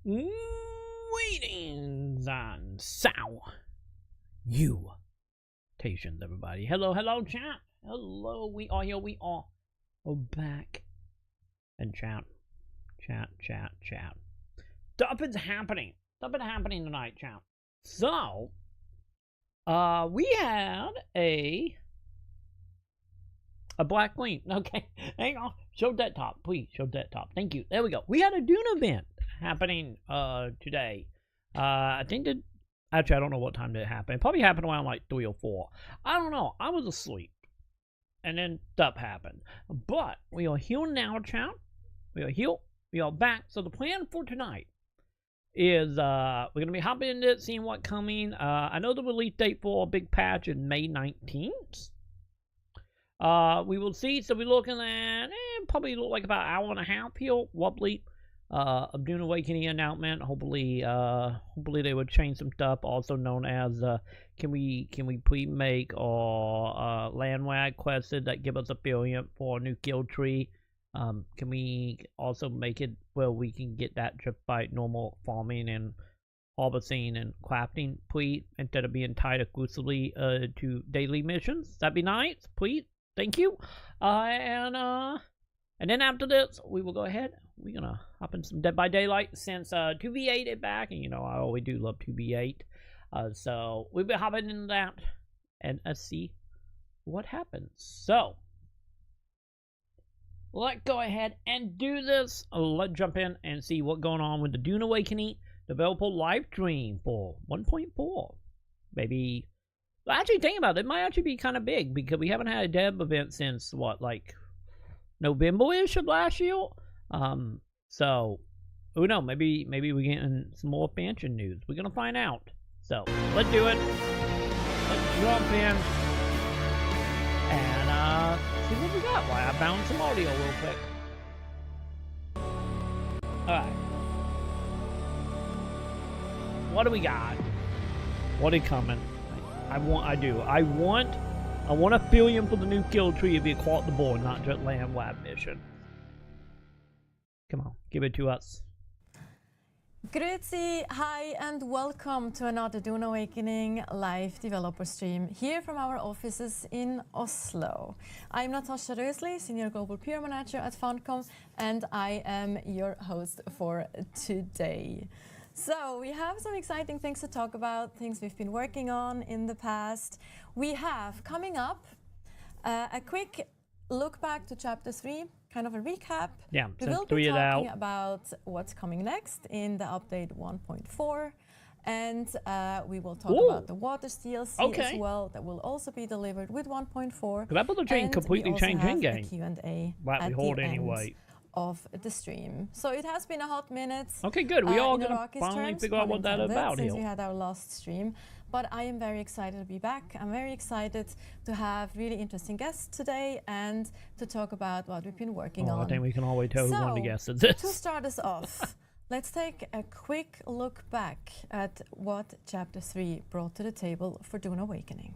Greetings and salutations, everybody. Hello, chat. Hello, we are here. We are back. And chat. Stuff is happening. Stuff is happening tonight, chat. So, we had a black queen. Okay, hang on. Show that top, please. Show that top. Thank you. There we go. We had a Dune event happening today. I think that actually I don't know what time it happened. It probably happened around like 3 or 4. I don't know. I was asleep, and then stuff happened. But we are here now, chat. We are here. We are back. So the plan for tonight is we're gonna be hopping into it, seeing what's coming. I know the release date for a big patch is May 19th. We will see. So we're looking at probably look like about an hour and a half here, wobbly. Of Dune Awakening announcement. Hopefully they would change some stuff. Also known as can we pre-make or landwag quests that give us a billion for a new guild tree. Can we also make it where we can get that just by normal farming and harvesting and crafting, please, instead of being tied exclusively to daily missions? That'd be nice, please. Thank you. And then after this, we will go ahead. We're gonna hop in some Dead by Daylight since 2v8 is back, and you know I always do love 2v8. So we'll be hopping into that, and let's see what happens. So let's go ahead and do this. Let's jump in and see what's going on with the Dune Awakening developer live stream for 1.4. Maybe. Well, actually, think about it. It might actually be kind of big because we haven't had a dev event since what, like November-ish of last year. So who knows? Maybe we're getting some more expansion news. We're gonna find out. So let's do it. Let's jump in and see what we got. Why I found some audio real quick. Alright. What do we got? What is coming? I want a billion for the new guild tree to be across the board, not just land web mission. Come on, give it to us. Grüezi, hi, and welcome to another Dune Awakening live developer stream here from our offices in Oslo. I'm Natasha Rösli, Senior Global PR Manager at Funcom, and I am your host for today. So we have some exciting things to talk about, things we've been working on in the past. We have coming up a quick look back to Chapter 3, kind of a recap. Yeah, we will be talking about what's coming next in the update 1.4, and we will talk about the Waters DLC as well. That will also be delivered with 1.4. That will change, completely change in-game. Q&A at the end of the stream. So it has been a hot minute. Okay, good. We all gonna finally figure out what that's about since we had our last stream. But I am very excited to be back. I'm very excited to have really interesting guests today and to talk about what we've been working on. I think we can always tell who one of the guests is this. To start us off, let's take a quick look back at what Chapter 3 brought to the table for Dune Awakening.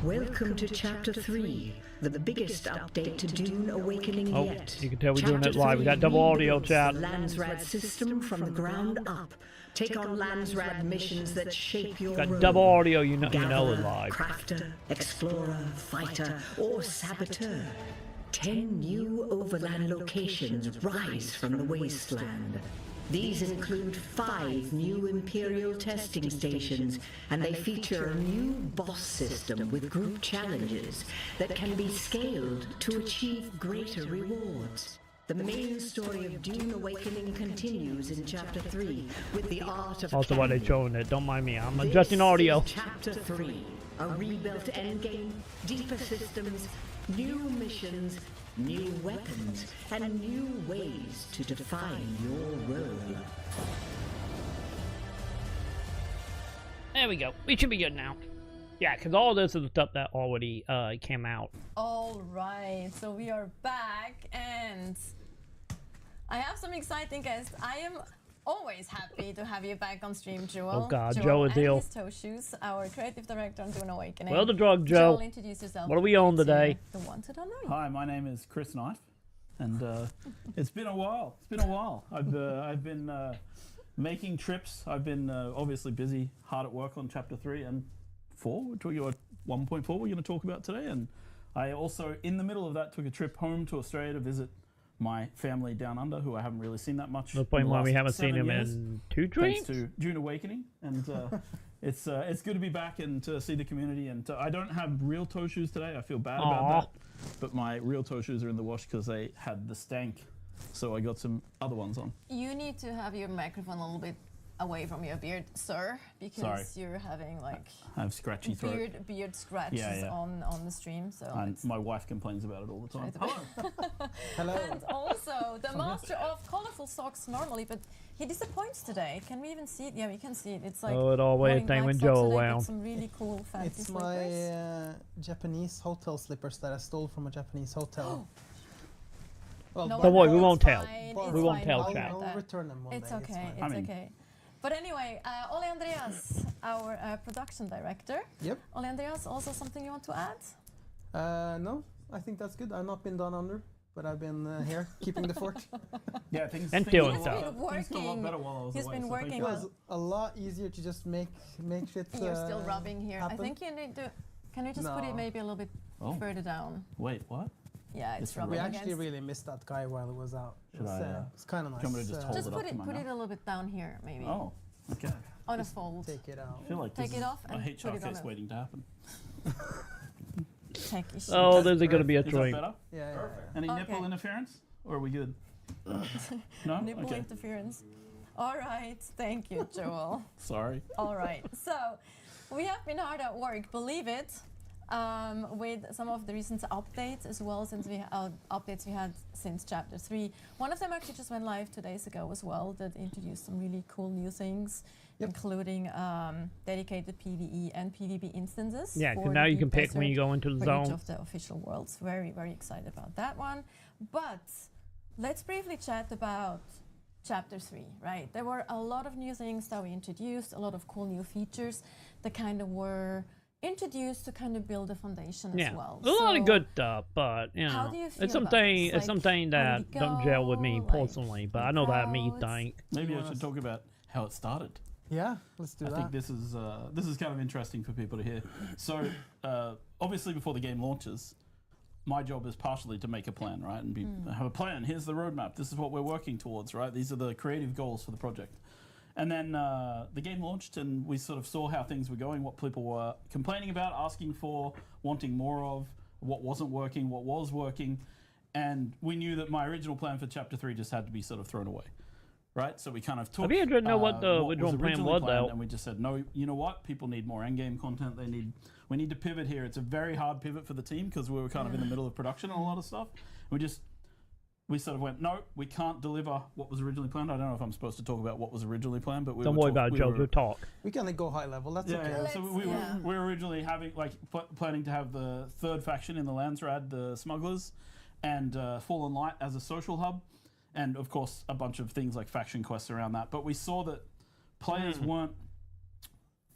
Welcome to Chapter 3, the biggest update to Dune Awakening yet. You can tell we're doing it live. We got double audio, chat. Landsrad system from the ground up. Take on Landsrad missions that shape your role. Got double audio, you know Gatherer, is live. Crafter, explorer, fighter, or saboteur. 10 new overland locations rise from the wasteland. These include 5 new Imperial testing stations, and they feature a new boss system with group challenges that can be scaled to achieve greater rewards. The main story of Dune Awakening continues in Chapter 3 with the art of also, while they're showing it, don't mind me. I'm adjusting audio. Chapter 3, a rebuilt endgame, deeper systems, new missions, new weapons, and new ways to define your role. There we go. We should be good now. Yeah, because all this is the stuff that already came out. All right, so we are back, and I have some exciting guests. I am always happy to have you back on stream, Joel. Oh God, Joel is ill. His toe shoes, our creative director on Dune Awakening. Well, the drug, Joe. Joel, introduce yourself. What are we on today? The one to don't know you. Hi, my name is Chris Knife, and it's been a while. I've been making trips. I've been obviously busy, hard at work on Chapter 3 and 4, which we got 1.4 we're going to talk about today. And I also, in the middle of that, took a trip home to Australia to visit my family down under, who I haven't really seen that much. The point why we haven't seen him years, in 2 dreams. thanks to Dune Awakening, and it's good to be back and to see the community. And I don't have real toe shoes today. I feel bad about that, but my real toe shoes are in the wash because they had the stank. So I got some other ones on. You need to have your microphone a little bit away from your beard, sir, because you're having like I have scratchy throat. Beard scratches on the stream. So and my wife complains about it all the time. Hello. And also the master of colorful socks normally, but he disappoints today. Can we even see it? Yeah, we can see it. It's like it always thing when Joe around. Some really cool fancy It's slippers. my Japanese hotel slippers that I stole from a Japanese hotel. Well, No, Don't worry, we it's won't tell. fine, We it's won't fine, tell, don't chat. worry about I'll that. return them one It's day. okay, It's fine. it's okay. But anyway, Ole Andreas, our production director. Yep. Ole Andreas, also something you want to add? No, I think that's good. I've not been down under, but I've been here keeping the fort. Yeah, things. And things doing got- stuff. things got a lot Working. better while I was He's away, been so thank working you. It on- was a lot easier to just make shit. You're still rubbing here. happen. I think you need to. Can you just put it No. maybe a little bit Oh. further down? Wait, what? Yeah, it's It's rubbing We rubbing actually against. really missed that guy while he was out. Should I, It's kind of nice. do you want me to just hold Just it put up to it, my put it mouth? a little bit down here, maybe. Oh, okay. On a fold. Take it out. I feel like Take this it is off a and HR put it on case a- waiting to happen. Tech issues. Oh, there's going to be a Is that drink. better? Yeah. Any Okay. nipple interference? Or are we good? No? Nipple Okay. interference. All right, thank you, Joel. Sorry. All right, so we have been hard at work, believe it, with some of the recent updates as well, since updates we had since Chapter 3. One of them actually just went live 2 days ago as well, that introduced some really cool new things, including dedicated PvE and PvP instances. Yeah, for because the now you deep can pick when desert you go into the for each zone. of the official worlds. Very, very excited about that one. But let's briefly chat about Chapter 3, right? There were a lot of new things that we introduced, a lot of cool new features that kind of were introduced to kind of build a foundation Yeah, as well. a lot of So good stuff, but you how know, do you feel it's about something. this? It's Like, something how that did it don't gel with me go? Like, personally. But I know that me crowds? think. Maybe I wanna should talk about how it started. Yeah, let's do I that. think this is kind of interesting for people to hear. So obviously before the game launches, my job is partially to make a plan, right? And have a plan. Here's the roadmap. This is what we're working towards, right? These are the creative goals for the project. And then the game launched and we sort of saw how things were going, what people were complaining about, asking for, wanting more of, what wasn't working, what was working. And we knew that my original plan for Chapter 3 just had to be sort of thrown away. Right, so we kind of took. Have you ever know what the was original plan originally was, planned, though? and we just said, no. You know what? People need more endgame content. We need to pivot here. It's a very hard pivot for the team because we were kind of in the middle of production on a lot of stuff. We sort of went, no, we can't deliver what was originally planned. I don't know if I'm supposed to talk about what was originally planned, but we Don't were worry about it, Joe. We'll talk. We can go high level. That's Yeah, okay. yeah. So Let's- we were originally having planning to have the third faction in the Landsrad, the Smugglers, and Fallen Light as a social hub, and of course a bunch of things like faction quests around that. But we saw that players weren't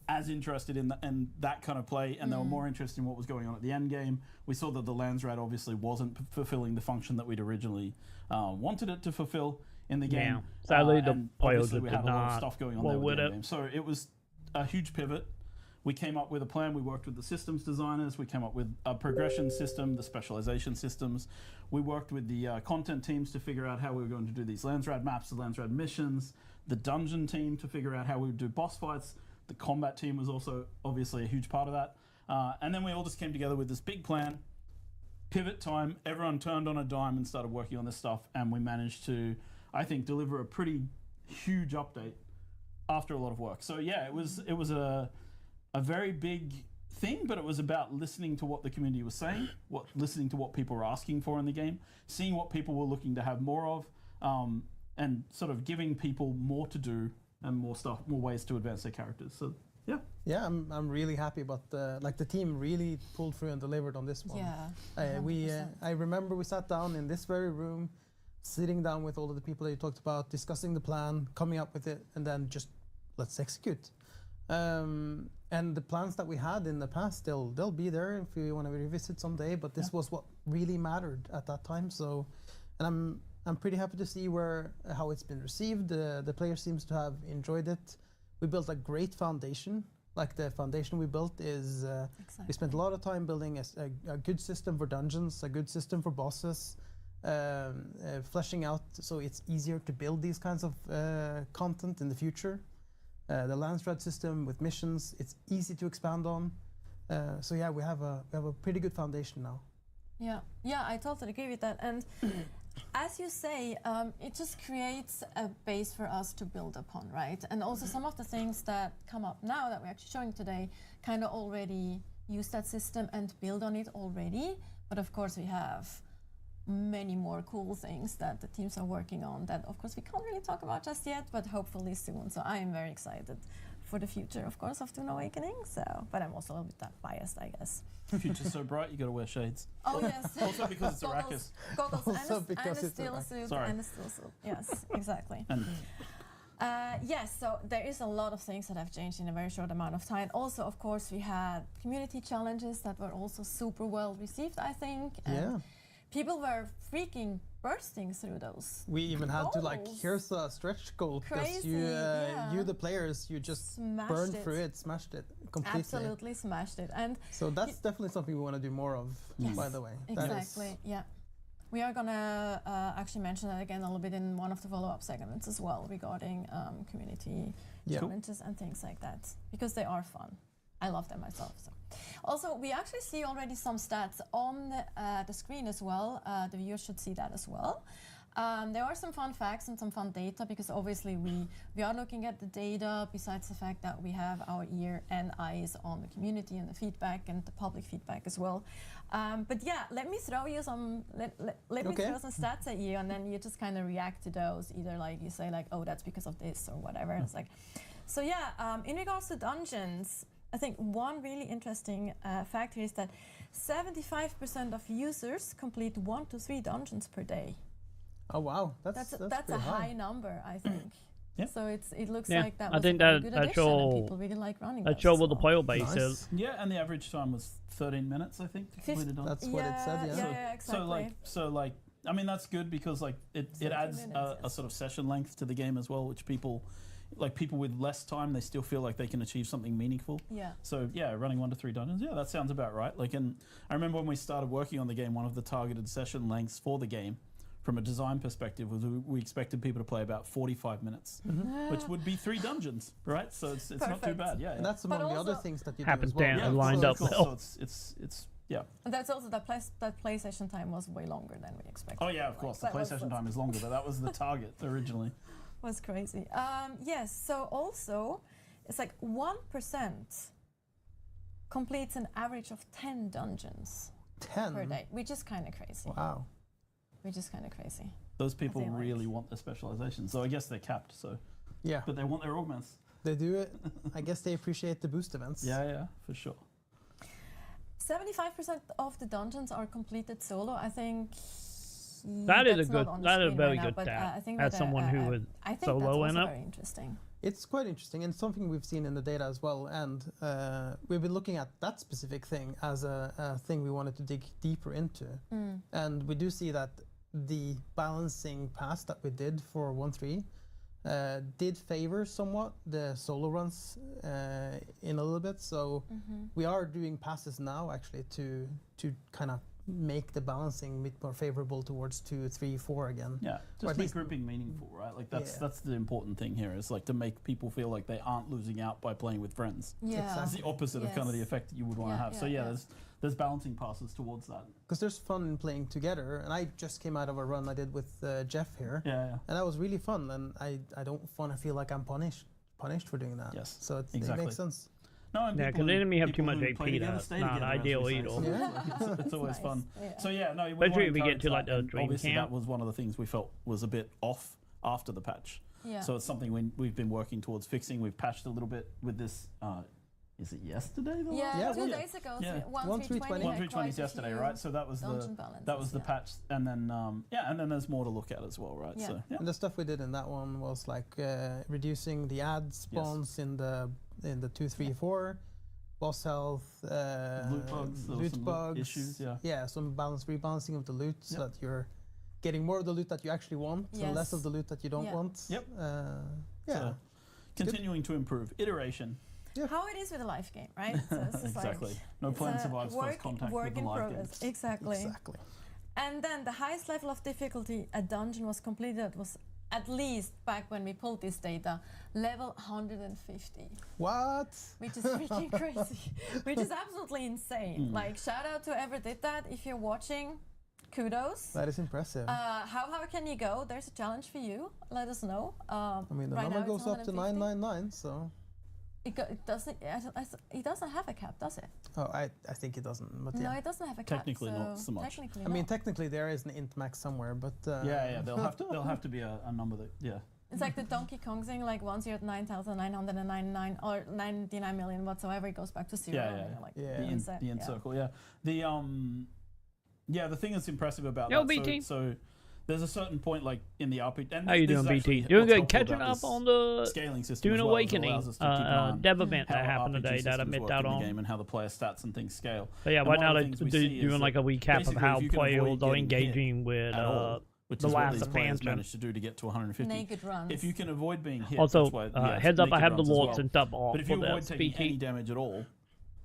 as interested in that kind of play, and they were more interested in what was going on at the end game. We saw that the Landsrad obviously wasn't fulfilling the function that we'd originally wanted it to fulfill in the game. Yeah. Sadly, the and players obviously we did had a lot of not stuff going on roll there with with the it. end game. So it was a huge pivot. We came up with a plan. We worked with the systems designers. We came up with a progression system, the specialization systems. We worked with the content teams to figure out how we were going to do these Landsrad maps, the Landsrad missions, the dungeon team to figure out how we would do boss fights. The combat team was also obviously a huge part of that. And then we all just came together with this big plan. Pivot time, everyone turned on a dime and started working on this stuff. And we managed to, I think, deliver a pretty huge update after a lot of work. So yeah, it was a very big thing, but it was about listening to what the community was saying, listening to what people were asking for in the game, seeing what people were looking to have more of, and sort of giving people more to do and more stuff, more ways to advance their characters. So yeah. Yeah, I'm really happy about the team really pulled through and delivered on this one. Yeah. I remember we sat down in this very room, sitting down with all of the people that you talked about, discussing the plan, coming up with it, and then just let's execute. And the plans that we had in the past, they'll be there if you want to revisit someday. But this was what really mattered at that time. So and I'm pretty happy to see how it's been received. The player seems to have enjoyed it. We built a great foundation. Like the foundation we built is, we spent a lot of time building a good system for dungeons, a good system for bosses, fleshing out so it's easier to build these kinds of content in the future. The Landsrad system with missions, it's easy to expand on. So yeah, we have a pretty good foundation now. Yeah, I totally agree with that. And as you say, it just creates a base for us to build upon, right? And also some of the things that come up now that we're actually showing today kind of already use that system and build on it already. But of course, we have many more cool things that the teams are working on that, of course, we can't really talk about just yet, but hopefully soon. So I am very excited for the future, of course, of Dune Awakening. But I'm also a little bit biased, I guess. The future's so bright, you got to wear shades. Oh yes. Also because it's Arrakis. Goggles Also and because a it's steel Arrakis. suit Sorry. and a steel suit. Yes, exactly. And Yes, so there is a lot of things that have changed in a very short amount of time. Also, of course, we had community challenges that were also super well received, I think. And Yeah. people were freaking bursting through those. We even had to like, goals. here's a stretch goal because Crazy, you, yeah. you the players, you just Smashed burned it. through it, smashed it completely. Absolutely smashed it. And So that's definitely something we want to do more of, Yes, by the way. That is- exactly, yeah. We are gonna actually mention that again a little bit in one of the follow-up segments as well regarding community Yeah. challenges and things like that, because they are fun. I love them myself. So. Also, we actually see already some stats on the screen as well. The viewers should see that as well. There are some fun facts and some fun data, because obviously we are looking at the data besides the fact that we have our ear and eyes on the community and the feedback and the public feedback as well. But yeah, let me throw you some let me Okay. throw some stats at you, and then you just kind of react to those. Either like you say like, oh, that's because of this or whatever. It's like, so yeah. In regards to dungeons, I think one really interesting factor is that 75% of users complete 1 to 3 dungeons per day. Oh wow, that's That's a pretty high number, I think. Yeah. So it looks Yeah, like that I was think a very that- good that addition, show- and people really like running That those show as what the well. player base Nice. is. yeah, and the average time was 13 minutes, I think, to complete a done. That's what it said, yeah. Yeah, exactly. So like, I mean, that's good because like it 30 adds minutes, a yes. sort of session length to the game as well, which people with less time, they still feel like they can achieve something meaningful. Yeah. So yeah, running 1 to 3 dungeons, yeah, that sounds about right. Like, and I remember when we started working on the game, one of the targeted session lengths for the game, from a design perspective, was we expected people to play about 45 minutes, which would be 3 dungeons, right? So it's not too Perfect. bad, yeah. And that's among the other also- things that you Happens do as well. down yeah, lined so up cool. well. So it's yeah. And that's also that play session time was way longer than we expected. Oh yeah, of Like, course. The that play was- session time is longer, but that was the target originally. was crazy. Yes, so also it's like 1% completes an average of 10 dungeons 10. per day, which is kind of crazy. Wow. Which is kind of crazy. Those people they like. really want the specialization, so I guess they're capped. So, Yeah, but they want their augments. they do it. I guess they appreciate the boost events. Yeah, for sure. 75% of the dungeons are completed solo. I think That is a that's good. not on the That is a screen very right now, good but, stat. I think As that, someone who would I think solo that's also in it. very interesting. It's quite interesting and something we've seen in the data as well. And we've been looking at that specific thing as a thing we wanted to dig deeper into. And we do see that the balancing pass that we did for 1.3 did favor somewhat the solo runs in a little bit. So we are doing passes now actually to kind of make the balancing a bit more favorable towards 2, 3, 4 again. Yeah, Or just at make least- grouping meaningful, right? Like Yeah. that's the important thing here, is like to make people feel like they aren't losing out by playing with friends. Yeah. Exactly. It's the opposite of kind of the Yes. effect that you would want to Yeah, have. So yeah, yeah, yeah. there's balancing passes towards that. Because there's fun in playing together. And I just came out of a run I did with Jeff here. Yeah. And that was really fun. And I don't want to feel like I'm punished for doing that. Yes, So it exactly. makes sense. No, and Yeah, people 'cause who- enemy have too people much who AP, play together that's stay not together, as ideal we say. either. So it's always Nice. fun. Yeah. So yeah, no, we Especially wanna if we get encourage to, like, that, the and dream obviously camp. that was one of the things we felt was a bit off after the patch. Yeah. So it's something we've been working towards fixing. We've patched a little bit with this. Is it yesterday? The Yeah, Yeah, 2 well, days ago, Yeah. 1.320 1.320 had quite is a yesterday, few right? So that was dungeon the balances, yeah. patch, and then and then there's more to look at as well, right? Yeah. So yeah. And the stuff we did in that one was like reducing the ad spawns in the 2, 3, 4, boss health, Loot bugs, there was some loot bugs, issues, yeah. some rebalancing of the loot so Yep. that you're getting more of the loot that you actually want and less of the loot that you don't want. Yep. Yeah. So, continuing to improve. Iteration. Yeah. How it is with a life game, right? So it's just Exactly. like, No it's plan a survives first contact work with the in live progress. game. Exactly. Exactly. And then the highest level of difficulty a dungeon was completed was, at least back when we pulled this data, level 150. What? Which is freaking crazy. Which is absolutely insane. Like, shout out to whoever did that. If you're watching, kudos. That is impressive. How can you go? There's a challenge for you. Let us know. I mean, the right number now it's goes up to 150. 999, so. It doesn't have a cap, does it? Oh, I think it doesn't. But No, yeah. it doesn't have a cap. Technically not so much. Technically I mean, not. technically there is an int max somewhere, but. Yeah, there'll have to be a number that It's like the Donkey Kong thing, like once you're at 9,999 or 99 million whatsoever, it goes back to zero. and you're like, Yeah. the end circle. Yeah, the thing that's impressive about Yo, that. BT. So there's a certain point like in the RPG. And How you this doing, is actually BT? Doing what's good. helpful Catching about up this on the scaling system Dune as well, as it Awakening allows us to keep an eye on dev event that how happened RPG today that I systems missed work out in the on. game and how the player stats and things scale. But yeah, And right one now of the they're things we see is doing like a that recap of basically how if you can players avoid are getting hit engaging with at all, which the is what last these players expansion. managed to do to get to 150. naked runs. If you can avoid being hit, Also, that's why, yeah, heads up, I naked have the runs as warts well. and stuff off But if for you avoid the taking any BT. damage at all,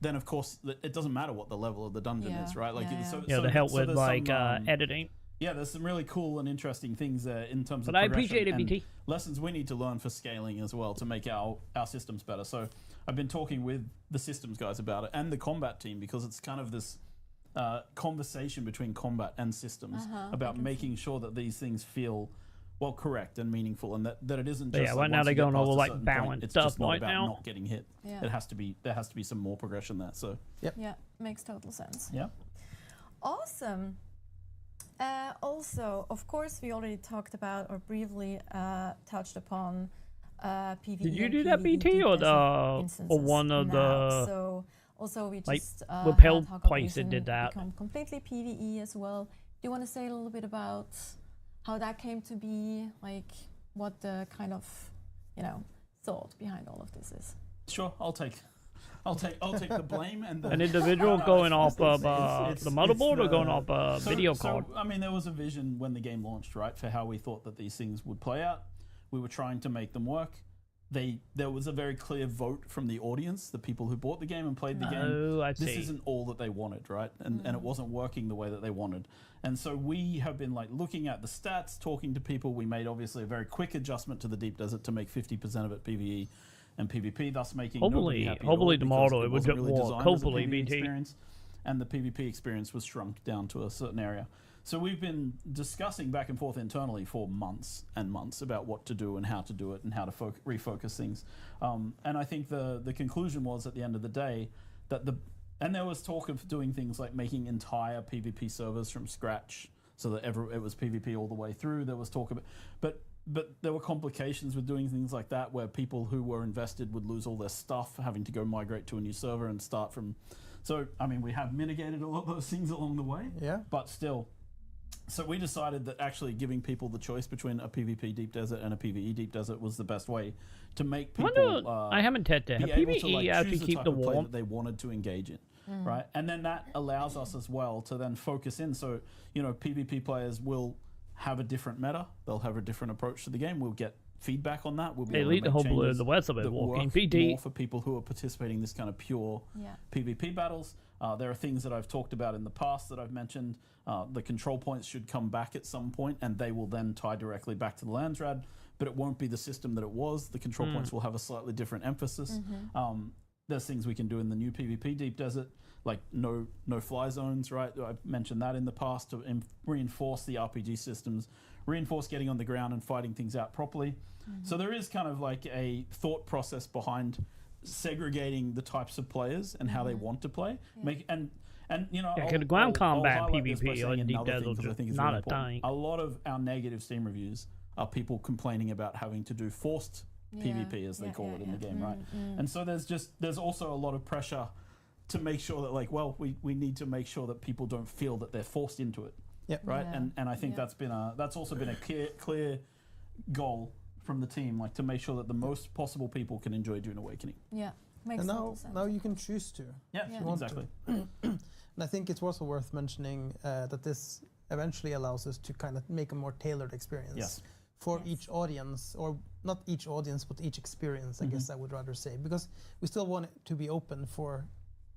then of course it doesn't matter what the level of the dungeon Yeah, is, right? Like, yeah, so, Yeah, so, to help so with there's like some, editing. yeah, there's some really cool and interesting things there in terms of But I progression appreciate it, and BT. lessons we need to learn for scaling as well to make our systems better. So I've been talking with the systems guys about it and the combat team because it's kind of this conversation between combat and systems about making sure that these things feel well correct and meaningful, and that it isn't But just yeah, like right now once they're you get going past over a like certain balance point, it's stuff just not right about now. not getting hit. Yeah. There has to be some more progression there. So Yeah, makes total sense. yeah. Awesome. Also, of course, we already talked about or briefly touched upon PvE. Did you and do that, PvE BT, or deep the instances or one of now. the So also we like, just withheld had place that Hogwarts did that? become completely PvE as well. Do you want to say a little bit about how that came to be, like what the kind of thought behind all of this is? Sure, I'll take the blame and the an individual No, going it's- off of it's- the it's motherboard or the- going off a video card? So, I mean, there was a vision when the game launched, right, for how we thought that these things would play out. We were trying to make them work. There was a very clear vote from the audience, the people who bought the game and played the game. Oh, I This see. isn't all that they wanted, right? And it wasn't working the way that they wanted. And so we have been like looking at the stats, talking to people. We made obviously a very quick adjustment to the Deep Desert to make 50% of it PvE and PvP, thus making nobody happy at all hopefully because tomorrow it would wasn't get really work. designed as a Hopefully, PvE BT. experience, and the PvP experience was shrunk down to a certain area. So we've been discussing back and forth internally for months and months about what to do and how to do it and how to refocus things. And I think the conclusion was at the end of the day that and there was talk of doing things like making entire PvP servers from scratch so that it was PvP all the way through. There was talk about, but there were complications with doing things like that where people who were invested would lose all their stuff, having to go migrate to a new server and start from. So, I mean, we have mitigated a lot of those things along the way, Yeah. but still. So we decided that actually giving people the choice between a PvP Deep Desert and a PvE Deep Desert was the best way to make I people. wonder, I haven't tested. Be Have able PvE to like actually choose the keep type the of play warmth? that they wanted to engage in, right? And then that allows us as well to then focus in. So PvP players will have a different meta. They'll have a different approach to the game. We'll get feedback on that. We'll be They able lead to the make whole blue, changes the west of it, that walking work PT. more for people who are participating in this kind of pure Yeah. PvP battles. There are things that I've talked about in the past that I've mentioned. The control points should come back at some point, and they will then tie directly back to the Landsrad, but it won't be the system that it was. The control points will have a slightly different emphasis. There's things we can do in the new PvP Deep Desert, like no fly zones, right? I've mentioned that in the past to reinforce the RPG systems, reinforce getting on the ground and fighting things out properly. So there is kind of like a thought process behind segregating the types of players and how they want to play. And Yeah, I'll- 'cause the ground I'll combat highlight this by PvP saying on Deep another thing, Desert 'cause I is think it's not really a important. thing. A lot of our negative Steam reviews are people complaining about having to do forced PvP, as they call it in the game, right? And so there's also a lot of pressure to make sure that we need to make sure that people don't feel that they're forced into it, Yep. right? Yeah. And I think Yeah. that's also been a clear goal from the team, like to make sure that the most possible people can enjoy Dune Awakening. Yeah. Makes And total sense. now you can choose to. Yeah, Yeah. want to. exactly. And I think it's also worth mentioning that this eventually allows us to kind of make a more tailored experience Yes. for Yes. each audience, or not each audience, but each experience, I guess I would rather say, because we still want it to be open for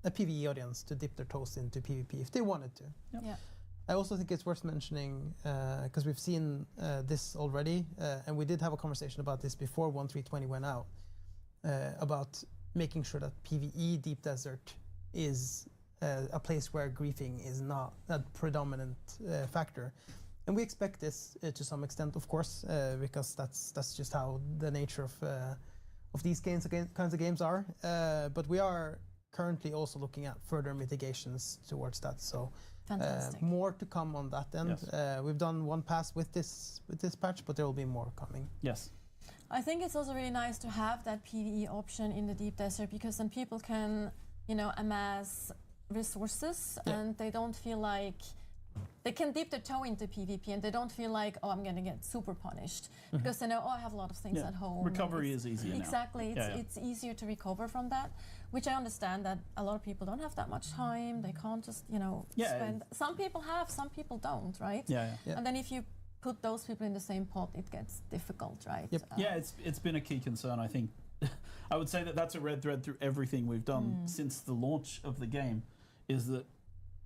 a PvE audience to dip their toes into PvP if they wanted to. Yeah. I also think it's worth mentioning, because we've seen this already, and we did have a conversation about this before 1.3.20 went out, about making sure that PvE Deep Desert is a place where griefing is not a predominant factor. And we expect this to some extent, of course, because that's just how the nature of these kinds of games are. But we are currently also looking at further mitigations towards that. So Fantastic. more to come on that end. Yes. We've done one pass with this patch, but there will be more coming. Yes. I think it's also really nice to have that PvE option in the Deep Desert, because then people can, amass resources and they don't feel like they can dip their toe into PvP and they don't feel like, I'm going to get super punished because they know, I have a lot of things at home. Recovery is easier now. Exactly. Yeah, It's easier to recover from that, which I understand that a lot of people don't have that much time. They can't just, spend. Some people have, some people don't, right? Yeah. And then if you put those people in the same pot, it gets difficult, right? Yep. Yeah, it's been a key concern, I think. I would say that that's a red thread through everything we've done since the launch of the game, is that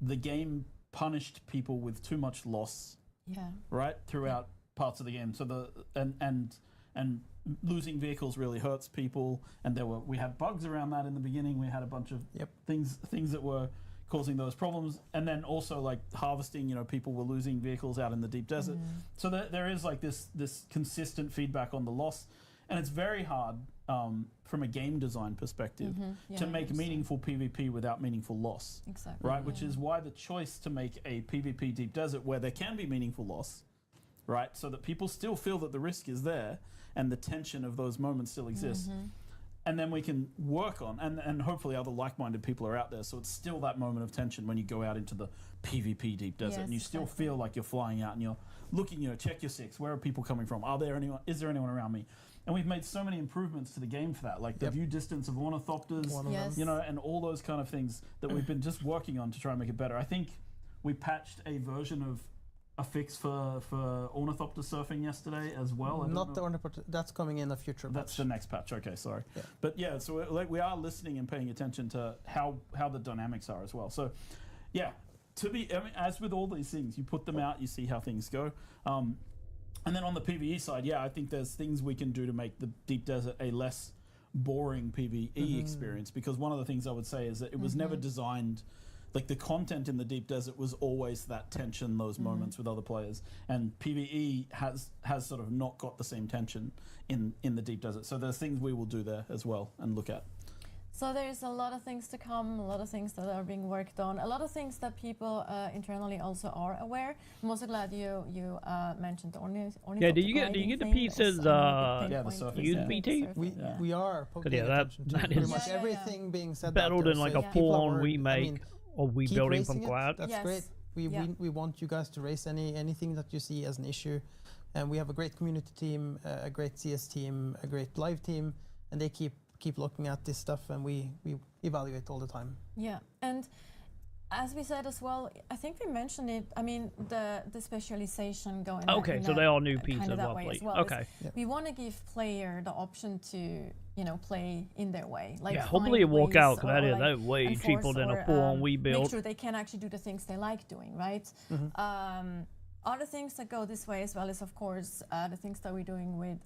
the game punished people with too much loss, right, throughout parts of the game. So and losing vehicles really hurts people, and we had bugs around that in the beginning. We had a bunch of things that were causing those problems, and then also like harvesting. People were losing vehicles out in the deep desert. So there is like this consistent feedback on the loss, and it's very hard from a game design perspective to make meaningful PvP without meaningful loss. Exactly. Right, which is why the choice to make a PvP Deep Desert where there can be meaningful loss, right, so that people still feel that the risk is there and the tension of those moments still exists. And then we can work on, and hopefully other like-minded people are out there, so it's still that moment of tension when you go out into the PvP Deep Desert and you still feel like you're flying out and you're looking, check your six, where are people coming from? Is there anyone around me? And we've made so many improvements to the game for that, like the view distance of ornithopters, and all those kind of things that we've been just working on to try and make it better. I think we patched a version of a fix for ornithopter surfing yesterday as well. Not the ornithopter, that's coming in a future patch. That's the next patch. Okay, sorry. Yeah. But yeah, so we are listening and paying attention to how the dynamics are as well. So yeah, as with all these things, you put them out, you see how things go. And then on the PvE side, I think there's things we can do to make the Deep Desert a less boring PvE experience, because one of the things I would say is that it was never designed, like the content in the Deep Desert was always that tension, those moments with other players, and PvE has sort of not got the same tension in the Deep Desert. So there's things we will do there as well and look at. So there's a lot of things to come, a lot of things that are being worked on, a lot of things that people internally also are aware. I'm also glad you mentioned the ornithopter. Yeah, do you get the pieces the surfing, used BT? We are paying that attention to is pretty much everything being said. Battled in like a full-on remake or keep rebuilding raising from it. scratch. That's great. We want you guys to raise anything that you see as an issue, and we have a great community team, a great CS team, a great live team, and they keep looking at this stuff, and we evaluate all the time. Yeah, and as we said as well, I think we mentioned it. I mean, the specialization going. Okay, so they all new pieces roughly. Well, okay, we want to give player the option to play in their way. Like hopefully it work out, because that is way cheaper than a full-on rebuild. Make sure they can actually do the things they like doing, right? Other things that go this way as well is, of course, the things that we're doing with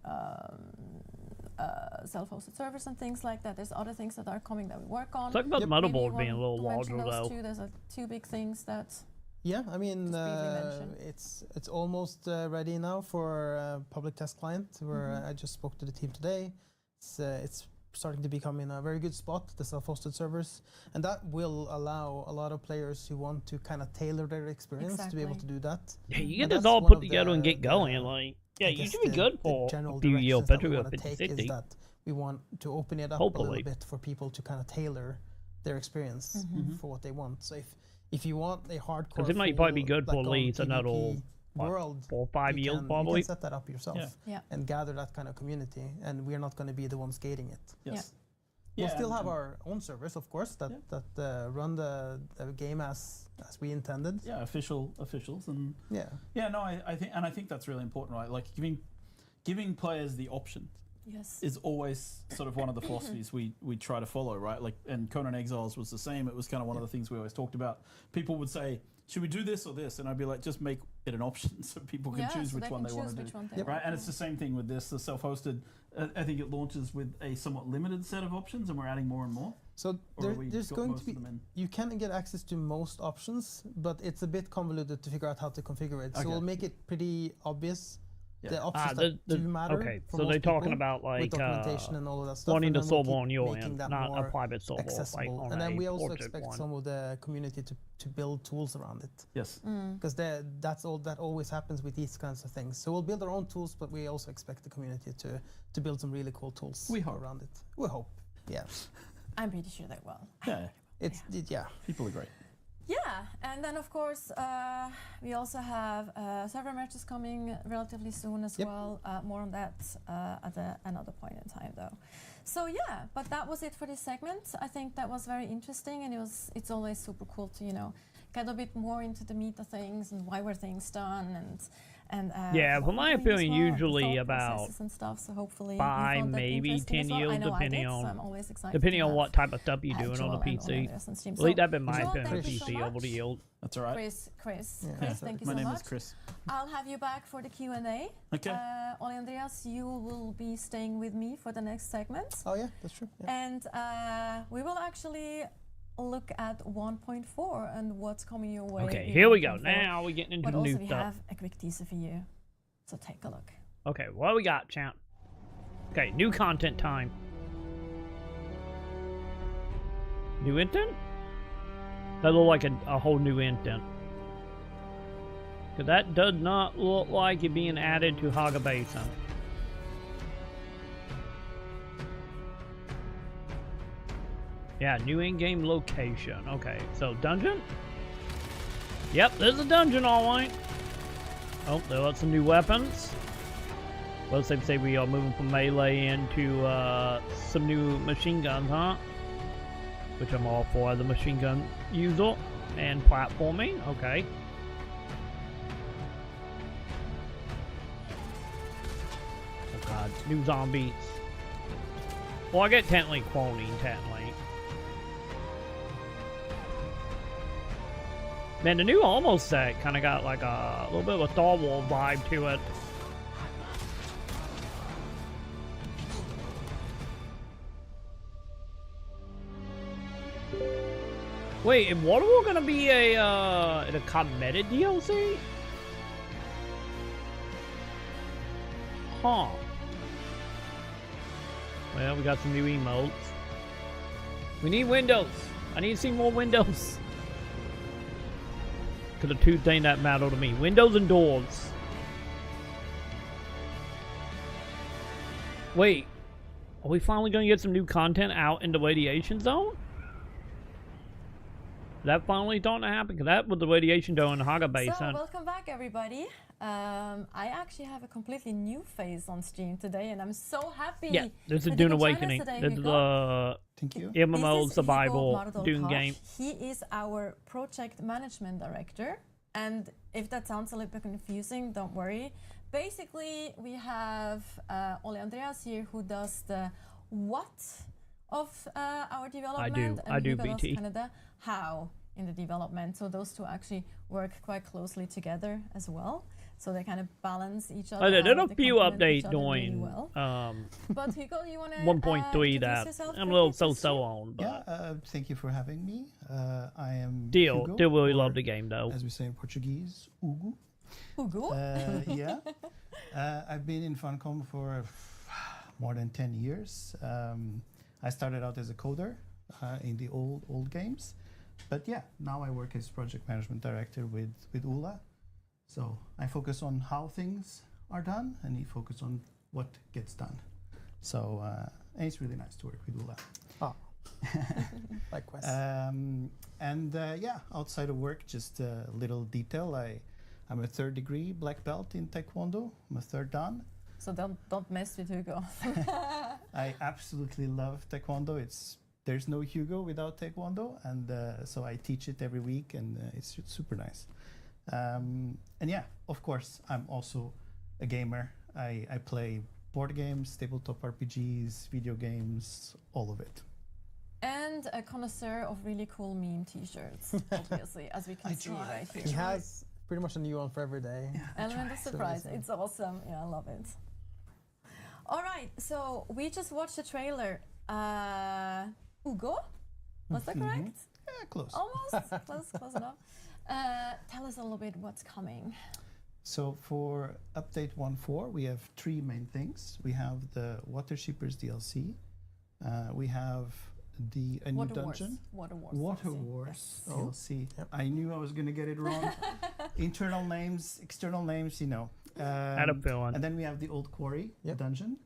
self-hosted servers and things like that. There's other things that are coming that we work on. Talk about the motherboard being a little larger though. There's two big things that. Yeah, I mean, it's almost ready now for public test client, where I just spoke to the team today. It's starting to become in a very good spot, the self-hosted servers, and that will allow a lot of players who want to kind of tailor their experience to be able to do that. Yeah, you get this all put together and get going, like. Yeah, you should be good for general a few years better with 50-60. Is that we want to open it up a little bit for people to kind of tailor their experience for what they want. So if you want a hardcore, because it might probably be good for leads and not all world 4 or 5 years probably. You can set that up yourself and gather that kind of community, and we're not going to be the ones gating it. Yes. We'll Yeah, still and- have our own servers, of course, that run the game as we intended. Yeah, officials, and Yeah. no, I think that's really important, right? Like giving players the option Yes. is always sort of one of the philosophies we try to follow, right? Like, and Conan Exiles was the same. It was kind of one of the things we always talked about. People would say, should we do this or this? And I'd be like, just make it an option so people can choose so which they one can they want choose to which do. one they Right, want. and it's the same thing with this, the self-hosted. I think it launches with a somewhat limited set of options, and we're adding more and more. So Or have we there's got going most to be of them in? you can get access to most options, but it's a bit convoluted to figure out how to configure it. So Okay. we'll make it pretty obvious. Yeah. The options that do matter. Okay, for so most they're talking people about with like documentation and all of that stuff. wanting and to then solve keep on your making end, that not a more private server, like accessible. on And then a we also ported expect one. some of the community to build tools around it, Yes. because that's all that always happens with these kinds of things. So we'll build our own tools, but we also expect the community to build some really cool tools We hope. around it. We hope. Yeah. I'm pretty sure they will. Yeah, Yeah. people agree. Yeah, and then of course we also have several matches coming relatively soon as Yep. well. More on that at another point in time, though. So yeah, but that was it for this segment. I think that was very interesting, and it's always super cool to get a bit more into the meat of things and why were things done and Yeah, what from we're my doing as opinion, well, the usually thought about processes and stuff. So hopefully you 5, found that maybe interesting 10 as well. I years, know I depending did, so on- I'm always excited Depending to on have what type of stuff you're doing on Joel the and PC. Andreas on stream. At least So, that's been my Joel, opinion on thank you so PC over the much. years. That's all right. Chris, Yeah. thank you My so name much. is Chris. I'll have you back for the Q&A. Okay. Ole Andreas, you will be staying with me for the next segment. Oh yeah, that's true. Yeah. And we will actually look at 1.4 and what's coming your way. Okay, in here we go. 1.4. Now we're getting into But the also new we stuff. have a quick teaser for you. So take a look. Okay, what we got, champ? Okay, new content time. New intent? That look like a whole new intent. Cause that does not look like it being added to Haga Basin. Yeah, new in-game location. Okay, so dungeon? Yep, there's a dungeon, alright. Oh, there are some new weapons. Well, say we are moving from melee into some new machine guns, huh? Which I'm all for as a machine gun user. And platforming, okay. Oh god, new zombies. Well, I get technically cloning, technically. Man, the new almost set kind of got like a little bit of a Star Wars vibe to it. Wait, is Waterworld gonna be a cosmetic DLC? Huh. Well, we got some new emotes. We need windows. I need to see more windows. To the two things that matter to me. Windows and doors. Wait. Are we finally gonna get some new content out in the radiation zone? Is that finally starting to happen? Because that was the radiation zone in the Haga So Basin. welcome back, everybody. I actually have a completely new face on stream today, and I'm so happy. Yeah, this is that you Dune can join us Awakening. today, This is Hugo. Thank you. MMO This is survival Hugo Dune Mardolkar. game. He is our project management director. And if that sounds a little bit confusing, don't worry. Basically, we have Ole Andreas here who does the what of our development. I do Hugo does BT. kind of the how in the development. So those two actually work quite closely together as well. So they kind of balance each other. There are out, a they few complement each updates other really doing well. But Hugo, you want to 1.3 that I'm a little so-so on. Yeah, But thank you for having me. I am still Hugo, really or, love the game though. as we say in Portuguese, Hugo. Hugo? Yeah. I've been in Funcom for more than 10 years. I started out as a coder in the old games. But yeah, now I work as project management director with Ula. So I focus on how things are done, and he focuses on what gets done. So and it's really nice to work with Ula. Oh. Likewise. Yeah, outside of work, just a little detail. I'm a 3rd degree black belt in Taekwondo. I'm a 3rd dan. So don't mess with Hugo. I absolutely love Taekwondo. There's no Hugo without Taekwondo, and so I teach it every week, and it's super nice. And yeah, of course, I'm also a gamer. I play board games, tabletop RPGs, video games, all of it. And a connoisseur of really cool meme t-shirts, obviously, as we can see right here. He has pretty much a new one for every day. Element of surprise. It's awesome. Yeah, I love it. All right, so we just watched the trailer. Ugo? Was that correct? Yeah, close. Almost. Close enough. Tell us a little bit what's coming. So for update 1.4, we have 3 main things. We have the Water Shippers DLC. We have a new dungeon. Water Wars DLC. DLC. I knew I was going to get it wrong. Internal names, external names, you know. Had a feeling. And then we have the Old Quarry dungeon.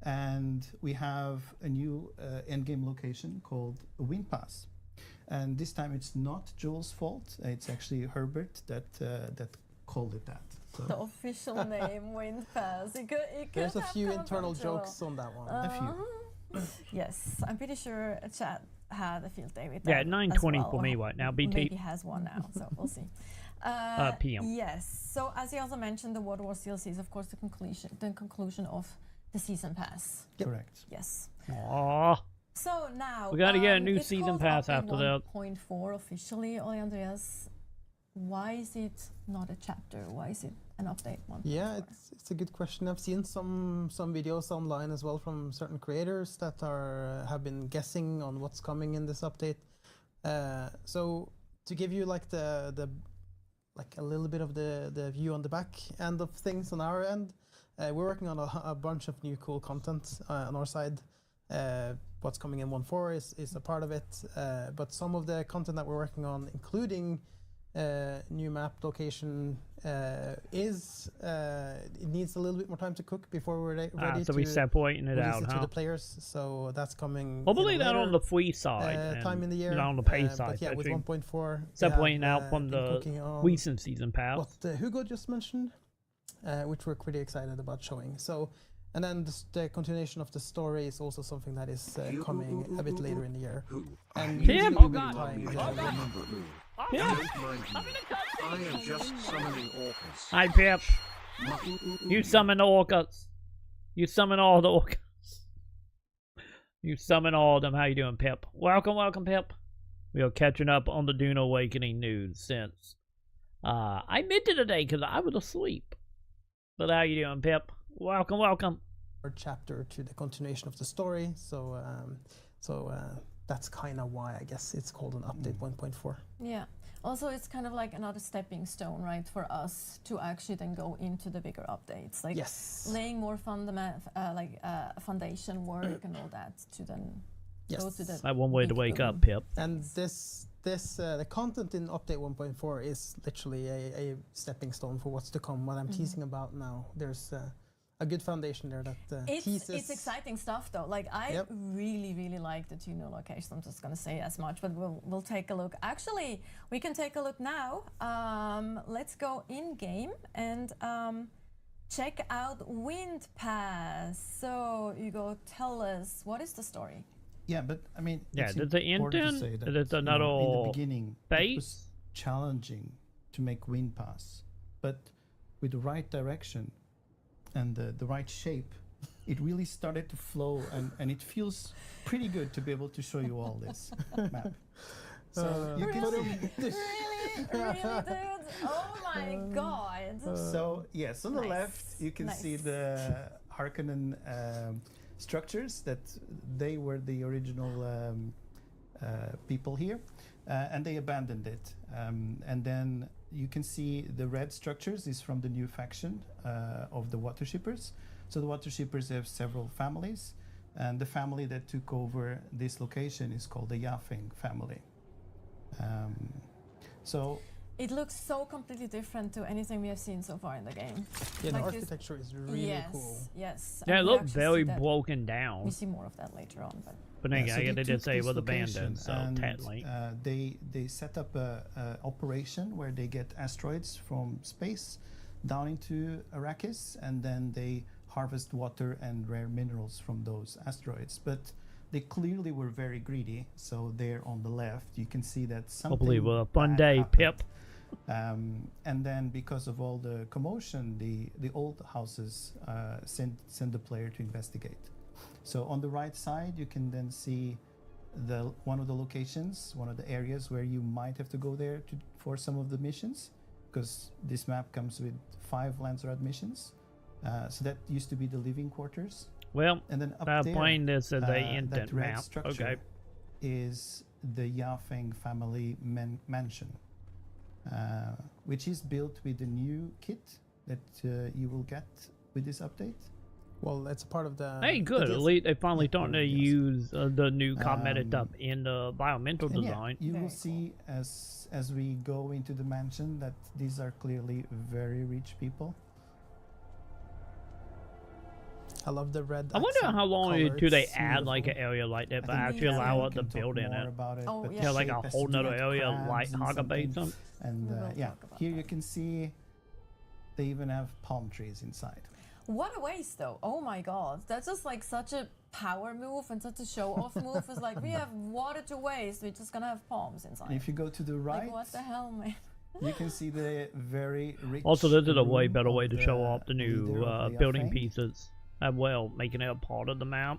And we have a new endgame location called Wind Pass. And this time it's not Joel's fault. It's actually Herbert that called it that. So The official name, Wind Pass. It could There's a have few come internal from Joel. jokes on that one. a few. Yes, I'm pretty sure chat had a field day with that. Yeah, as 9:20 well, for me or right now. BT. maybe has one now, so we'll see. PM. Yes. So as he also mentioned, the Water Wars DLC is of course the conclusion of the season pass. Correct. Yes. Aww. So now We gotta get a new it's season called pass update after that. 1.4 officially. Ole Andreas, why is it not a chapter? Why is it an update 1.4? Yeah, it's a good question. I've seen some videos online as well from certain creators that have been guessing on what's coming in this update. So to give you like the like a little bit of the view on the back end of things on our end, we're working on a bunch of new cool content on our side. What's coming in 1.4 is a part of it, but some of the content that we're working on, including new map location, it needs a little bit more time to cook before we're ready So to we're separating it release out, it to huh? the players. So that's coming. Hopefully in a that on later, the free side. and time in the year, not on the pay but side. yeah, with Actually, 1.4, we separating have, out from been the cooking on recent season pass. what Hugo just mentioned, which we're pretty excited about showing. So, and then the continuation of the story is also something that is coming a bit later in the year. And Yeah, usually oh we'll be God. tying Yeah. I am just summoning orcas. Hi, Pip. You summon the orcas. You summon all the orcas. You summon all of them. How you doing, Pip? Welcome, Pip. We are catching up on the Dune Awakening news since I missed it today because I was asleep. But how you doing, Pip? Welcome. chapter to the continuation of the story. So, that's kind of why I guess it's called an update 1.4. Yeah. Also, it's kind of like another stepping stone, right, for us to actually then go into the bigger updates, like Yes. laying more foundation work and all that to then go to the. That's one way to big wake boom. up, Pip. And the content in update 1.4 is literally a stepping stone for what's to come. What I'm teasing about now, there's a good foundation there that teases. It's exciting stuff though. Like I Yep. really like the two new locations. I'm just gonna say as much, but we'll take a look. Actually, we can take a look now. Let's go in game and check out Wind Pass. So Hugo, tell us what is the story? Yeah, but I mean, Yeah, it's there's the important to intent, say that, there's you know, in another the beginning, it base. was challenging to make Wind Pass, but with the right direction and the right shape, it really started to flow, and it feels pretty good to be able to show you all this map. So you can see. Really, dude? Oh my god! So yes, on the Nice, left you can see nice. the Harkonnen structures that they were the original people here, and they abandoned it. And then you can see the red structures is from the new faction of the Water Shippers. So the Water Shippers have several families, and the family that took over this location is called the Yafing family. So It looks so completely different to anything we have seen so far in the game. Yeah, Like the this- architecture is really yes, cool. yes. Yeah, it and we looked actually very see that- broken down. We see more of that later on, but But then so again, they they did took say it this was location abandoned, so and, technically. they set up a operation where they get asteroids from space down into Arrakis, and then they harvest water and rare minerals from those asteroids. But they clearly were very greedy. So there on the left, you can see that something Hopefully, it was a fun bad day, happened. Pip. And then because of all the commotion, the old houses send the player to investigate. So on the right side, you can then see one of the locations, one of the areas where you might have to go there for some of the missions, because this map comes with 5 Lanzarote missions. So that used to be the living quarters. Well, And then up I'm there, playing this as a that intent red map. structure Okay. is the Yafeng family mansion, which is built with the new kit that you will get with this update. Well, it's a part of the. Hey, good. the At DLC. least they finally starting to yes. use the new cosmetic stuff in the environmental And design. you Very will see as we go into the mansion that these are clearly very rich people. I love the red. I wonder accent how long color. do they It's add like an beautiful. area like that, I but think actually yeah, allow we it to can talk build in more it? about it. Oh, but yeah. the Yeah, like shape a has whole to do nother with area crabs like and Haga Bay something. something. And We will yeah, talk about here that. you can see they even have palm trees inside. What a waste, though. Oh my god. That's just like such a power move and such a show off move. It's like, we have water to waste. We're just gonna have palms inside. And if you go to the right, Like, what the hell, man? you can see the very rich. Also, this is a way room better of way to show off the leader new of the building Yafeng. pieces as well, making it a part of the map.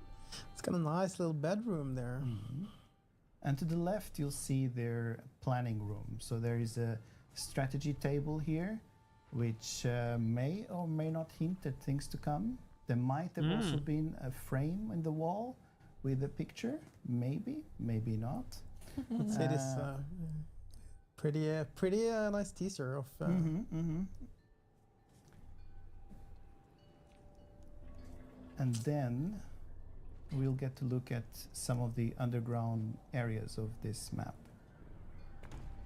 It's got a nice little bedroom there. And to the left, you'll see their planning room. So there is a strategy table here, which may or may not hint at things to come. There might have also been a frame in the wall with a picture. Maybe, maybe not. Let's say this pretty nice teaser of. And then we'll get to look at some of the underground areas of this map.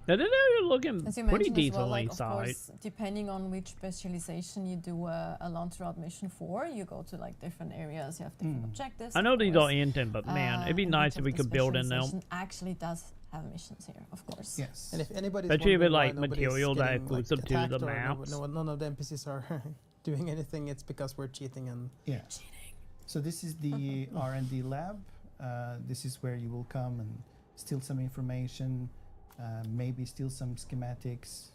Now, this area looking As you pretty mentioned as well, decently like, of inside. course, depending on which specialization you do a Lanzarote mission for, you go to like different areas, you have different objectives. I of know these are course. intent, but man, it'd be And nice each if of we the could build in them. specialization actually does have missions here, of course. Yes. And if anybody's Especially if it, wondering why like, nobody's material that getting, like, exclusive to the attacked or maps. none of the NPCs are doing anything, it's because we're cheating and. Yeah. So this is the R&D lab. This is where you will come and steal some information, maybe steal some schematics.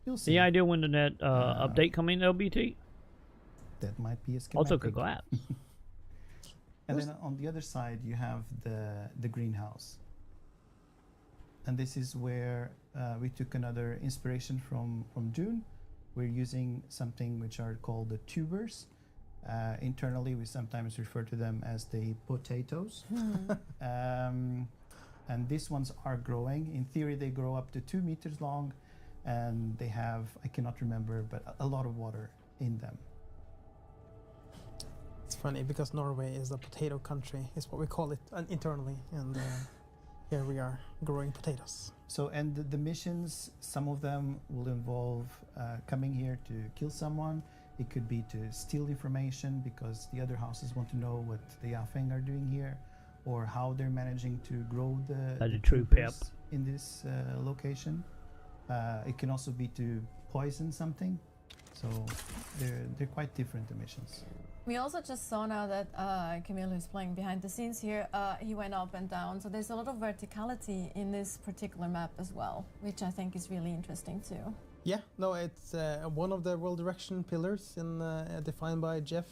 You'll see. The idea when the net update coming to LBT? That might be a schematic. Also, congrats. And then on the other side, you have the greenhouse. And this is where we took another inspiration from Dune. We're using something which are called the tubers. Internally, we sometimes refer to them as the potatoes. And these ones are growing. In theory, they grow up to 2 meters long, and they have, I cannot remember, but a lot of water in them. It's funny because Norway is a potato country, is what we call it internally, and here we are growing potatoes. So, and the missions, some of them will involve coming here to kill someone. It could be to steal information because the other houses want to know what the Yafeng are doing here, or how they're managing to grow That's the a true Pip. troopers in this location. It can also be to poison something. So they're quite different, the missions. We also just saw now that Camille, who's playing behind the scenes here, he went up and down. So there's a lot of verticality in this particular map as well, which I think is really interesting too. Yeah, no, it's one of the world direction pillars in defined by Jeff,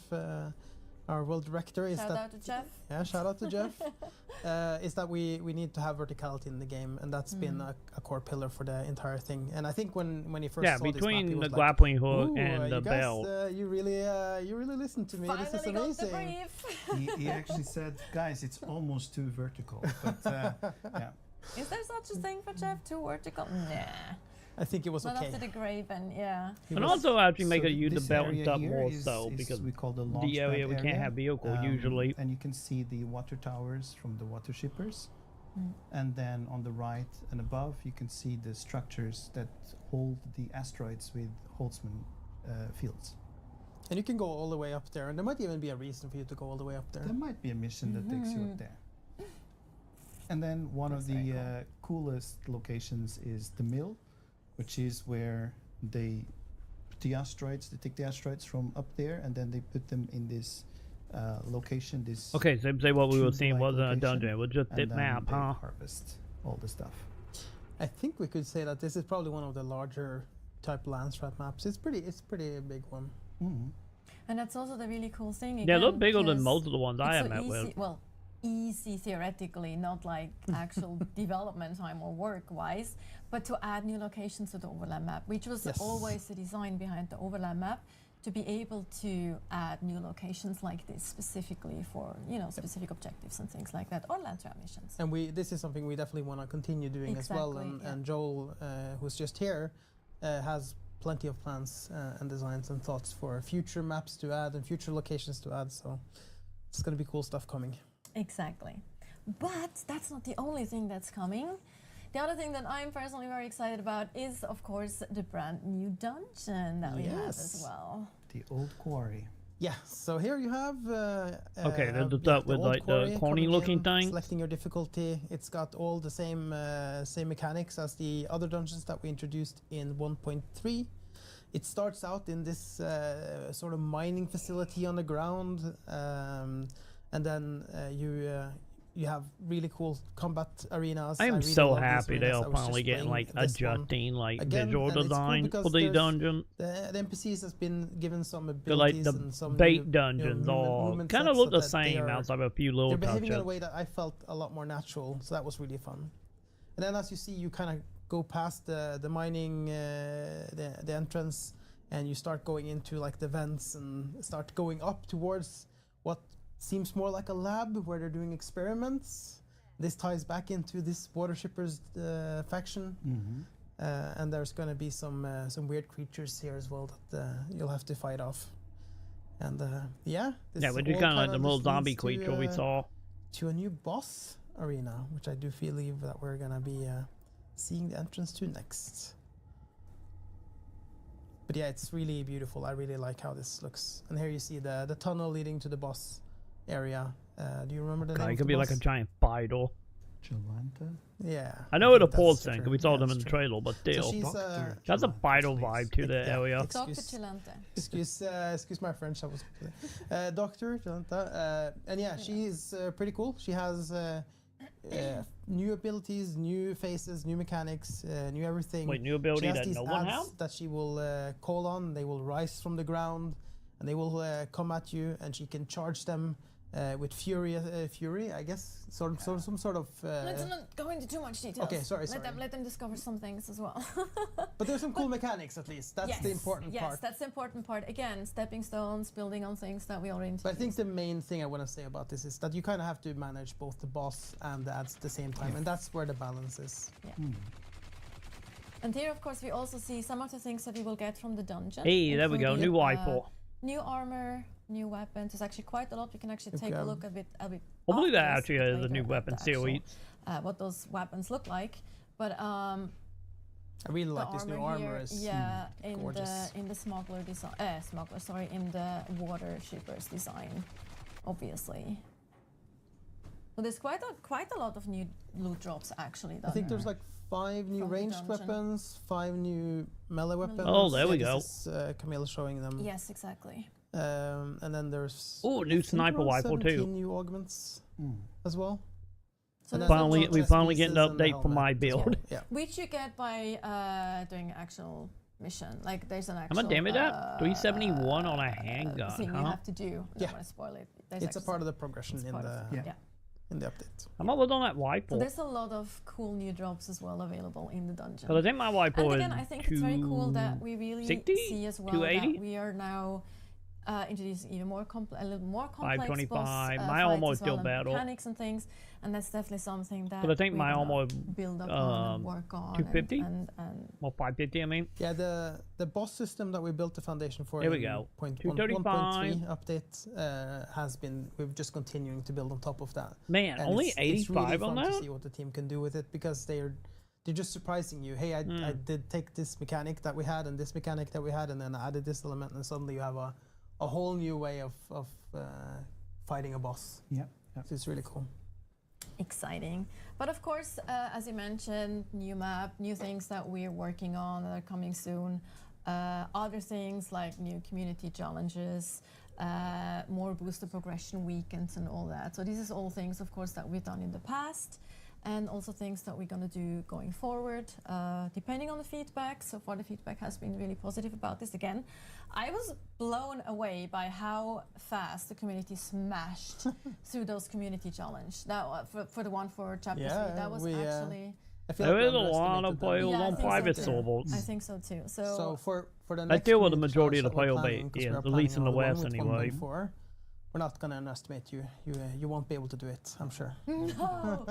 our world director. Is Shout that out to Jeff. Yeah, shout out to Jeff. Is that we need to have verticality in the game, and that's been a core pillar for the entire thing. And I think when he first Yeah, saw this map, he between was the like, grappling hook "Ooh, and the you guys, belt. you really listened to me. Finally This is got the amazing." brief. He actually said, guys, it's almost too vertical. But yeah. Is there such a thing for Jeff? Too vertical? Nah. I think it was Not okay. after the Graven, yeah. He And was- also actually make So it use the this belt and area stuff here more is so because we call the launch the area pad we can't have vehicle usually. And you can see the water towers from the water shippers. And then on the right and above, you can see the structures that hold the asteroids with Holtzman fields. And you can go all the way up there, and there might even be a reason for you to go all the way up there. There might be a mission that takes you up there. And then one of That's the very coolest locations is the mill, which is where they the asteroids. They take the asteroids from up there, and then they put them in this location. This Okay, so say what we were seeing tube-like wasn't a location, dungeon. It was just and this then map, they huh? harvest all the stuff. I think we could say that this is probably one of the larger type landstrat maps. It's pretty a big one. Mm-hmm. And that's also the really cool thing. Yeah, a little again, bigger than because most of the ones I it's have so met easy, with. well, easy theoretically, not like actual development time or work-wise, but to add new locations to the overland map, which was Yes. always the design behind the overland map, to be able to add new locations like this specifically for, you know, specific objectives and things like that, or land trap missions. And this is something we definitely want to continue doing as well. Exactly, And, yeah. and Joel, who's just here, has plenty of plans and designs and thoughts for future maps to add and future locations to add. So it's going to be cool stuff coming. Exactly. But that's not the only thing that's coming. The other thing that I'm personally very excited about is, of course, the brand new dungeon that we have as Yes. well. The old quarry. Yeah, so here you have. Okay, there's the yeah, stuff with old like the quarry corny coming looking in, thing. Selecting your difficulty. It's got all the same mechanics as the other dungeons that we introduced in 1.3. It starts out in this sort of mining facility on the ground, and then you have really cool combat arenas. I am really so love these happy they arenas. are I was finally just getting playing like this one adjusting like again, visual and it's cool design because for the there's- dungeon. The NPCs has been given some They're like abilities the and some bait new, dungeons all movement kind of sets look so the that they same are- outside of a few little they're behaving in a touches. way that I felt a lot more natural, so that was really fun. And then as you see, you kind of go past the mining, the entrance, and you start going into like the vents and start going up towards what seems more like a lab where they're doing experiments. This ties back into this water shippers faction. Mm-hmm. And there's going to be some weird creatures here as well that you'll have to fight off. And yeah, this Yeah, which is all kind of like kinda the little just zombie leads to, creature we saw. to a new boss arena, which I do believe that we're going to be seeing the entrance to next. But yeah, it's really beautiful. I really like how this looks. And here you see the tunnel leading to the boss area. Do you remember the God, name it of could the be like a boss? giant bidle. Jalanta. Yeah. I know what a think pole that's thing, true. because we saw Yeah, them that's in the true. trailer, but So still. she's, Doctor That's a Jalanta, vital please. vibe to the Yeah. area. Dr. Excuse- Chilante. excuse my French. I was Doctor Jalanta, and yeah, she is pretty cool. She has new abilities, new faces, new mechanics, new everything. Wait, new She ability has that these no one ads has? that she will call on. They will rise from the ground, and they will come at you, and she can charge them with fury. I guess, some sort of. Let's not go into too much details. Okay, sorry. Let them discover some things as well. But there's some cool mechanics at least. That's the important yes, part. that's the important part. Again, stepping stones, building on things that we already introduced. But I think the main thing I want to say about this is that you kind of have to manage both the boss and the ads at the same time, and that's where the balance is. And here, of course, we also see some of the things that we will get from the dungeon. Hey, there we go. including, New rifle. New armor, new weapons. There's actually quite a lot. We can actually take a look a bit. Hopefully that after actually this, is a new later weapon at the actual, series. what those weapons look like. But I really the like this new armor. here, Is yeah, in gorgeous. the smuggler design, in the water shippers design, obviously. Well, there's quite a lot of new loot drops actually. I think there's like 5 new From the ranged dungeon. weapons, 5 new melee weapons. Oh, there we Yeah, go. This is Camille showing them. Yes, exactly. And then there's Oh, I new think sniper around rifle 17 too. new augments Mm. as well. So And there's then a Finally, lot we of- finally getting an pieces and the update for my helmet as well. build. Yeah. Which you get by doing actual mission. Like there's an How actual. much damage that? 371 on a handgun, thing you huh? have to do. I don't Yeah. want to spoil it. There's It's a actually part of the progression it's in part the of- yeah. in the update. How much was on that So rifle? there's a lot of cool new drops as well available in the dungeon. Because I think my rifle And is again, I think it's very cool that we really 260? see as well 280? that we are now introducing even more a little more complex 525. boss, My fights armor as is still well, and battle. mechanics and things, and that's definitely something that But I think we're my gonna armor, build up on and work on. 250? And Well, 550, I mean. Yeah, the boss system that we built the foundation for Here we in go. 1.3 update has been, we've just continuing to build on top of that. Man, And only it's really 85 on fun to that? see what the team can do with it because they're just surprising you. Hey, I Hmm. did take this mechanic that we had and this mechanic that we had, and then I added this element, and suddenly you have a whole new way of fighting a boss. Yeah. So it's really cool. exciting. But of course, as you mentioned, new map, new things that we're working on that are coming soon. other things like new community challenges, more booster progression weekends and all that. So this is all things, of course, that we've done in the past, and also things that we're going to do going forward, depending on the feedback. So far the feedback has been really positive about this. Again, I was blown away by how fast the community smashed through those community challenge. That for the one for chapter 3, that was actually... I feel There like is we a lot of underestimated them. players Yeah, I on think so private too. servers. I think so too. So for the I next deal with the community majority of the challenge that we're player planning, base, 'cause we yeah, are at least in the planning on West one with anyway. 1.4, we're not going to underestimate you. You won't be able to do it, I'm sure. No,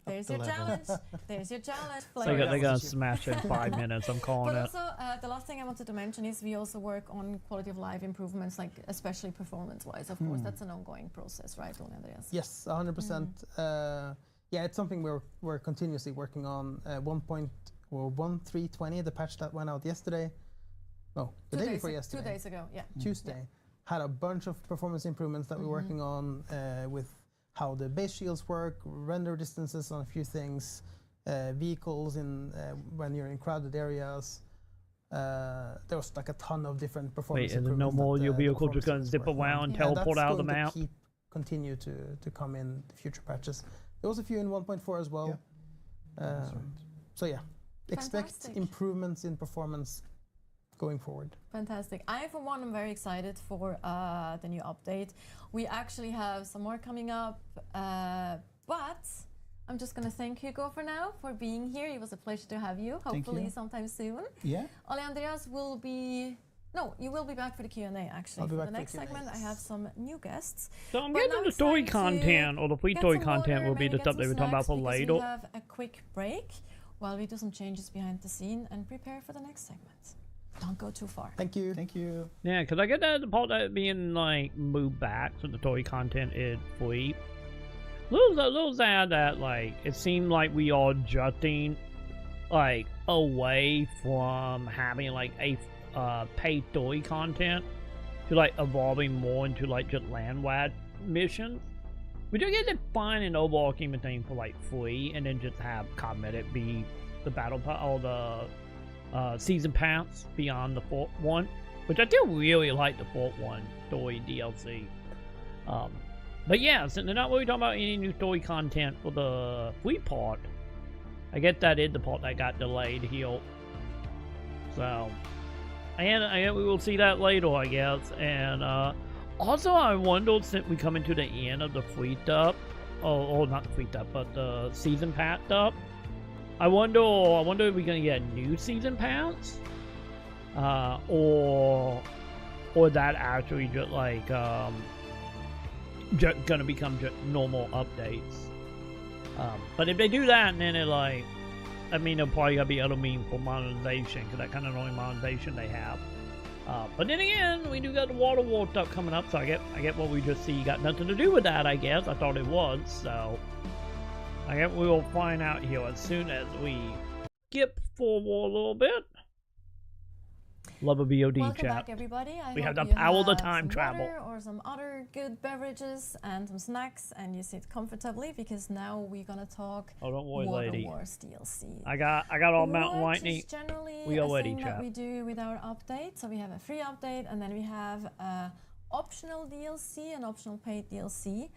there's your level. challenge. There's your challenge. They're Player. gonna, they're gonna smash it in 5 minutes. I'm calling But it. also, the last thing I wanted to mention is we also work on quality of life improvements, like especially performance-wise. Of course, that's an ongoing process, right, Ole Andreas? Yes, 100%. Yeah, it's something we're continuously working on. 1.1320, the patch that went out yesterday. No, the day before yesterday. 2 days ago, yeah. Tuesday, had a bunch of performance improvements that we're working on with how the base shields work, render distances on a few things, vehicles in when you're in crowded areas. There was like a ton of different performance Wait, and then no improvements more that, your the vehicle just gonna performance zip team is working on. around, Yeah, teleport that's out of the going map? to continue to come in the future patches. There was a few in 1.4 as well. So yeah, expect Fantastic. improvements in performance going forward. Fantastic. I, for one, am very excited for the new update. We actually have some more coming up, but I'm just going to thank Hugo for now for being here. It was a pleasure to have you, hopefully you. sometime soon. Yeah. Ole Andreas will be... No, you will be back for the Q&A, actually. I'll be For back the for next Q&A, segment, I yes. have some new guests. So I'm But getting now the it's story time to content, or the free get story some content water, will be maybe the get stuff some they were talking about snacks, for because later. we have a quick break while we do some changes behind the scene and prepare for the next segment. Don't go too far. Thank you. Thank you. Yeah, because I get that the part that being like moved back, so the story content is free. Little sad that like it seemed like we are jutting like away from having like a paid story content to like evolving more into like just land-wide missions. We do get to find an overall scheme of things for like free, and then just have cosmetic be the battle pass or the season pass beyond the fourth one, which I still really like the fourth one story DLC. But yeah, since they're not really talking about any new story content for the free part, I guess that is the part that got delayed here. So, and we will see that later, I guess. And also, I wonder, since we come into the end of the free stuff, or not the free stuff, but the season pass stuff, I wonder if we're gonna get a new season pass, or that actually just like just gonna become just normal updates. But if they do that, then it like, I mean, there'll probably gotta be other means for monetization, because that kind of the only monetization they have. But then again, we do got the water war stuff coming up, so I get what we just see got nothing to do with that, I guess. I thought it was, so I guess we will find out here as soon as we skip forward a little bit. Love a VOD Welcome chat. back, everybody. I We have hope the you power of the have time some travel. water or some other good beverages and some snacks, and you sit comfortably, because now we're gonna talk Oh, don't worry, Water lady. Wars DLC. I got all Mountain Which Lightning. is generally We a already thing that chat. we do with our update. So we have a free update, and then we have a optional DLC, an optional paid DLC.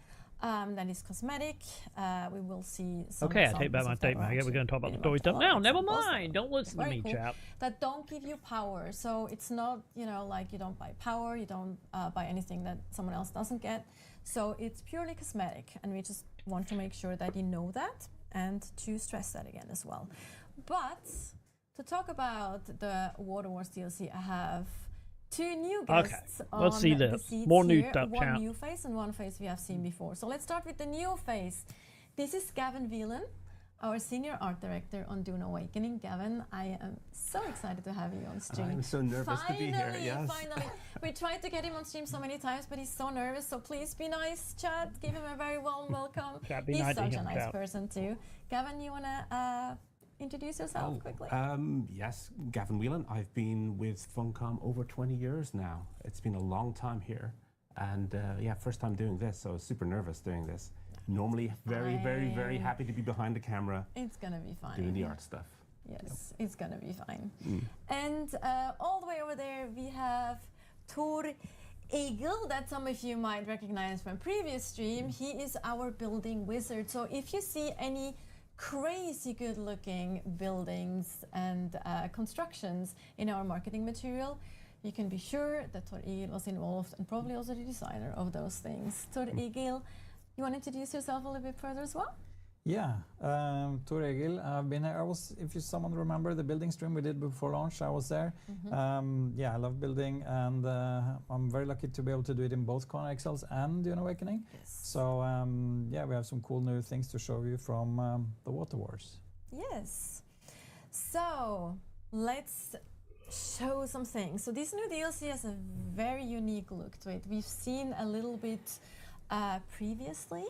That is cosmetic. We will see some Okay, I take back examples my of that, statement. or I guess we're going to talk about the actually story stuff minimum now. tolerance Never examples that mind. Don't listen to very me, cool, chap. that don't give you power. So it's not, like you don't buy power, you don't buy anything that someone else doesn't get. So it's purely cosmetic, and we just want to make sure that you know that, and to stress that again as well. But to talk about the Water Wars DLC, I have two new guests on let's see the this. seats More new here. stuff, One chat. new face and one face we have seen before. So let's start with the new face. This is Gavin Whelan, our senior art director on Dune Awakening. Gavin, I am so excited to have you on stream. I'm so nervous to be here, yes. Finally. We tried to get him on stream so many times, but he's so nervous. So please be nice, chat. Give him a very warm welcome. Chat, be He's nice to such a him, nice chat. person too. Gavin, you want to introduce yourself quickly? Yes, Gavin Whelan. I've been with Funcom over 20 years now. It's been a long time here. And yeah, first time doing this, so super nervous doing this. Normally very, very, very Fine. happy to be behind the camera It's going to be fine. doing the art stuff. Yes, it's gonna be fine. And all the way over there we have Tor Egil, that some of you might recognize from previous stream. He is our building wizard. So if you see any crazy good looking buildings and constructions in our marketing material, you can be sure that Tor Egil was involved and probably also the designer of those things. Tor Egil, you want to introduce yourself a little bit further as well? Yeah, Tor Egil, I've been here. I was, if you someone remember the building stream we did before launch, I was there. Yeah, I love building, and I'm very lucky to be able to do it in both Conan Exiles and Dune Awakening. Yes. So yeah, we have some cool new things to show you from the Water Wars. Yes. So let's show some things. So this new DLC has a very unique look to it. We've seen a little bit previously.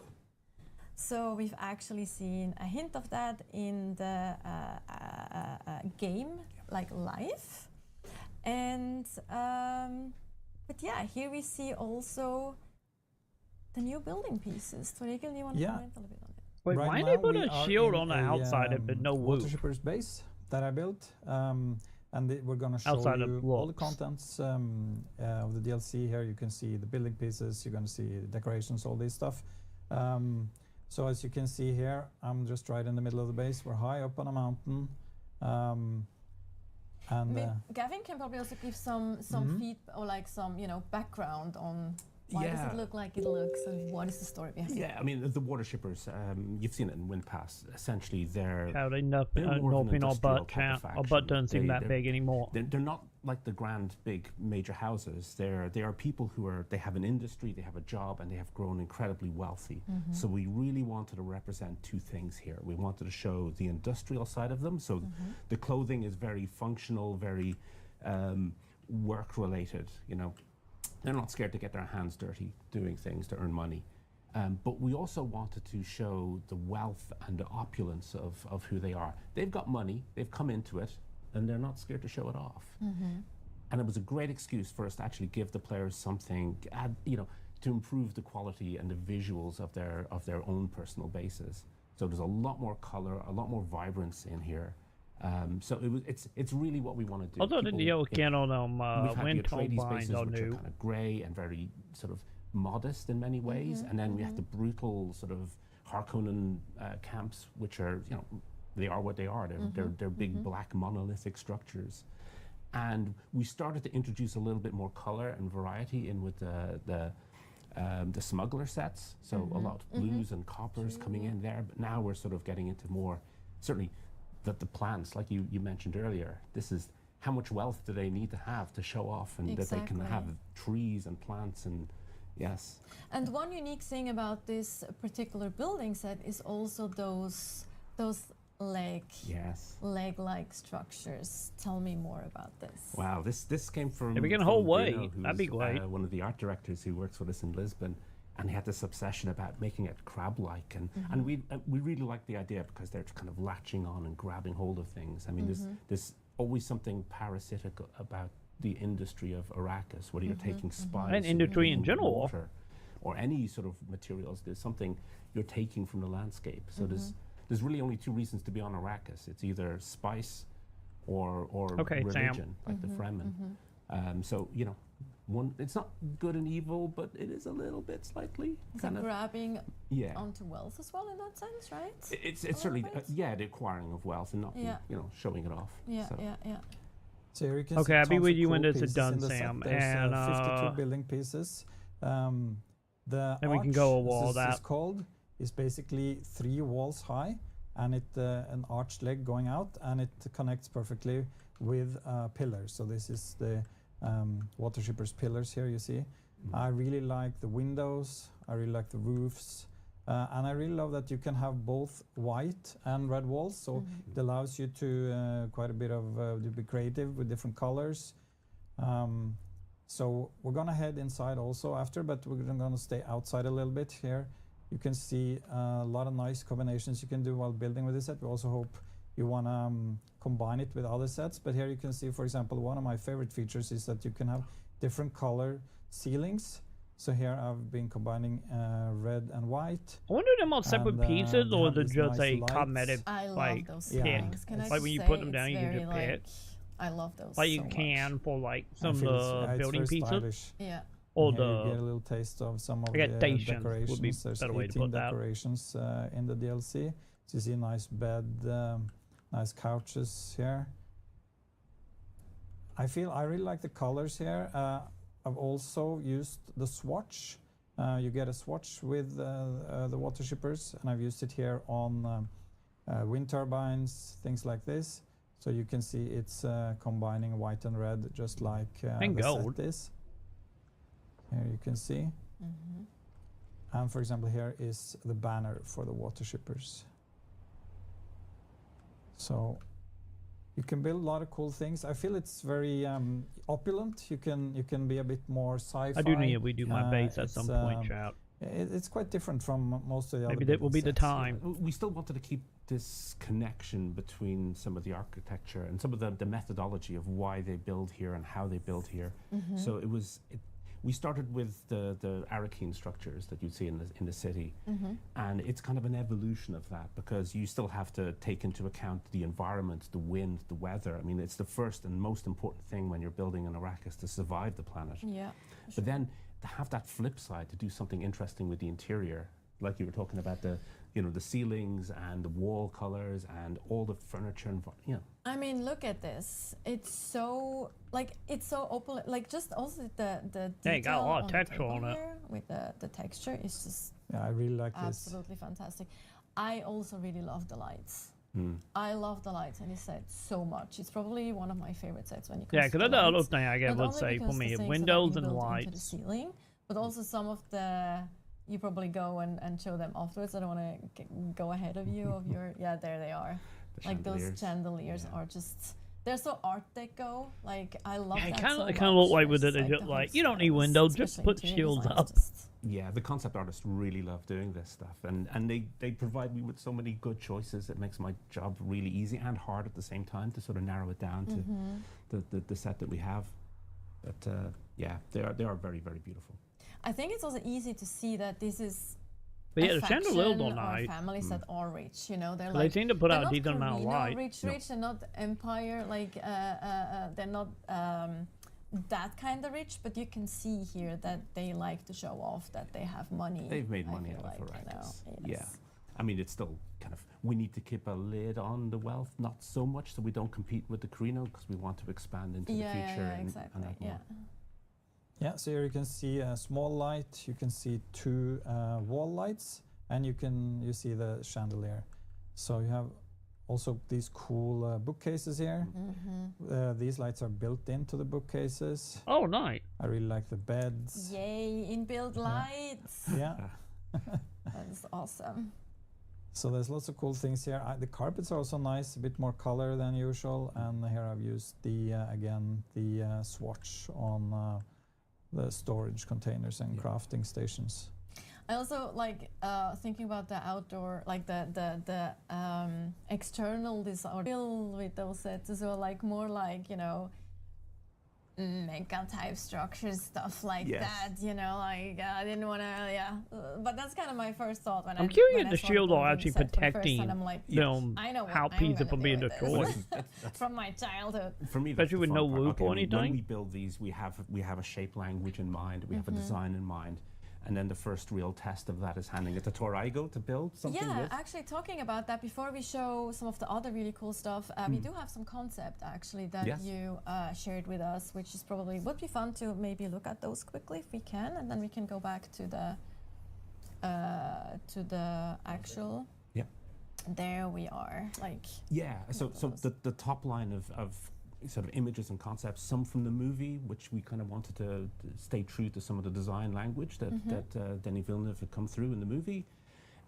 So we've actually seen a hint of that in the game, like live. And, but yeah, here we see also the new building pieces. Tor Egil, do you want to comment a little bit on it? Wait, Right why now they put we a are shield in on the a, outside of it, no Water woof? Shippers base that I built. And we're going to show Outside of you all the blocks. contents of the DLC. Here you can see the building pieces, you're going to see the decorations, all this stuff. So as you can see here, I'm just right in the middle of the base. We're high up on a mountain. Gavin can probably also give some feedback or like some, you know, background on why does it look like it looks and what is the story behind it? Yeah, I mean, the water shippers, you've seen it in Windpass. Essentially, they're How they more of an nothing our industrial butt type of count. Our butt faction. doesn't seem that They're- big anymore. They're not like the grand, big, major houses. They are people who they have an industry, they have a job, and they have grown incredibly wealthy. So we really wanted to represent two things here. We wanted to show the industrial side of them. So the clothing is very functional, very work-related, you know. They're not scared to get their hands dirty doing things to earn money. But we also wanted to show the wealth and the opulence of who they are. They've got money, they've come into it, and they're not scared to show it off. And it was a great excuse for us to actually give the players something, you know, to improve the quality and the visuals of their own personal bases. So there's a lot more color, a lot more vibrance in here. So it's really what we want to do. Although the deal can on We've had the wind Atreides turbines bases, are which are new. kind of grey and very sort of modest in many ways, and then we have the brutal sort of Harkonnen camps, which are, you know, they are what they are. They're big black monolithic structures, and we started to introduce a little bit more color and variety in with the smuggler sets. So a lot of blues and coppers coming in there, but now we're sort of getting into more certainly. That the plants, like you mentioned earlier, this is how much wealth do they need to have to show off, and that they can have trees and plants, and yes. And one unique thing about this particular building set is also those leg-like structures. Tell me more about this. Wow, this came from. If we can from hold Bruno, weight, who's, that'd be great. One of the art directors who works with us in Lisbon. And he had this obsession about making it crab-like, and we really like the idea because they're kind of latching on and grabbing hold of things. I mean, there's always something parasitic about the industry of Arrakis, whether you're taking spice And industry in general. water, or any sort of materials. There's something you're taking from the landscape. So there's really only two reasons to be on Arrakis. It's either spice or religion, Sam. like the Fremen. So you know. It's not good and evil, but it is a little bit slightly Is kind it of grabbing yeah. onto wealth as well in that sense, right? It's certainly the acquiring of wealth and not Yeah. you know, showing it off. Yeah, So. yeah. So here you can Okay, see I'll be tons with of you cool when this is pieces done, in the set. Sam, There's, and 52 building pieces. The And we can go a arch, wall as this that. is called, is basically 3 walls high, and it an arched leg going out, and it connects perfectly with pillars. So this is the Water Shippers pillars here. You see, I really like the windows. I really like the roofs. And I really love that you can have both white and red walls, so it allows you to quite a bit of to be creative with different colors. So we're gonna head inside also after, but we're gonna stay outside a little bit here. You can see a lot of nice combinations you can do while building with this set. We also hope you wanna combine it with other sets, but here you can see, for example, one of my favorite features is that you can have different color ceilings. So here I've been combining red and white. I wonder if them all separate And, pieces, they or have is it these just nice a lights. cosmetic, I love like, those yeah, things. Can I it's like when you say put them it's down, you can very, just pick. I love those like so you much. can for like I some of feel the it's building very pieces, stylish. Yeah. or And here you get a the little taste of some of I guess the stations would decorations. be There's better way to 18 put that. decorations in the DLC. So you see a nice bed, nice couches here. I really like the colors here. I've also used the swatch. You get a swatch with the water shippers, and I've used it here on wind turbines, things like this. So you can see it's combining white and red, just like And the gold. set is. Here you can see. And for example, here is the banner for the water shippers. So you can build a lot of cool things. I feel it's very opulent. You can be a bit more sci-fi. I do need to redo my base at it's, some point, Shout. It's quite different from most of the other. Maybe that will be the building sets. time. We still wanted to keep this connection between some of the architecture and some of the methodology of why they build here and how they build here. So we started with the Arakeen structures that you'd see in the city, and it's kind of an evolution of that, because you still have to take into account the environment, the wind, the weather. I mean, it's the first and most important thing when you're building an Arrakis, to survive the planet. Yeah. But then to have that flip side, to do something interesting with the interior, like you were talking about the ceilings and the wall colors and all the furniture and I mean, look at this. It's so open. Like, just also the Yeah, you got a detail lot of on the texture table on it. here with the texture is just Yeah, I really like this. absolutely fantastic. I also really love the lights. I love the lights in this set so much. It's probably one of my favorite sets when you come Yeah, to because the that's the other lights. thing I guess Not would only say for because the me, things that have windows been and built into the lights. ceiling, but also some of the, you probably go and show them afterwards. I don't want to go ahead of you of your, yeah, there they are. the Like those chandeliers. chandeliers Yeah. are just, they're so art deco. Like, I love Yeah, it that kind so of much. look like with it. There's, They the just whole like, you don't need style, windows, just especially put interior shields design, up. just- Yeah, the concept artists really love doing this stuff, and they provide me with so many good choices. It makes my job really easy and hard at the same time to sort of narrow it down to the set that we have. But yeah, they are very, very beautiful. I think it's also easy to see that this is But yeah, a the chandeliers faction are or nice. families that are rich. You know, they're They like, seem to put they're out a not decent amount of Carino light. rich, they're not empire, like they're not that kind of rich, but you can see here that they like to show off that they have money. They've made I money feel out of like, you know, Arrakis. yes. Yeah. I mean, it's still kind of, we need to keep a lid on the wealth, not so much so we don't compete with the Carino, because we want to expand into the future and exactly. add Yeah. more. Yeah, so here you can see a small light, you can see two wall lights, and you see the chandelier. So you have also these cool bookcases here. These lights are built into the bookcases. Oh, nice. I really like the beds. Yay, inbuilt lights. Yeah. That's awesome. So there's lots of cool things here. The carpets are also nice, a bit more color than usual. And here I've used the again the swatch on the storage containers and crafting stations. I also like thinking about the outdoor, like the external design filled with those sets as well, like more like, you know, mecha type structures, stuff like Yes. that, you know, like I didn't want to, but that's kind of my first thought when I'm I curious when if I the saw shield building are actually set for the first time, protecting I'm like, them, I know what how I'm pieces gonna from being do with this. destroyed. From my childhood. For me, Especially that's the with fun no part. loop or When anything? we build these, we have a shape language in mind, we have a design in mind, and then the first real test of that is handing it to Toraigo to build something Yeah, with. actually talking about that, before we show some of the other really cool stuff, we do have some concept actually that Yes. you shared with us, which is probably would be fun to maybe look at those quickly if we can, and then we can go back to the actual. Yeah. There we are, like. Yeah, so those. the top line of sort of images and concepts, some from the movie, which we kind of wanted to stay true to some of the design language that Denis Villeneuve had come through in the movie,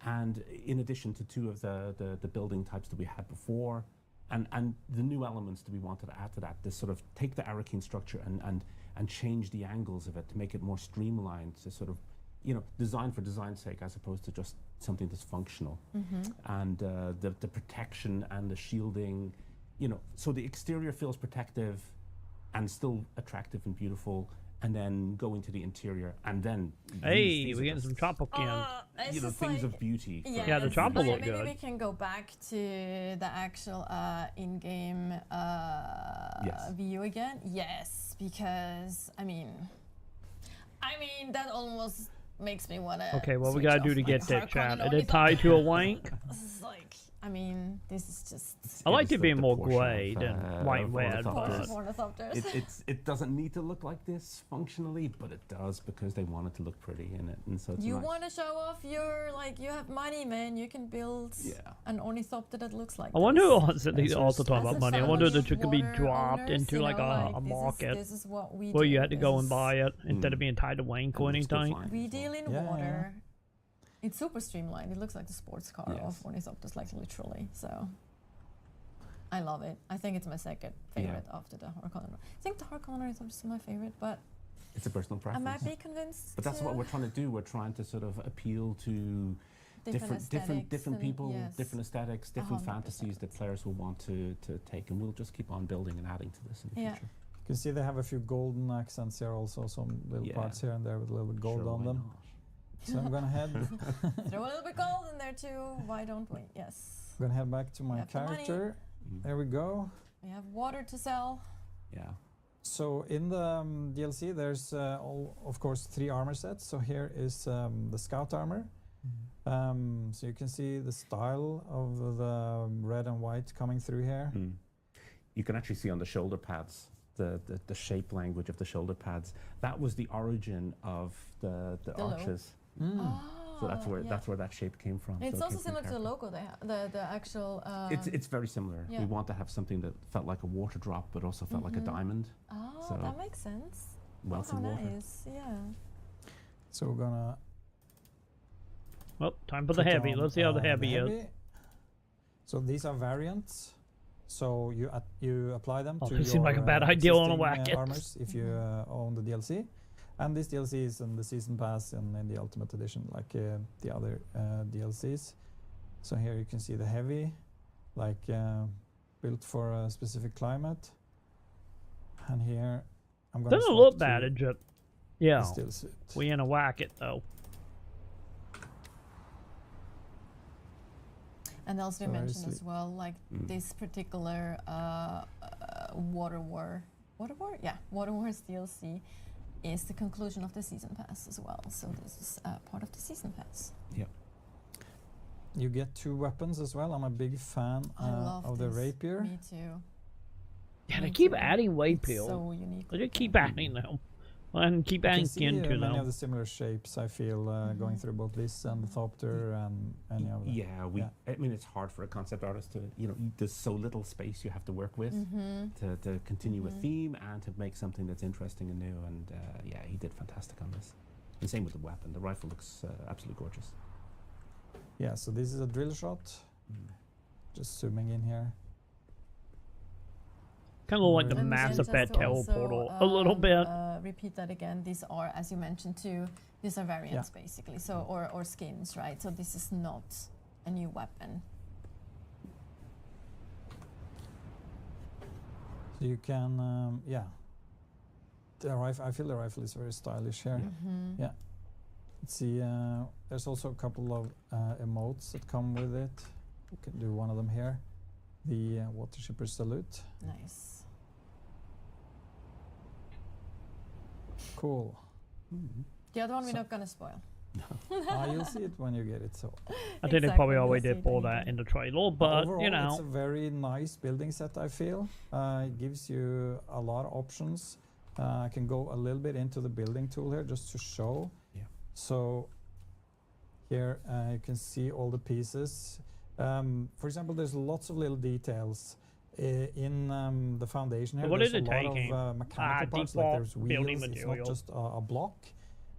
and in addition to two of the building types that we had before, and the new elements that we wanted to add to that, this sort of take the Arakeen structure and change the angles of it to make it more streamlined, to sort of, you know, design for design's sake as opposed to just something that's functional. And the protection and the shielding, you know, so the exterior feels protective and still attractive and beautiful, and then go into the interior, and then Hey, we're getting some tropical. It's you know, just things like, of beauty. for- Yeah, the it's tropical like, look maybe good. we can go back to the actual in-game Yes. view again. Yes, because I mean that almost makes me wanna. Okay, what we switch gotta off do to my get that Harkonnen chat? and Is it tied to a wank? This is like, I mean, this is just. I like It is it being the more portion gray of, than white of red, ornithopters. but Ornithopters. It doesn't need to look like this functionally, but it does because they want it to look pretty in it, and so it's You nice. want to show off your, like, you have money, man. You can build Yeah. an ornithopter that looks like I wonder this. who else that they also talk As about a money. I wonder family that it of could be water dropped owners, into you like know, a this is- market This is what we where do. you had to go and This buy it instead of being tied to wank or And looks good anything. flying We as well. deal in Yeah, water. It's super streamlined. It looks like the sports car Yes. of ornithopters, like literally. So I love it. I think it's my second favorite after the Harkonnen. I think the Harkonnen ornithopter is my favorite, but It's a personal I preference. might be convinced. But that's what to we're trying to do. We're trying to sort of appeal to different aesthetics and people, yes, different aesthetics, different 100%. fantasies that players will want to take, and we'll just keep on building and adding to this in the Yeah. future. You can see they have a few golden accents here also, some little Yeah. parts here and there with a little bit gold Sure, on why them. not? So I'm gonna head Throw a little bit gold in there too. Why don't we? Yes. gonna head back to my have the money. character. Mm. There we go. We have water to sell. Yeah. So in the DLC, there's of course 3 armor sets. So here is the scout armor. So you can see the style of the red and white coming through here. Mm. You can actually see on the shoulder pads the shape language of the shoulder pads. That was the origin of the logo. arches. Oh, So that's where yeah. that shape came from. It's So it also came from similar to the character. logo they the actual. It's very similar. yeah. We want to have something that felt like a water drop, but also felt like a diamond. Oh, so that makes sense. Wealth Oh, in water. nice. Yeah. So we're gonna Well, time for the put heavy. on, Let's see how the the heavy is. heavy. So these are variants. So you apply them Oh, to it seemed like a bad idea on a existing, whack it. armors if you own the DLC. And this DLC is in the season pass and in the ultimate edition, like the other DLCs. So here you can see the heavy, like built for a specific climate. And here I'm gonna Doesn't swap look to bad, it just the yeah. steel suit. We in a whack it though. And also you Very mentioned as sleek. well, like this particular Water War, yeah, Water Wars DLC is the conclusion of the season pass as well. So this is part of the season pass. Yep. You get 2 weapons as well. I'm a big fan I love of the this. rapier. Me too. Yeah, they Me keep too. adding weight It's peel. so unique. They just keep adding them. And keep You adding can see skin to many of them. the similar shapes. I feel going through both this and the Thopter and any of them. Yeah, I mean, it's hard for a concept artist to, there's so little space you have to work with to continue a theme and to make something that's interesting and new. And yeah, he did fantastic on this. And same with the weapon. The rifle looks absolutely gorgeous. Yeah, so this is a drill shot. Just zooming in here. Kind of like the And Mass just Effect to also, teleportal a little bit. Repeat that again. These are, as you mentioned too, these are variants basically. So or skins, right? So this is not a new weapon. So you can, yeah. The rifle, I feel the rifle is very stylish here. Yeah. Let's see, there's also a couple of emotes that come with it. We can do one of them here. The water shipper salute. Nice. Cool. The other one we're not gonna spoil. You'll see it when you get it. So I think they Exactly, probably you'll already see did it pull when you that get in the trailer, but overall, you it's a know. very nice building set. I feel it gives you a lot of options. I can go a little bit into the building tool here just to show. Yeah. So here you can see all the pieces. For example, there's lots of little details in the foundation here. What There's is it a lot taking? of mechanical parts, like default there's building wheels. It's not material. just a block.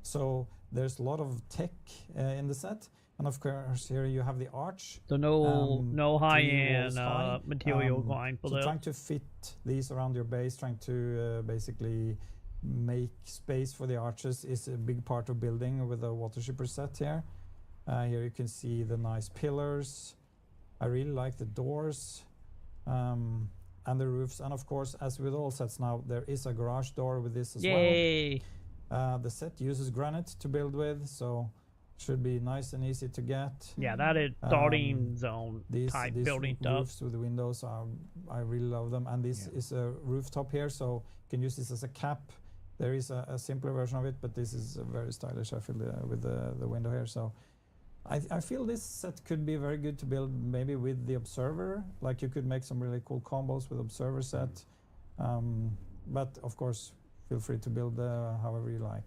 So there's a lot of tech in the set. And of course, here you have the arch. So no 3 high walls end high. material going for So this. trying to fit these around your base, trying to basically make space for the arches is a big part of building with the water shipper set here. Here you can see the nice pillars. I really like the doors. and the roofs, and of course, as with all sets now, there is a garage door with this as well. Yay! The set uses granite to build with, so should be nice and easy to get. Yeah, that is starting zone These type building roofs stuff. with the windows I really love them, and this is a rooftop here, so you can use this as a cap. There is a simpler version of it, but this is very stylish. I feel with the window here. So I feel this set could be very good to build maybe with the observer. Like you could make some really cool combos with observer set. But of course, feel free to build however you like.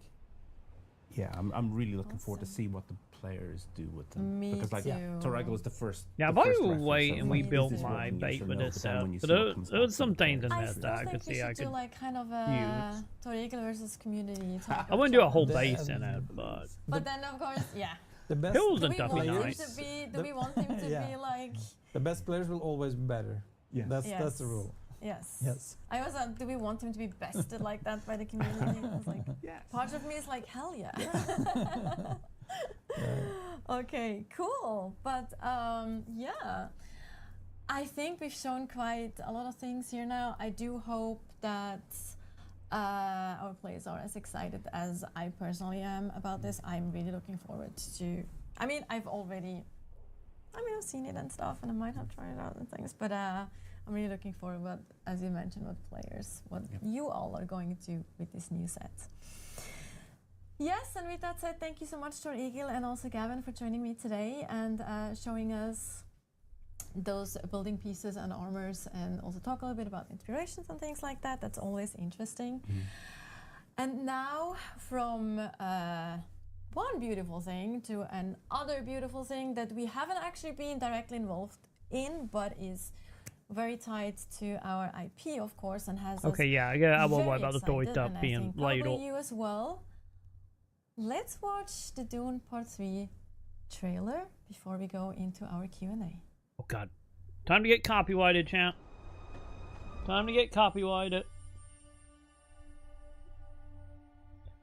Yeah, I'm really looking forward to see what the players do with them. Me because like too. Torrego was the first. Yeah, the I first will reference wait of, and like, we this built is what my we need bait to with know, this but then set. when you But see what there comes was back some from the things in players, I this still that I think could we see I should do could like kind of a use. Torrego versus community type I of wouldn't do a challenge. whole base in it, but But then of course, yeah. The best Hills Do and we Duffy want him nice. to be? Do we want him to Yeah. be like? the best players will always be better. Yeah. That's the rule. Yes. Yes. I was. Do we want him to be bested like that by the community? I was like, part of me is like, hell yeah. Okay, cool. But yeah, I think we've shown quite a lot of things here now. I do hope that our players are as excited as I personally am about this. I'm really looking forward to. I mean, I've seen it and stuff, and I might have tried it out and things, but I'm really looking forward, what, as you mentioned, what you all are going to do with this new set. Yes, and with that said, thank you so much, Tor Egil and also Gavin, for joining me today and showing us those building pieces and armors, and also talk a little bit about inspirations and things like that. That's always interesting. And now from one beautiful thing to another beautiful thing that we haven't actually been directly involved in, but is very tied to our IP, of course, and has okay, us yeah, I will very worry about the toy excited, stuff and I being think laid probably up. you as well. Let's watch the Dune Part 3 trailer before we go into our Q&A. Oh god, time to get copyrighted, champ. Time to get copyrighted.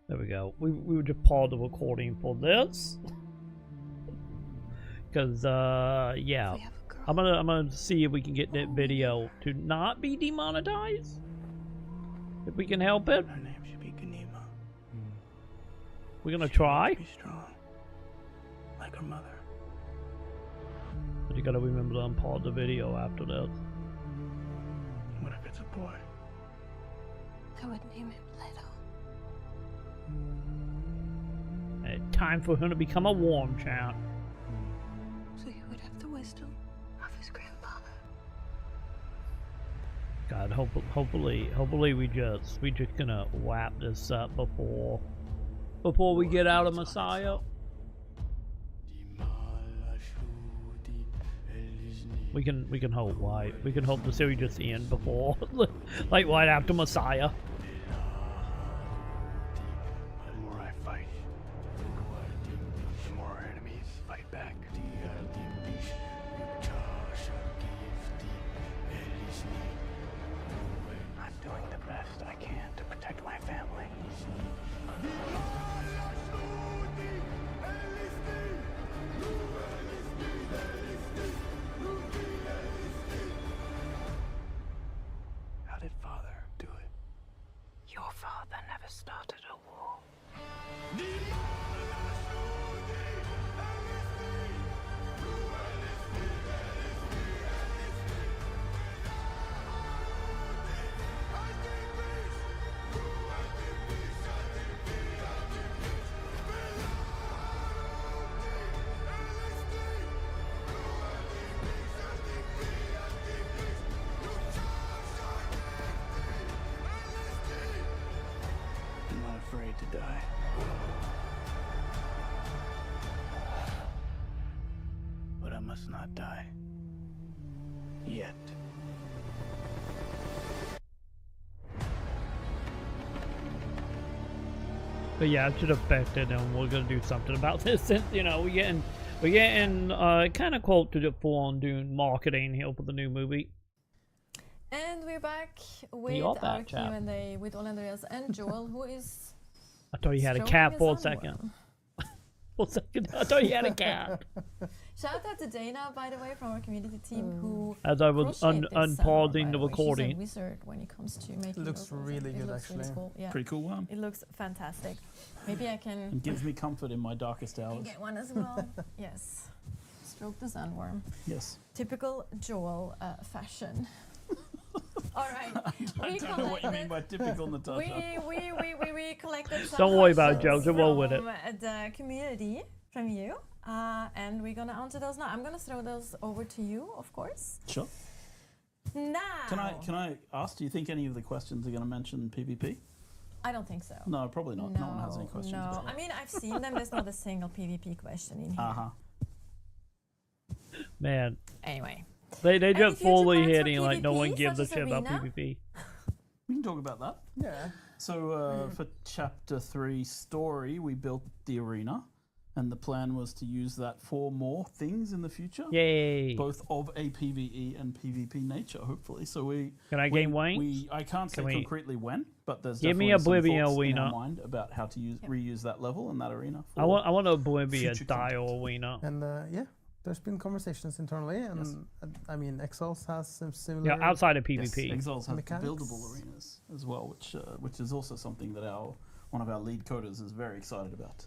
There we go. We would just pause the recording for this. Cause yeah. I'm gonna see if we can get that video to not be demonetized. If we can help it. Her name should be Ganima. We're gonna try. Be strong, like her mother. But you gotta remember to unpause the video after this. What if it's a boy? I would name him Leto. Time for him to become a warm champ. So he would have the wisdom of his grandfather. God, hopefully we just gonna wrap this up before we get out of Messiah. We can hope, right? We can hope the series just end before, like right after Messiah. The more I fight, the more our enemies fight back. I'm doing the best I can to protect my family. How did Father do it? Your father never started a war. I'm not afraid to die. But I must not die. Yet. But yeah, it should affect it, and we're gonna do something about this since we're getting kind of close to the full-on Dune marketing here for the new movie. And we're back with You are our back, chap. Q&A with Ole Andreas and Joel, who is I thought you had a stroking cat his for a arm second. well. for a second. I thought you had a cat. Shout out to Dana, by the way, from our community team, who As I was crocheted this unpausing the by way. recording. She's a wizard when it comes to making. Looks logos, really and it good, looks really actually. cool. Yeah. Pretty cool one. It looks fantastic. Maybe I can It gives me comfort in my darkest hours. get one as well. Yes. Stroke the sandworm. Yes. Typical Joel fashion. All right. I don't know what you mean by typical, Natasha. We collected some Don't worry about it, Joe. questions Just roll with it. from the community, from you, and we're gonna answer those now. I'm gonna throw those over to you, of course. Sure. Now. Can I ask? Do you think any of the questions are going to mention PvP? I don't think so. No, probably not. No one has any questions. No, about I mean I've seen them. There's not a single PvP question in here. Uh huh. Man, Anyway, they Any just future fully plans for hitting like no one PvP, gives a such as shit about Arena? PvP. We can talk about that. Yeah. So for Chapter 3 story, we built the arena, and the plan was to use that for more things in the future. Yay! Both of a PvE and PvP nature, hopefully. So Can I gain weight? I can't say Can we- concretely when, but there's Give me definitely Oblivion some thoughts in arena. our mind about how to reuse that level and that arena. I want a Oblivion future style arena. And yeah, there's been conversations internally, and Yes. I mean, Exiles has some similar. Yeah, outside of Yes, PvP. Exiles has Mechanics. buildable arenas as well, which is also something that one of our lead coders is very excited about.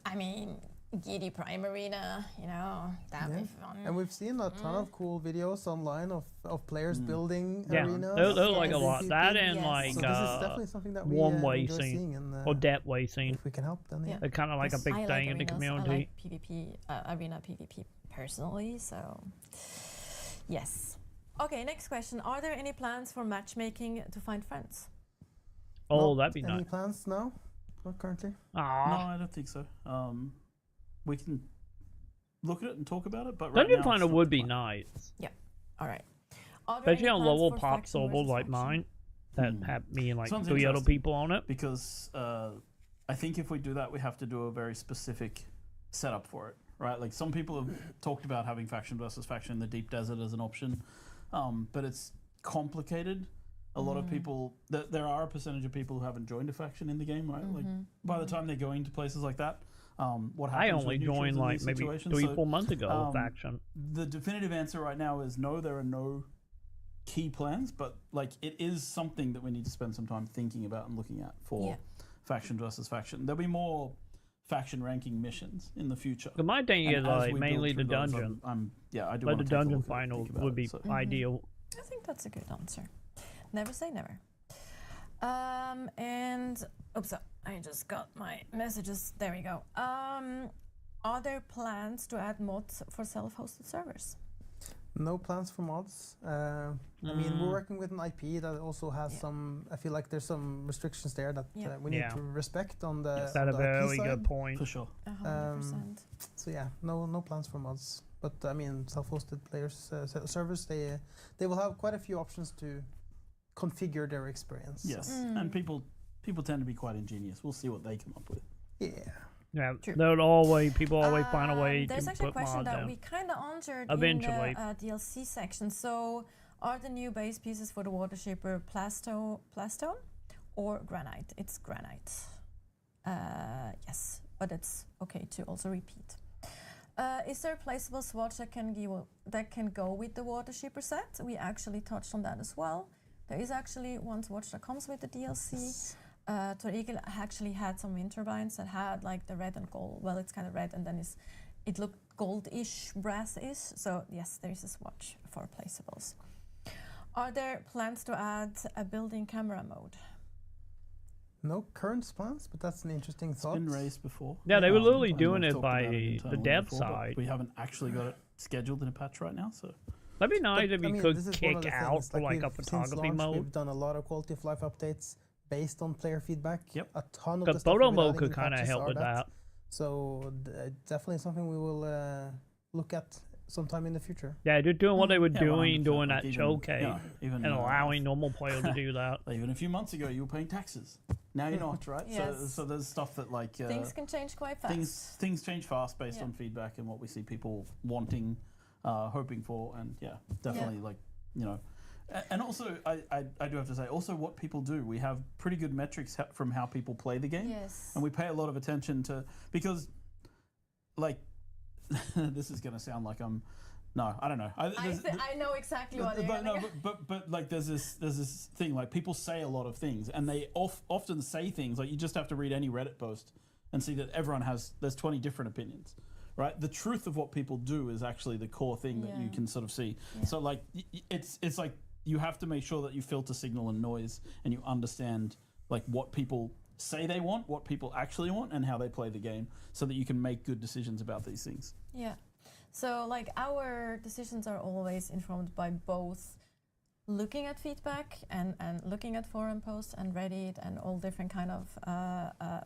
I mean, Giddy Prime Arena, that'd Yeah. be fun. And we've seen a ton of cool videos online of players Mm. building Yeah, arenas. there's like a and lot. PvP. That and Yes. like So this is definitely something that we warm enjoy racing seeing, and or depth racing. if we can help, then yeah. Yeah. They're kind of like a Yes, big I thing in the arenas. community. I like PvP, arena PvP personally, so yes. Okay, next question. Are there any plans for matchmaking to find friends? Oh, Not that'd be any nice. plans now? Not currently. No, Aww. I don't think so. We can look at it and talk about it, but right Dungeon now Finder it's not would the be plan. nice. All right. Are there Especially any on plans lower for pop faction servers versus like faction? mine that have me and like Sounds 3 other interesting. people on it. Because I think if we do that, we have to do a very specific setup for it, right? Like some people have talked about having faction versus faction in the deep desert as an option, but it's complicated. A lot of people, there are a percentage of people who haven't joined a faction in the game, right? Like by the time they're going to places like that, what happens? I only with neutrals joined in like these maybe situations? 3-4 months ago um, with faction. The definitive answer right now is no. There are no key plans, but like it is something that we need to spend some time thinking about and looking at for Yeah. faction versus faction. There'll be more faction ranking missions in the future. But my thing And is as like we build mainly the through those, dungeon. I do But want the to take a dungeon look at it and final think about would it, be so. ideal. I think that's a good answer. Never say never. And oops, I just got my messages. There we go. Are there plans to add mods for self-hosted servers? No plans for mods. I mean, we're working with an IP that also has some. I feel like there's some restrictions there that Yeah. we need Yeah. to respect on the. That's on a the very IP good side. point. For sure. 100%. So yeah, no plans for mods. But I mean, self-hosted players servers, they will have quite a few options to configure their experience. Yes, and people tend to be quite ingenious. We'll see what they come up with. Yeah. Yeah, True. people always find a way There's to actually a put question mod that down. we kind of answered Eventually. in the DLC section. So, are the new base pieces for the water shipper plastone or granite? It's granite. Yes, but it's okay to also repeat. Is there a placeable swatch that can go with the water shipper set? We actually touched on that as well. There is actually one swatch that comes with the DLC. Tor Eagle actually had some wind turbines that had like the red and gold. Well, it's kind of red and then it looked goldish, brassish. So yes, there is a swatch for placeables. Are there plans to add a building camera mode? No current plans, but that's an interesting It's thought. been raised before. Yeah, they were literally and doing we've it talked by about it the internally dev before, but side. We haven't actually got it scheduled in a patch right now, so That'd be nice But, if I you mean, could this is one of kick the out things, for like a since photography launch, mode. We've done a lot of quality of life updates based on player feedback. Yep. A ton of The the stuff photo we've been mode adding could in kind of patches help are with that. So definitely something we will look at sometime in the future. Yeah, just doing what they were Yeah, doing 100%, during like that even, showcase, you know, even and allowing normal players to do that. like even a few months ago, you were paying taxes. Now you're not, right? Yes. So there's stuff that like Things can change quite fast. things change fast based Yeah. on feedback and what we see people wanting, hoping for, and yeah, definitely like and also I do have to say also what people do. We have pretty good metrics from how people play the game, Yes. and we pay a lot of attention to because like this is gonna sound like I'm. No, I don't know. I know exactly what you're but, gonna no, but like there's this thing like people say a lot of things and they often say things like you just have to read any Reddit post and see that there's 20 different opinions, right? The truth of what people do is actually the core thing that you can sort of see. Yeah. So like it's like you have to make sure that you filter signal and noise and you understand like what people say they want, what people actually want, and how they play the game, so that you can make good decisions about these things. Yeah. So like our decisions are always informed by both looking at feedback and looking at forum posts and Reddit and all different kind of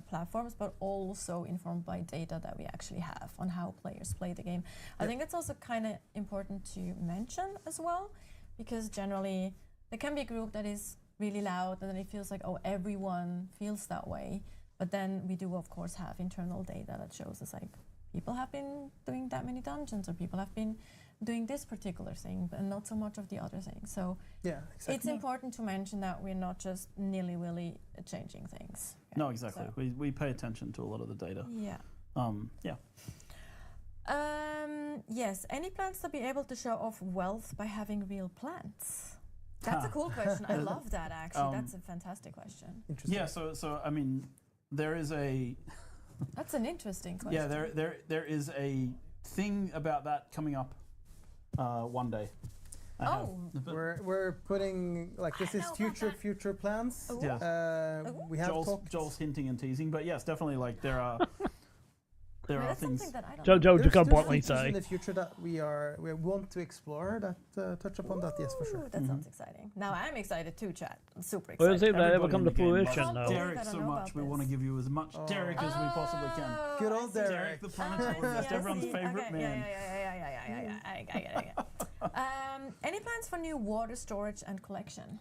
platforms, but also informed by data that we actually have on how players play the game. I think it's also kind of important to mention as well, because generally there can be a group that is really loud and then it feels like, oh, everyone feels that way. But then we do, of course, have internal data that shows us like people have been doing that many dungeons or people have been doing this particular thing, but not so much of the other things. So it's important to mention that we're not just nilly-willy changing things. Yeah. No, exactly. So. We pay attention to a lot of the data. Yeah. Yeah. Yes. Any plans to be able to show off wealth by having real plants? That's a cool question. I love that, actually. That's a fantastic question. Interesting. Yeah, so I mean, there is a... That's an interesting question. Yeah, there is a thing about that coming up one day. We're putting like this is future plans. Ooh. Yeah. We have Joel's hinting and teasing, but yes, definitely like there are things. That I don't Joe, There's come bluntly features say. in the future that we want to explore that touch upon that. Yes, for sure. That sounds exciting. Now I'm excited too, chat. I'm super We'll excited. see if that ever Everybody come to in the game fruition, loves though. Derek so much. We want to give you as much Derek as we possibly can. Good old Derek. Derek, the planetologist, everyone's favorite man. Yeah. I get it. Any plans for new water storage and collection?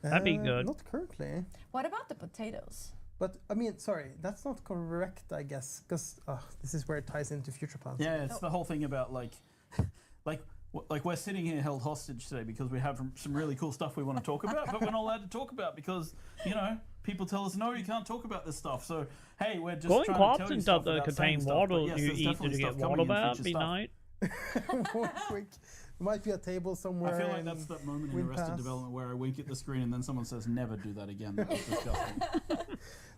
That'd be good. Not currently. What about the potatoes? But I mean, sorry, that's not correct, I guess, because this is where it ties into future plans. Yeah, it's the whole thing about like we're sitting here held hostage today because we have some really cool stuff we want to talk about, but we're not allowed to talk about because people tell us no, you can't talk about this stuff. So hey, we're just Going trying crops to tell you and stuff stuff that without contain saying stuff, water but yes, you there's eat definitely to get stuff water coming in about, future be stuff. nice. One quick. There might be a table somewhere. I feel like that's that moment in Wind Arrested Pass. Development where I wink at the screen and then someone says, "Never do that again." That was disgusting.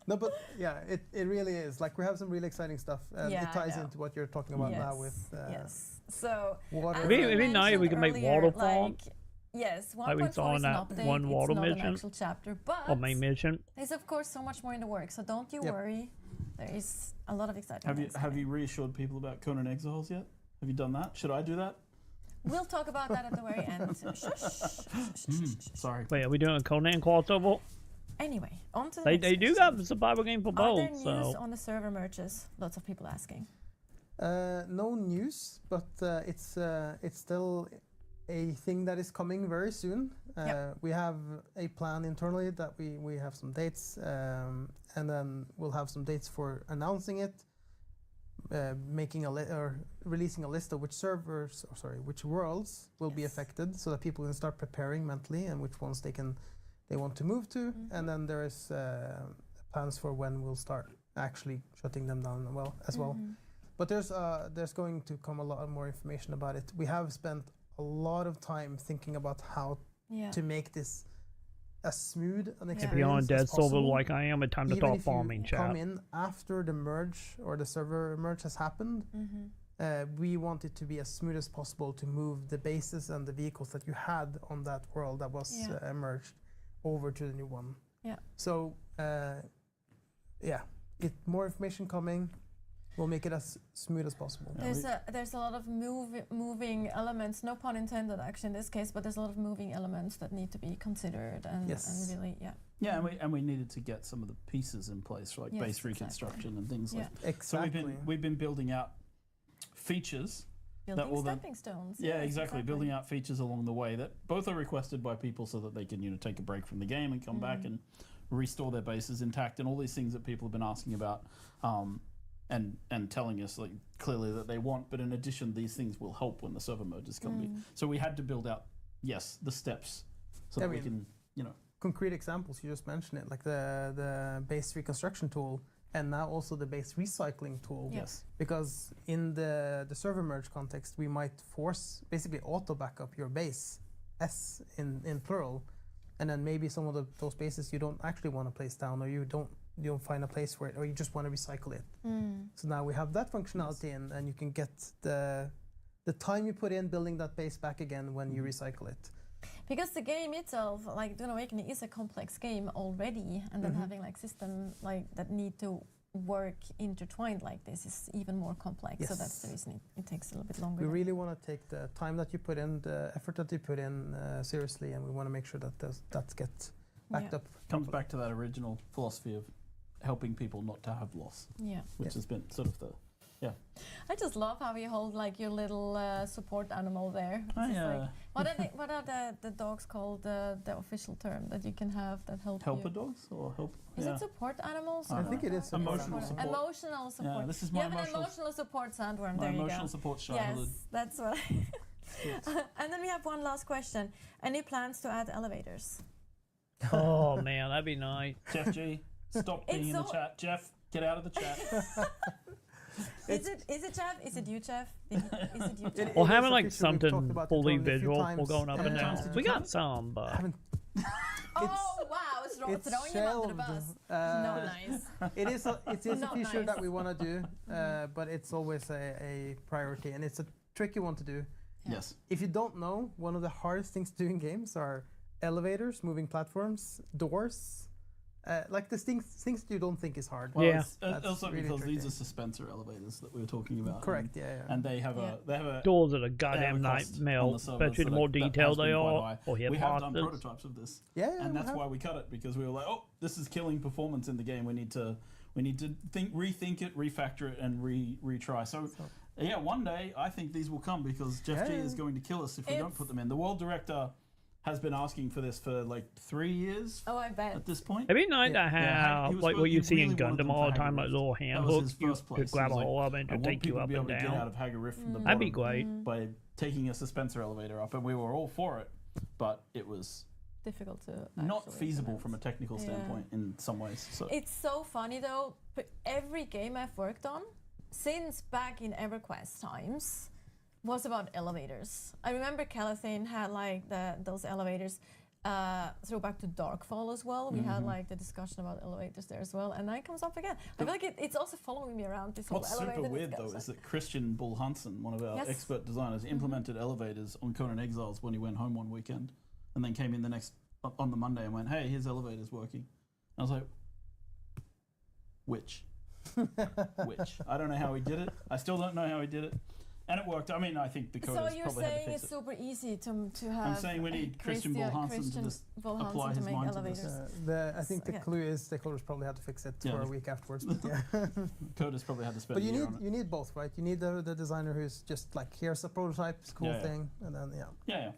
No, but yeah, it really is. Like we have some really exciting stuff, and Yeah, it ties I know. into what you're talking about now with yes. So water. as It'd be I nice if we could make mentioned water earlier, farms. Yes, 1.4 Like we saw in is an that update. one water it's not mission. an actual chapter, but Or main mission. there's of course so much more in the work. So don't you worry. There is a lot of exciting. Have you things have coming. you reassured people about Conan Exiles yet? Have you done that? Should I do that? We'll talk about that at the very end. Sorry. Wait, are we doing a Conan crossover? Anyway, on to the They next do question. got a survival game for Are both, there news so on the server merges? Lots of people asking. No news, but it's still a thing that is coming very soon. We have a plan internally that we have some dates, and then we'll have some dates for announcing it, making or releasing a list of which servers, which worlds will be affected, so that people can start preparing mentally and which ones they want to move to, and then there is plans for when we'll start actually shutting them down as well. But there's going to come a lot more information about it. We have spent a lot of time thinking about how to make this as smooth an experience if you're on dead as silver possible. like I am, it's time to Even start if you farming, come chat. in after the merge or the server merge has happened, we want it to be as smooth as possible to move the bases and the vehicles that you had on that world that was merged over to the new one. Yeah. So, more information coming. We'll make it as smooth as possible. There's a lot of moving elements, no pun intended actually in this case, but there's a lot of moving elements that need to be considered and really Yeah, and we needed to get some of the pieces in place, like base reconstruction and things like that. Exactly. So we've been building out features. building stepping stones. Yeah, exactly. Building out features along the way that both are requested by people so that they can take a break from the game and come back and restore their bases intact, and all these things that people have been asking about. And telling us like clearly that they want, but in addition, these things will help when the server merges come. So we had to build out, the steps so that we can, concrete examples. You just mentioned it, like the base reconstruction tool. and now also the base recycling tool. Yes. Because in the server merge context, we might force basically auto backup your base S in plural, and then maybe some of those bases you don't actually want to place down, or you don't find a place for it, or you just want to recycle it. So now we have that functionality, and you can get the time you put in building that base back again when you recycle it. Because the game itself, like Dune Awakening, is a complex game already, and then having like system like that need to work intertwined like this is even more complex. So that's the reason it takes a little bit longer. We really want to take the time that you put in, the effort that you put in seriously, and we want to make sure that that gets backed up. Comes back to that original philosophy of helping people not to have loss, which has been sort of the I just love how you hold like your little support animal there. Like, what are the dogs called? The official term that you can have that help helper you? dogs or help. Is it support animals? I think it is emotional support. Emotional support. Yeah, this is you my have an emotional support sandworm. My there you emotional go. support childhood. Yes, that's what. And then we have one last question. Any plans to add elevators? Oh man, that'd be nice. Jeff G, stop being in the chat. Jeff, get out of the chat. Is it Jeff? Is it you, Jeff? Is it you, Jeff? Well, having like something fully visual, we're going up and down. Did We you got come? some, but Oh wow! It's throwing him under the bus. Not nice. It is a Not feature nice. that we want to do, but it's always a priority, and it's a tricky one to do. Yes. If you don't know, one of the hardest things to do in games are elevators, moving platforms, doors, like the things you don't think is hard. Well, Yeah. it's also really because these tricky. are suspensor elevators that we were talking about. Correct. Yeah. And they have a doors are a they have a goddamn cost nightmare, on the servers especially the that more that detailed has they been quite are. high. Or hit We have done passes. prototypes of this. Yeah, And we that's have. why we cut it, because we were like, oh, this is killing performance in the game. We need to rethink it, refactor it, and retry. So yeah, one day I think these will come, because Jeff G is going to kill us if we don't put them in. The world director has been asking for this for like 3 years. Oh, I bet. At this point. It'd be nice to he have was like what he you see in really wanted them Gundam all the for time, like Hagar little Rift. hand That was hooks his you first place. could grab He a was hold of it I and want take you people up to be and able to get out down. of Hagar Rift from the That'd be bottom great. by taking a suspensor elevator up, and we were all for it, but it was Difficult to not actually feasible implement. from a technical standpoint in some ways. So It's so funny though, but every game I've worked on since back in EverQuest times was about elevators. I remember Calathane had like those elevators. Throw back to Darkfall as well. We had like the discussion about elevators there as well, and that comes up again. I feel like it's also following me around. This whole what's elevator super weird though discussion. is that Christian Bull Hansen, one of our Yes. expert designers, implemented elevators on Conan Exiles when he went home one weekend, and then came in the next on the Monday and went, "Hey, his elevator's working." And I was like, "Which? Which? I don't know how he did it. I still don't know how he did it." And it worked. I mean, I think the coders So you're probably had to saying fix it's it. super easy to have. I'm saying we need Christian Bull Hansen to just apply his mind to this. I think the clue is the coders probably had to fix it for a week afterwards. But yeah. Coders probably had to spend But a year on it. you need both, right? You need the designer who's just like, here's a prototype, it's a cool thing, and then Yeah.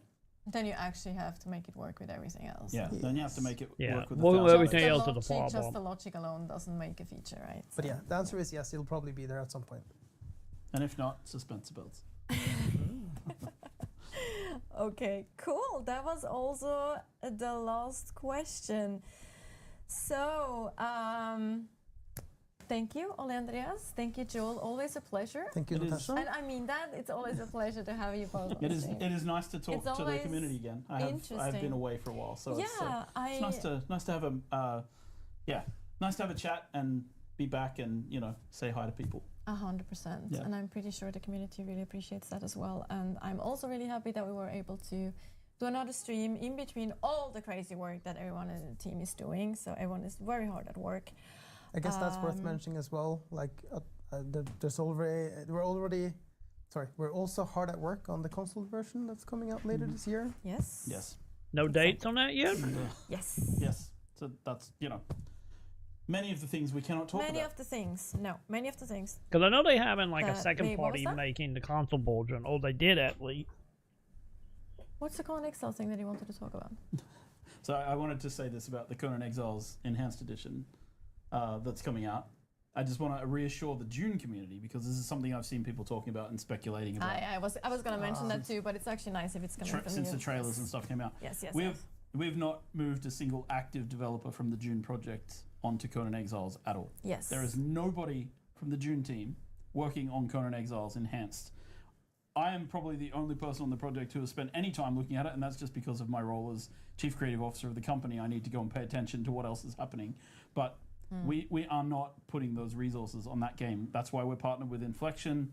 Then you actually have to make it work with everything else. Yeah, then you have to make it work with Well, the everything else is a Just problem. the logic alone doesn't make a feature, right? But yeah, the answer is yes, it'll probably be there at some point. And if not, suspense belts. Okay, cool. That was also the last question. So, thank you, Ole Andreas. Thank you, Joel. Always a pleasure. Thank you, Natasha. And I mean that. It's always a pleasure to have you both on It the is. stream. It is nice to talk It's to the always community again. I've been away for a while, so it's nice to have a nice to have a chat and be back and say hi to people. 100%, and I'm pretty sure the community really appreciates that as well. And I'm also really happy that we were able to do another stream in between all the crazy work that everyone in the team is doing. So everyone is very hard at work. I guess that's worth mentioning as well. Like, we're also hard at work on the console version that's coming out later this year. Yes. Yes. No dates on that yet? Yes. Yes. So that's many of the things we cannot talk about. Many of the things. Because I know they haven't like a That- second wait, what was party that? making the console version. Oh, they did at least. What's the Conan Exiles thing that you wanted to talk about? So I wanted to say this about the Conan Exiles Enhanced Edition that's coming out. I just want to reassure the Dune community, because this is something I've seen people talking about and speculating about. I was going to mention that too, but it's actually nice if it's coming from Since you. the trailers and stuff came out. Yes. We've not moved a single active developer from the Dune project onto Conan Exiles at all. Yes. There is nobody from the Dune team working on Conan Exiles Enhanced. I am probably the only person on the project who has spent any time looking at it, and that's just because of my role as Chief Creative Officer of the company. I need to go and pay attention to what else is happening. But we are not putting those resources on that game. That's why we're partnered with Inflection.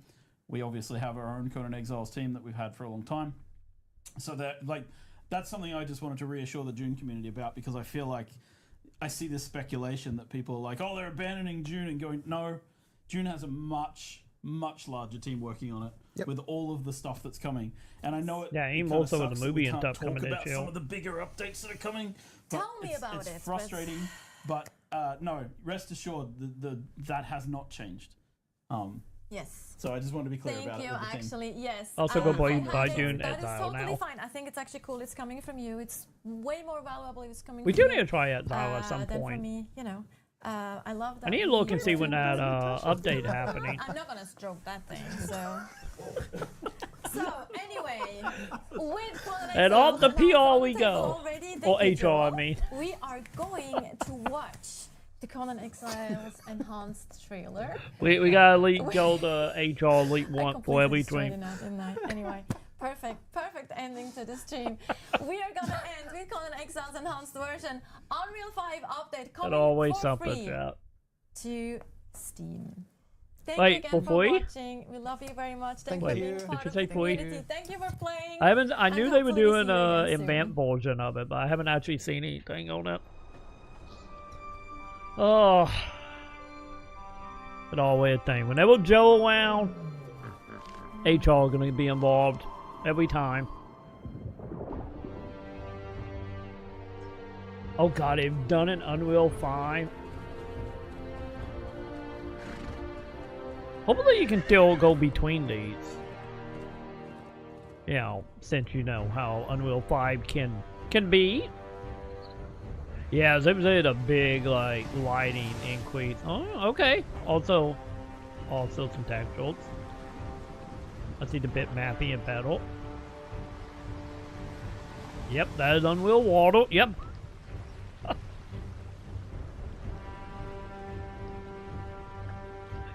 We obviously have our own Conan Exiles team that we've had for a long time. So that's something I just wanted to reassure the Dune community about, because I feel like I see this speculation that people are like, oh, they're abandoning Dune and going, no, Dune has a much larger team working on it with all of the stuff that's coming. And I know it. Yeah, it also kinda with sucks the that we movie and can't stuff talk coming about this some year. of the bigger updates that are coming. But Tell me about it's it, frustrating, but no, rest assured, that has not changed. Yes. So I just want to be clear Thank about it. you, with the team. actually, yes. Also go buy I think Dune that is Exile totally now. fine. I think it's actually cool. It's coming from you. It's way more valuable if it's coming We from do you. need to try Exile at some than point. for me, you know. I love that. I need to look and see you're when that update happening. I'm not gonna stroke that thing, so. So anyway, with Conan And off the Exiles PR we and go. already, Or thank you, HR, I Joel. mean. We are going to watch the Conan Exiles Enhanced trailer. We gotta go to HR Elite I 1 for completely every destroyed dream. it now, didn't I? Anyway, perfect ending to the stream. We are gonna end with Conan Exiles Enhanced version Unreal 5 update coming always for something, free yeah. to Steam. Thank Wait, you again for for free? watching. We love you very much. Thank Thank you for you. being Did part you of say the free? community. Thank you for playing. I knew they were hopefully doing see you an again advanced soon. version of it, but I haven't actually seen anything on it. Oh, it all weird thing. Whenever Joe around, HR gonna be involved every time. Oh God, they've done it Unreal 5. Hopefully you can still go between these. You know, since you know how Unreal 5 can be. Yeah, they did a big like lighting increase. Oh, okay. Also some textures. I see the bit mapping and pedal. Yep, that is Unreal Water. Yep.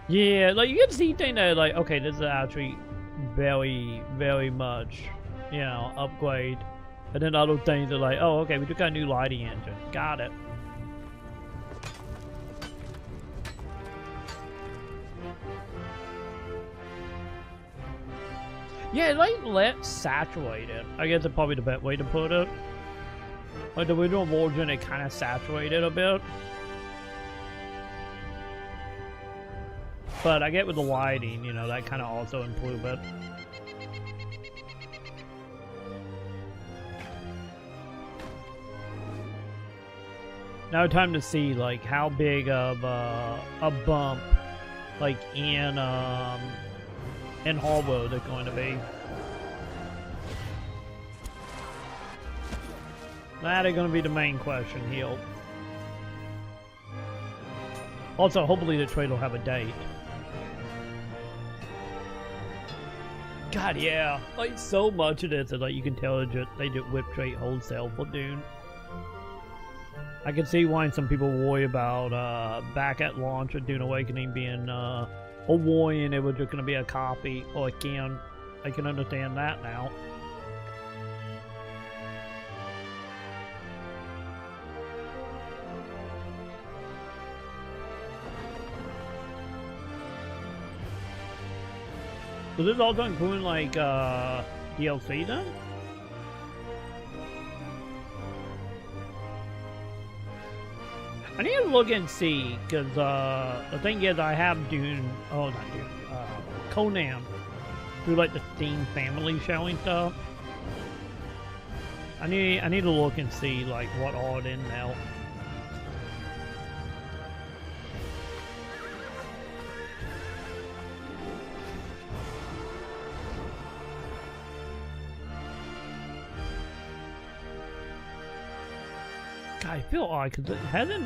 Yeah, like you can see things that like, okay, this is actually very much, you know, upgrade. And then other things are like, oh, okay, we just got a new lighting engine. Got it. Yeah, like let saturated. I guess it's probably the best way to put it. Like the original version, it kind of saturated a bit. But I get with the lighting, you know, that kind of also improved it. Now time to see like how big of a bump like in Hollow they're going to be. That is going to be the main question here. Also, hopefully the trade will have a date. God, yeah. Like, so much of this is like, you can tell they did whip trade wholesale for Dune. I can see why some people worry about back at launch of Dune Awakening being a warning it was just going to be a copy. Or again, I can understand that now. So this is also including like DLC then? I need to look and see, because the thing is I have Dune, oh not Dune, Conan through like the Steam family showing stuff. I need to look and see like what all it in now. God, I feel odd because it hasn't.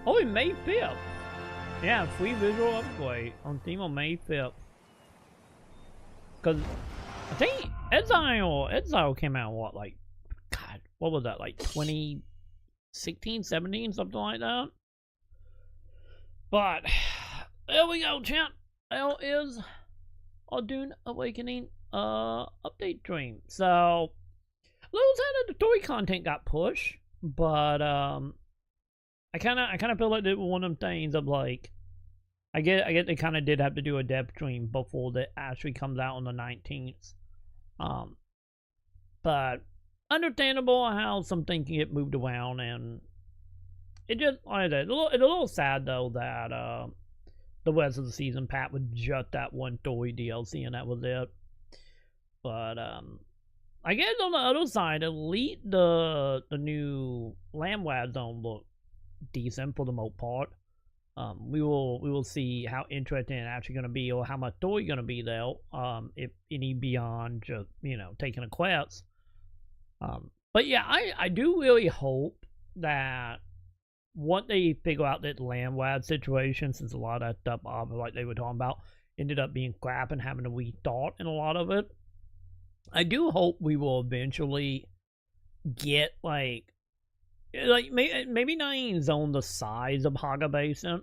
Oh, it May 5th. Yeah, free visual upgrade on Steam on May 5th. Because I think Exile came out what, like, God, what was that, like 2016, 17, something like that? But there we go, chat. There is our Dune Awakening update stream. So a little sad that the story content got pushed, but I kind of feel like it was one of them things of like, I get they kind of did have to do a dev stream before that actually comes out on the 19th. But understandable how some things can get moved around, and it just, like I said, it's a little sad though that the rest of the season pack was just that one story DLC and that was it. But I guess on the other side, at least the new Landwad zone look decent for the most part. We will see how interesting it's actually going to be, or how much story going to be there. If any beyond just taking a quest. But yeah, I do really hope that once they figure out that Landwad situation, since a lot of that stuff, like they were talking about, ended up being crap and having to rethought in a lot of it. I do hope we will eventually get like maybe not even zone the size of Haga Basin,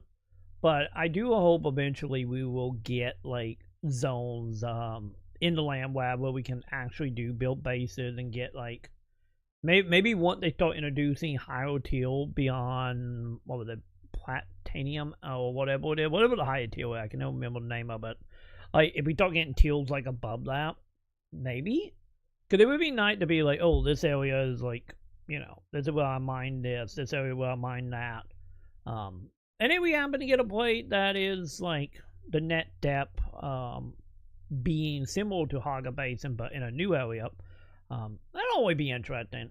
but I do hope eventually we will get like zones in the Landwad where we can actually do build bases and get like maybe once they start introducing higher tier beyond what was it, Platinum or whatever it is, whatever the higher tier, I can never remember the name of it. Like if we start getting tiers like above that, maybe, because it would be nice to be like, oh, this area is like, this is where I mine this area where I mine that. And if we happen to get a plate that is like the net depth being similar to Haga Basin but in a new area, that'll always be interesting.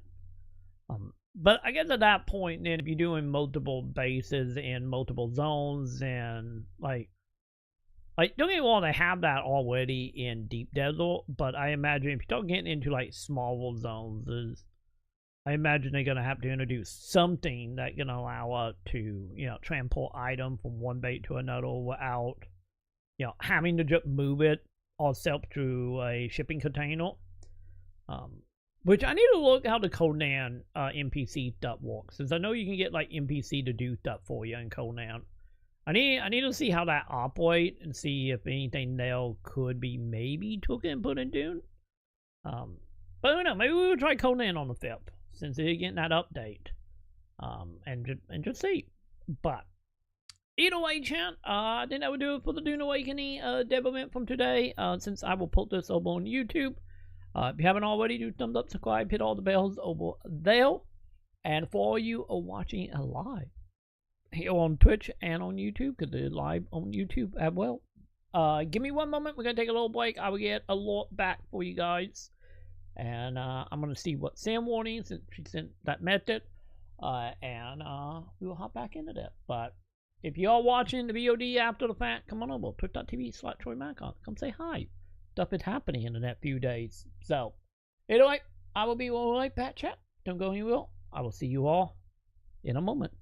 But I guess at that point, then if you're doing multiple bases in multiple zones, and like don't get me wrong, they have that already in Deep Desert, but I imagine if you start getting into like smaller zones, I imagine they're gonna have to introduce something that can allow us to, transport item from one bait to another without, having to just move it ourselves through a shipping container. Which I need to look how the Conan NPC stuff works, since I know you can get like NPC to do stuff for you in Conan. I need to see how that operates and see if anything there could be maybe took and put in Dune. But I don't know, maybe we will try Conan on the 5th, since they're getting that update. And just see. But either way, chat, I think that would do it for the Dune Awakening dev event from today. Since I will put this over on YouTube. If you haven't already, do thumbs up, subscribe, hit all the bells over there. And for all you are watching live here on Twitch and on YouTube, because they're live on YouTube as well. Give me one moment. We're going to take a little break. I will get a lot back for you guys. And I'm going to see what Sam warning, since she sent that method. And we will hop back into that. But if you are watching the VOD after the fact, come on over. Twitch.tv/TroyMacon. Come say hi. Stuff is happening in the next few days. So, anyway, I will be right back, chat. Don't go anywhere. I will see you all in a moment.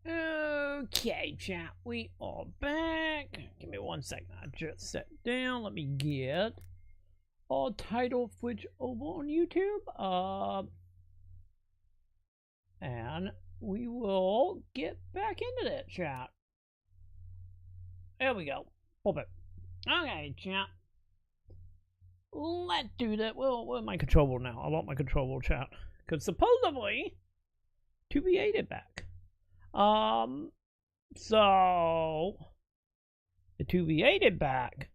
Okay, chat, we are back. Give me 1 second. I just sat down. Let me get our title switch over on YouTube. And we will get back into that, chat. There we go. Perfect. Okay, chat. Let's do that. Well, where's my controller now? I want my controller, chat. Because supposedly, 2v8 it back. So the 2v8 it back.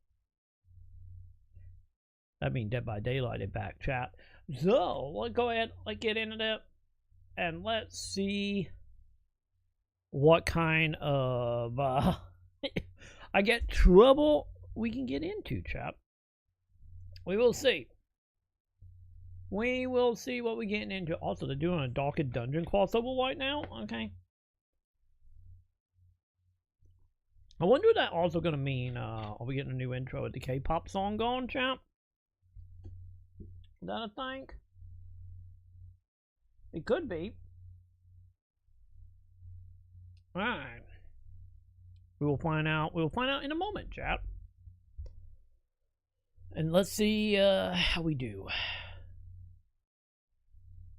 That means Dead by Daylight it back, chat. So let's go ahead, let's get into that, and let's see what kind of I get trouble we can get into, chat. We will see. We will see what we're getting into. Also, they're doing a Darker Dungeon crossover right now. Okay. I wonder what that also gonna mean. Are we getting a new intro with the K-pop song going, champ? Is that a thing? It could be. Alright. We will find out. We will find out in a moment, chat. And let's see how we do.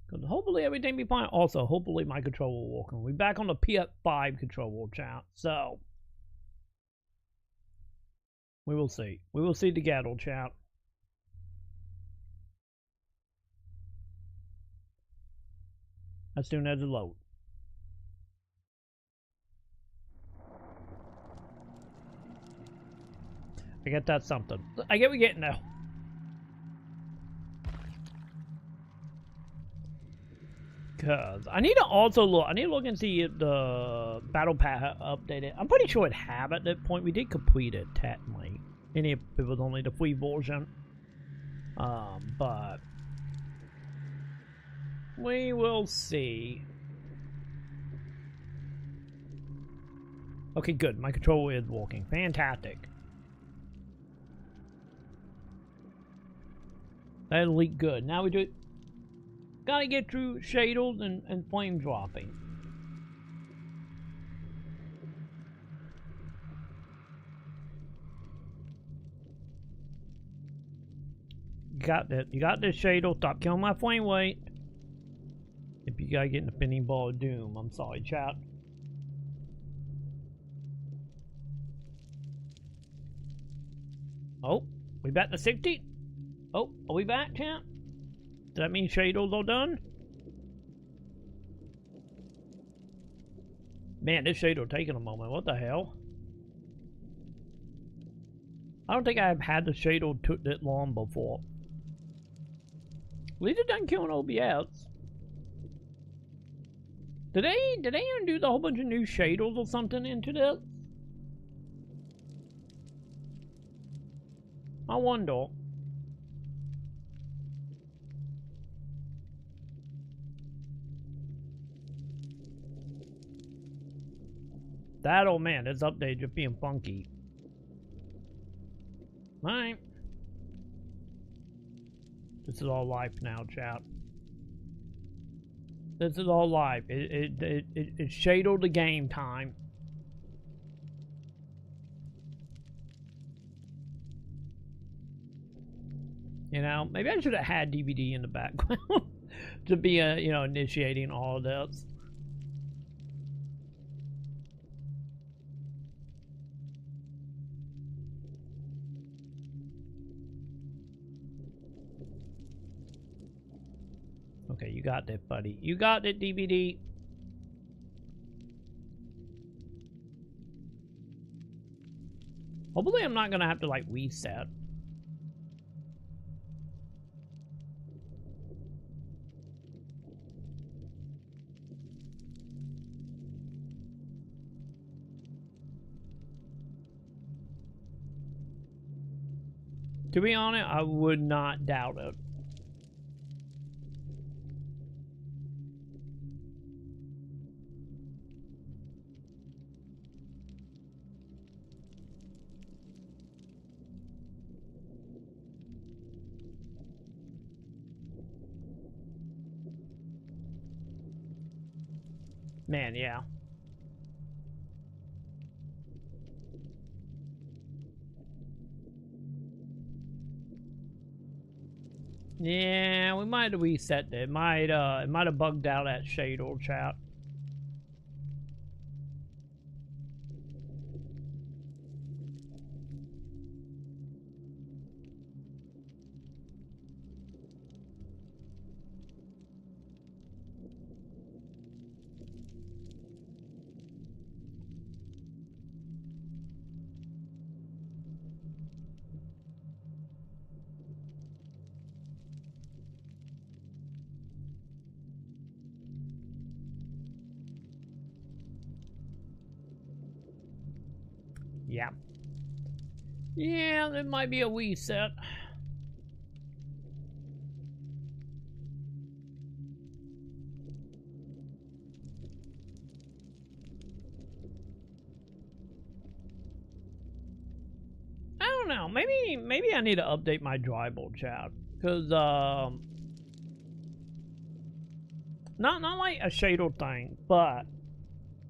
Because hopefully everything be fine. Also, hopefully my controller will work. We're back on the PS5 controller, chat. So we will see. We will see together, chat. As soon as it loads. I get that something. I get what we're getting now. Cause I need to also look. I need to look and see if the battle pass updated. I'm pretty sure it have at that point. We did complete it technically, and if it was only the free version. But we will see. Okay, good. My controller is working. Fantastic. That leaked good. Now we do it. Gotta get through shaders and flame dropping. You got that. You got this shader. Stop killing my flame weight. If you gotta get in the spinning ball of doom. I'm sorry, chat. Oh, we back to 60? Oh, are we back, chat? Does that mean shaders are done? Man, this shader taking a moment. What the hell? I don't think I've had the shader took that long before. At least it doesn't kill an OBS. Did they undo a whole bunch of new shaders or something into this? I wonder. That old man, this update just being funky. Alright. This is all live now, chat. This is all live. It's shadow the game time. You know, maybe I should have had DVD in the background to be, you know, initiating all of this. Okay, you got that, buddy. You got it, DVD. Hopefully I'm not gonna have to, like, reset. To be honest, I would not doubt it. Man, yeah. Yeah, we might have reset it. It might have bugged out that shade or chat. Yeah. Yeah, there might be a reset. I don't know. Maybe I need to update my drywall chat. Cause not like a shader thing, but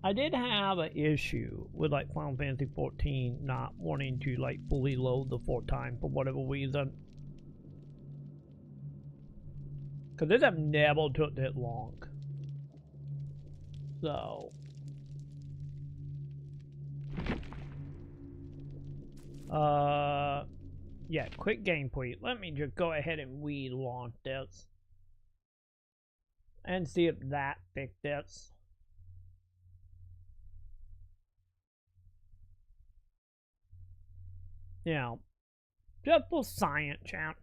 I did have an issue with like Final Fantasy 14 not wanting to like fully load the 4th time for whatever reason. Cause this have never took that long. So yeah, quick gameplay. Let me just go ahead and relaunch this. And see if that fixed this. You know, just for science, champ.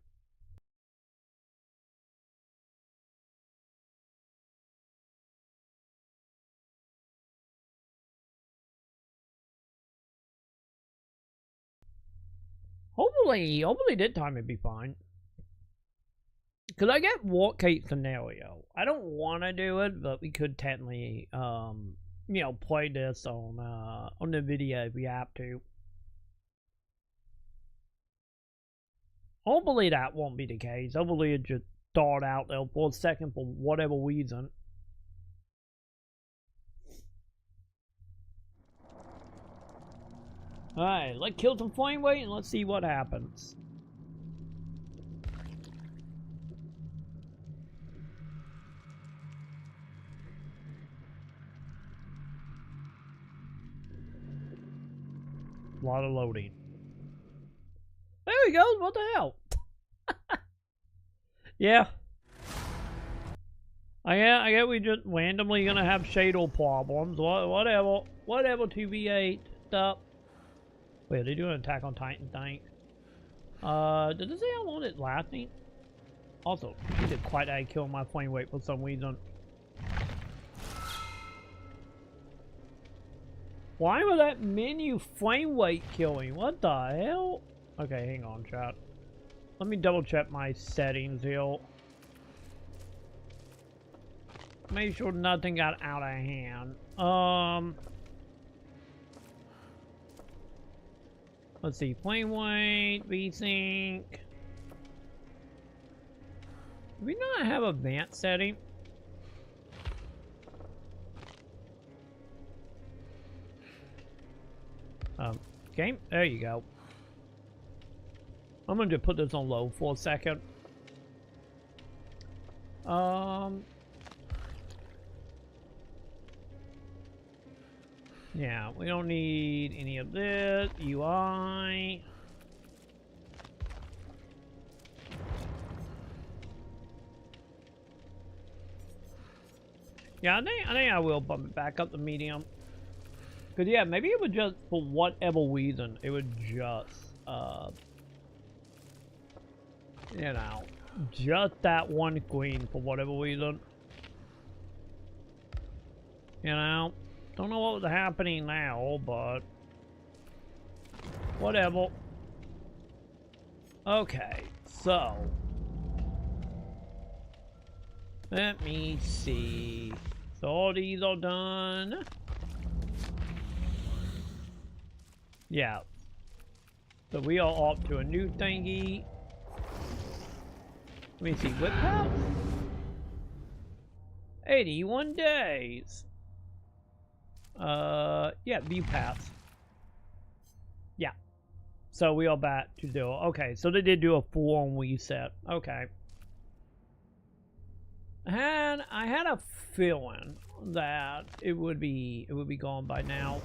Hopefully this time it'd be fine. Cause I get worst case scenario. I don't want to do it, but we could technically, you know, play this on the video if we have to. Hopefully that won't be the case. Hopefully it just start out there for a second for whatever reason. Alright, let's kill some flame weight and let's see what happens. A lot of loading. There he goes, what the hell? Yeah. I get we just randomly gonna have shadow problems. Whatever 2v8 stuff. Wait, are they doing an Attack on Titan thing? Did it say how long it's lasting? Also, he did quite a kill my flame weight for some reason. Why was that menu flame weight killing? What the hell? Okay, hang on, chat. Let me double check my settings here. Make sure nothing got out of hand. Let's see, flame weight, VSync. Do we not have advanced setting? Game, there you go. I'm gonna just put this on low for a second. Yeah, we don't need any of this. UI. Yeah, I think I will bump it back up to medium. Cause yeah, maybe it would just, for whatever reason, it would just, you know, just that one queen for whatever reason. You know, don't know what was happening now, but whatever. Okay, so let me see. So all these are done. Yeah. So we are off to a new thingy. Let me see. Whip path? 81 days. Yeah, view paths. Yeah. So we are back to 0. Okay, so they did do a full-on reset. Okay. I had a feeling that it would be gone by now.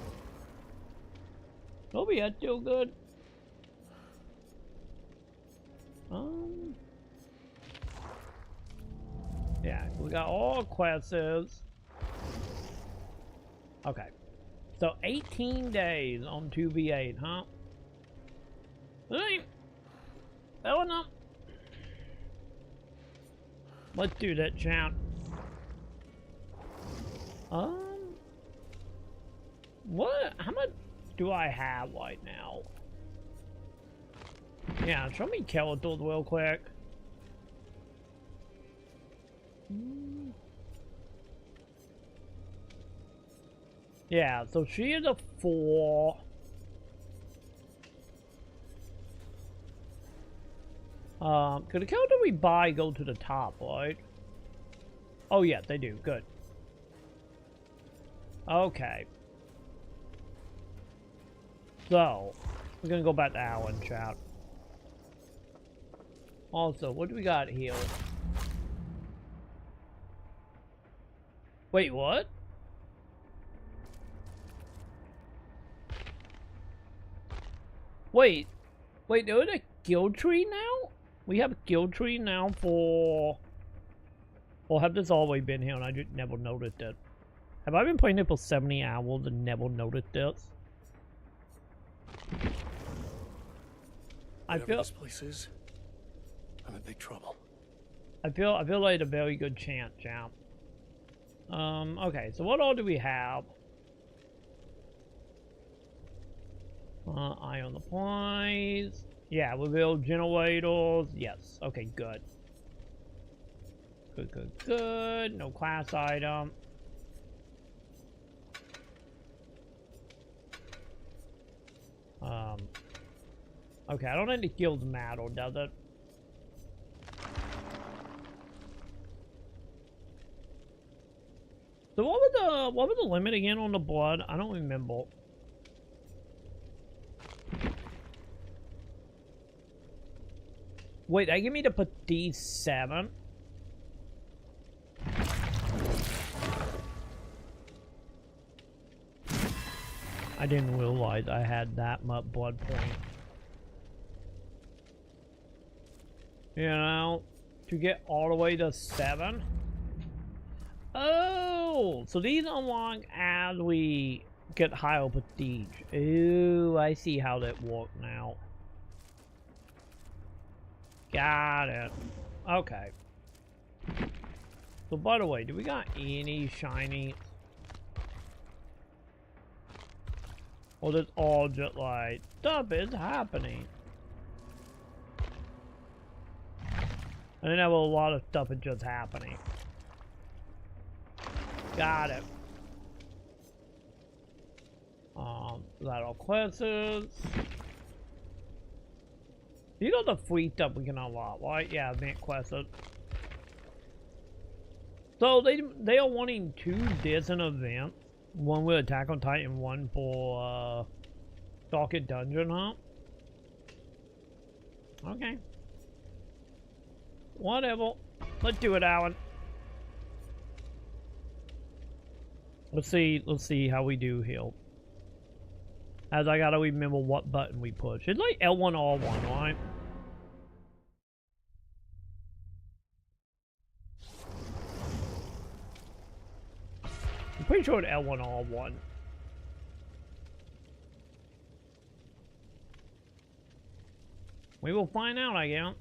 Oh, yeah, still good. Yeah, we got all quests. Okay. So 18 days on 2v8, huh? Alright. That one up. Let's do that, champ. What? How much do I have right now? Yeah, show me Keletals real quick. Yeah, so she is a 4. Could the Keletal we buy go to the top, right? Oh yeah, they do. Good. Okay. So, we're gonna go back to Alan, chat. Also, what do we got here? Wait, what? Wait, there's a guild tree now? We have a guild tree now for... Or have this always been here and I just never noticed it? Have I been playing it for 70 hours and never noticed this? I feel... this place is, I'm in big trouble. I feel like a very good chance, champ. Okay, so what all do we have? Eye on the prize. Yeah, we build generators. Yes. Okay, good. Good. No class item. Okay, I don't think the guild's matter, does it? So what was the limit again on the blood? I don't remember. Wait, they give me to put D7? I didn't realize I had that much blood point. You know, to get all the way to 7? Oh, so these unlock as we get higher prestige. Ooh, I see how that works now. Got it. Okay. So by the way, do we got any shiny? Or that's all just like stuff is happening? I didn't have a lot of stuff is just happening. Got it. That all quests. These are the free stuff we can unlock, right? Yeah, event quests. So they are wanting 2 different events. One with Attack on Titan, one for Socket Dungeon, huh? Okay. Whatever. Let's do it, Alan. Let's see how we do here. As I gotta remember what button we push. It's like L1 R1, right? I'm pretty sure it's L1 R1. We will find out, I guess.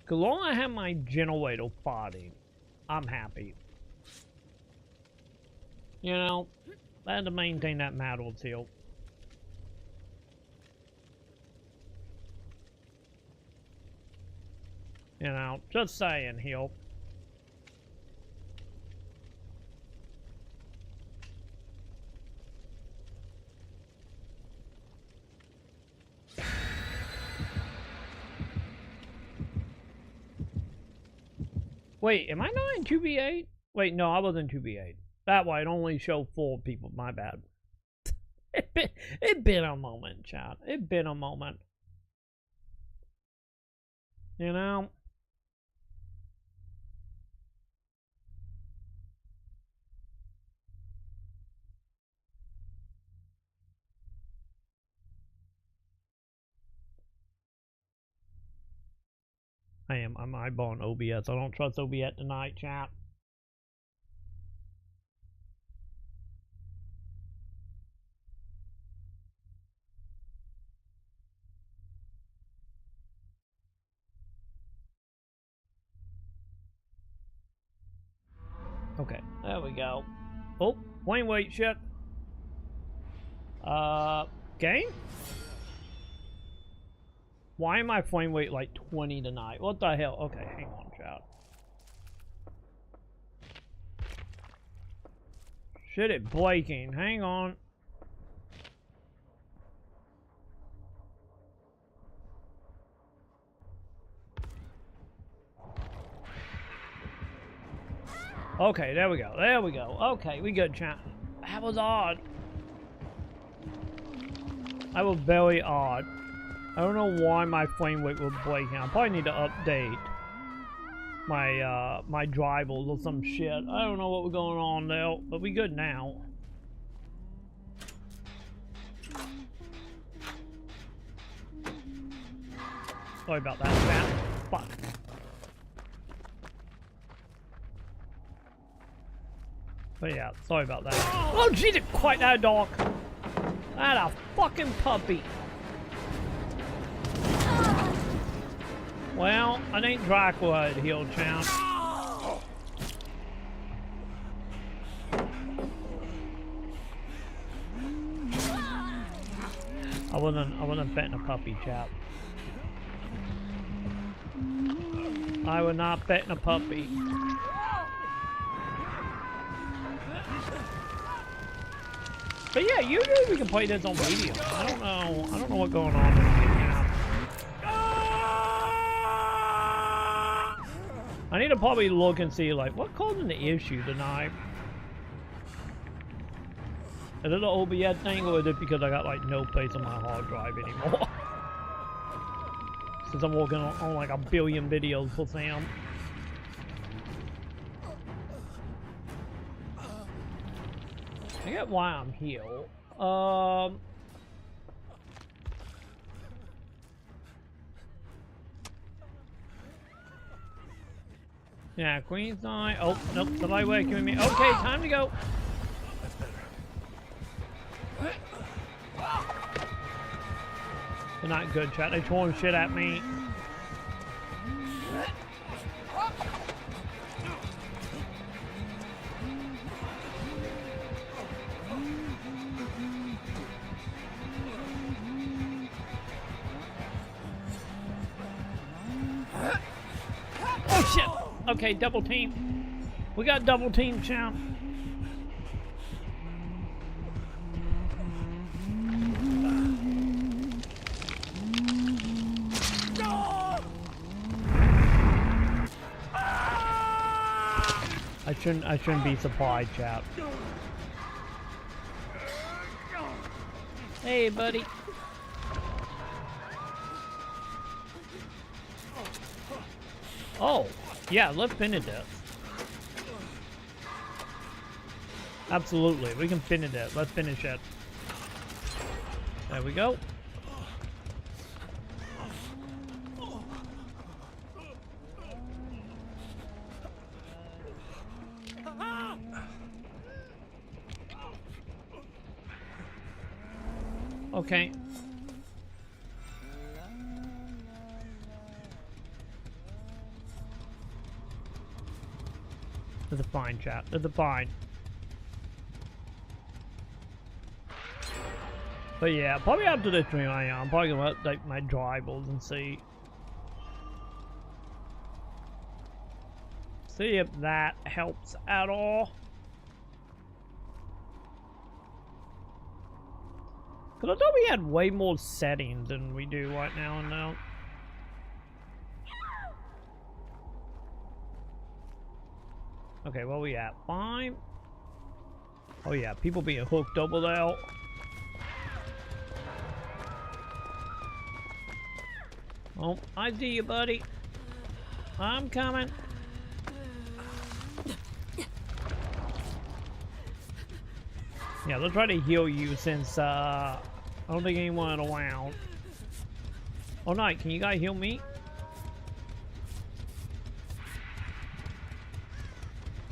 As long as I have my generator fighting, I'm happy. You know, that's the main thing that matters here. You know, just saying here. Wait, am I not in 2v8? Wait, no, I wasn't 2v8. That way, it only showed 4 people. My bad. It been a moment, chat. It been a moment. You know? I'm eyeballing OBS. I don't trust OBS tonight, chat. Okay, there we go. Oh, flame weight shit. Game? Why am I flame weight like 20 tonight? What the hell? Okay, hang on, chat. Shit, it breaking. Hang on. Okay, there we go. There we go. Okay, we good, chat. That was odd. That was very odd. I don't know why my flame weight was breaking. I probably need to update my my drivers or some shit. I don't know what was going on there, but we good now. Sorry about that, chat. Fuck. But yeah, sorry about that. Oh, she didn't quite that dog. That a fucking puppy. Well, I think Dracula had healed champ. I wasn't betting a puppy, chap. I was not betting a puppy. But yeah, usually we can play this on medium. I don't know what's going on in the app. I need to probably look and see like what causing the issue tonight. Is it an OBS thing or is it because I got like no place on my hard drive anymore? Since I'm working on like a billion videos for Sam. I get why I'm here. Yeah, Queen's Eye. Oh, nope, somebody working with me. Okay, time to go. They're not good, chat. They throwing shit at me. Oh shit! Okay, double team. We got double team, champ. I shouldn't be supplied, chap. Hey, buddy. Oh, yeah, let's finish this. Absolutely, we can finish it. Let's finish it. There we go. Okay. There's a fine, chat. There's a fine. But yeah, probably after this stream I'm probably gonna update my drivers and see if that helps at all. Because I thought we had way more settings than we do right now and now. Okay, where we at? 5? Oh yeah, people being hooked over there. Oh, I see you, buddy. I'm coming. Yeah, let's try to heal you since I don't think anyone around. Oh, Knight, can you guys heal me?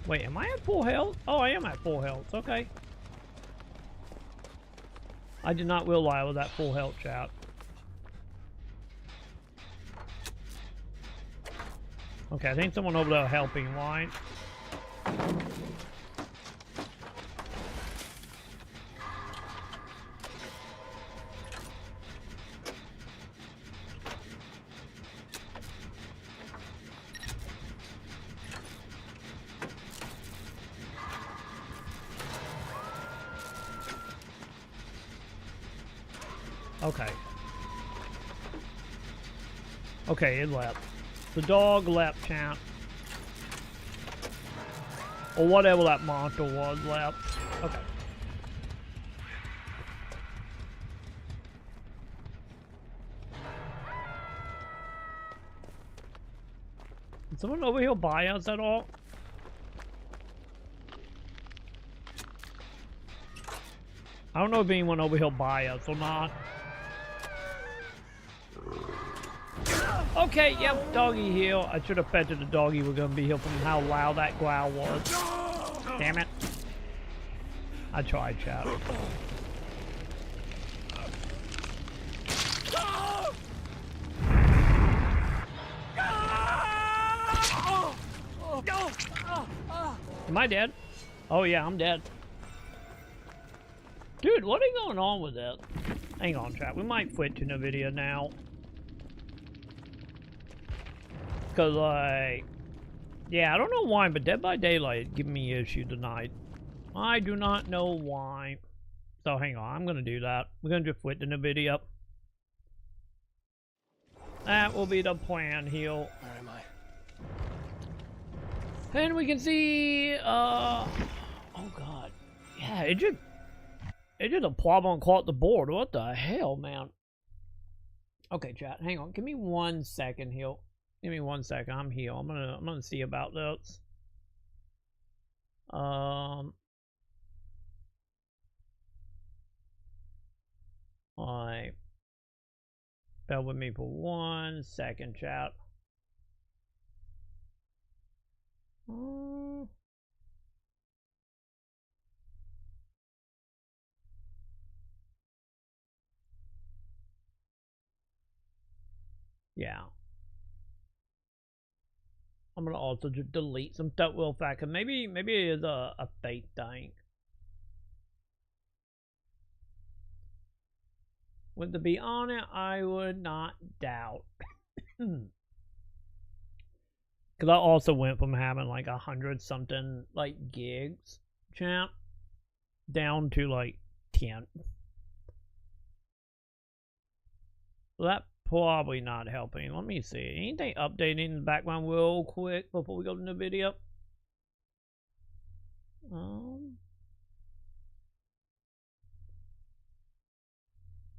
Wait, am I at full health? Oh, I am at full health. Okay. I did not realize I was at full health, chat. Okay, I think someone over there helping, right? Okay. Okay, it left. The dog left, champ. Or whatever that monster was left. Okay. Is someone over here buy us at all? I don't know if anyone over here buy us or not. Okay, yep, doggy heal. I should have petted the doggy. We're gonna be healed from how loud that growl was. Damn it. I tried, chat. Am I dead? Oh yeah, I'm dead. Dude, what is going on with this? Hang on, chat. We might switch in the video now. Cause like, yeah, I don't know why, but Dead by Daylight giving me issue tonight. I do not know why. So hang on, I'm gonna do that. We're gonna just switch in the video. That will be the plan, heal. Where am I? And we can see, oh god. Yeah, it just a problem across the board. What the hell, man? Okay, chat, hang on. Give me 1 second, heal. Give me 1 second. I'm here. I'm gonna see about this. Alright. Bear with me for 1 second, chat. Yeah. I'm gonna also just delete some stuff real fast, cause maybe it is a fake thing. With to be honest, I would not doubt. Cause I also went from having like 100 something like gigs, champ, down to like 10. So that probably not helping. Let me see. Anything updating in the background real quick before we go to the video?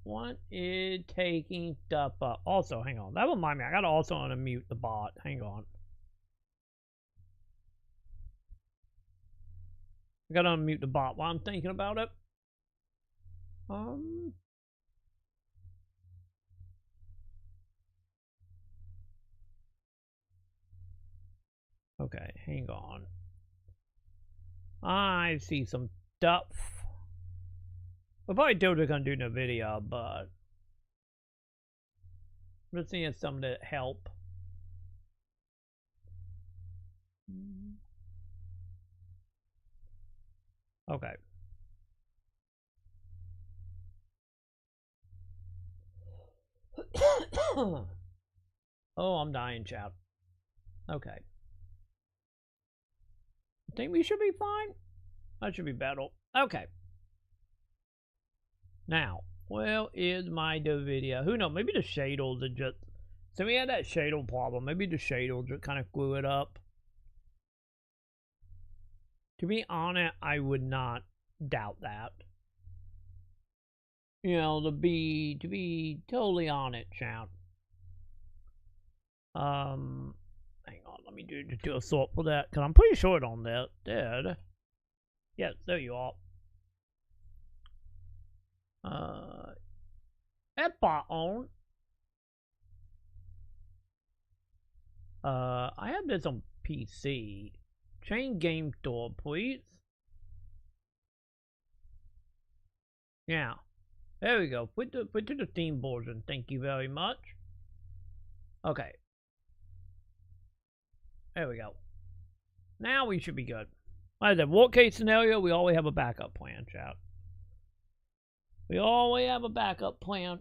What is taking stuff up? Also, hang on. That remind me. I gotta also unmute the bot. Hang on. I gotta unmute the bot while I'm thinking about it. Okay, hang on. I see some stuff. We'll probably do what we're gonna do in the video, but I'm just seeing some that help. Okay. Oh, I'm dying, chat. Okay. I think we should be fine. That should be better. Okay. Now, where is my video? Who knows? Maybe the shaders are just... So we had that shader problem. Maybe the shaders just kind of screw it up. To be honest, I would not doubt that. You know, to be totally on it, chat. Hang on, let me do a sort for that, because I'm pretty short on that. Dead. Yes, there you are. Epa on. I have this on PC. Change game store, please. Yeah. There we go. Put to the theme version. Thank you very much. Okay. There we go. Now we should be good. Like I said, worst case scenario, we always have a backup plan, chat. We always have a backup plan.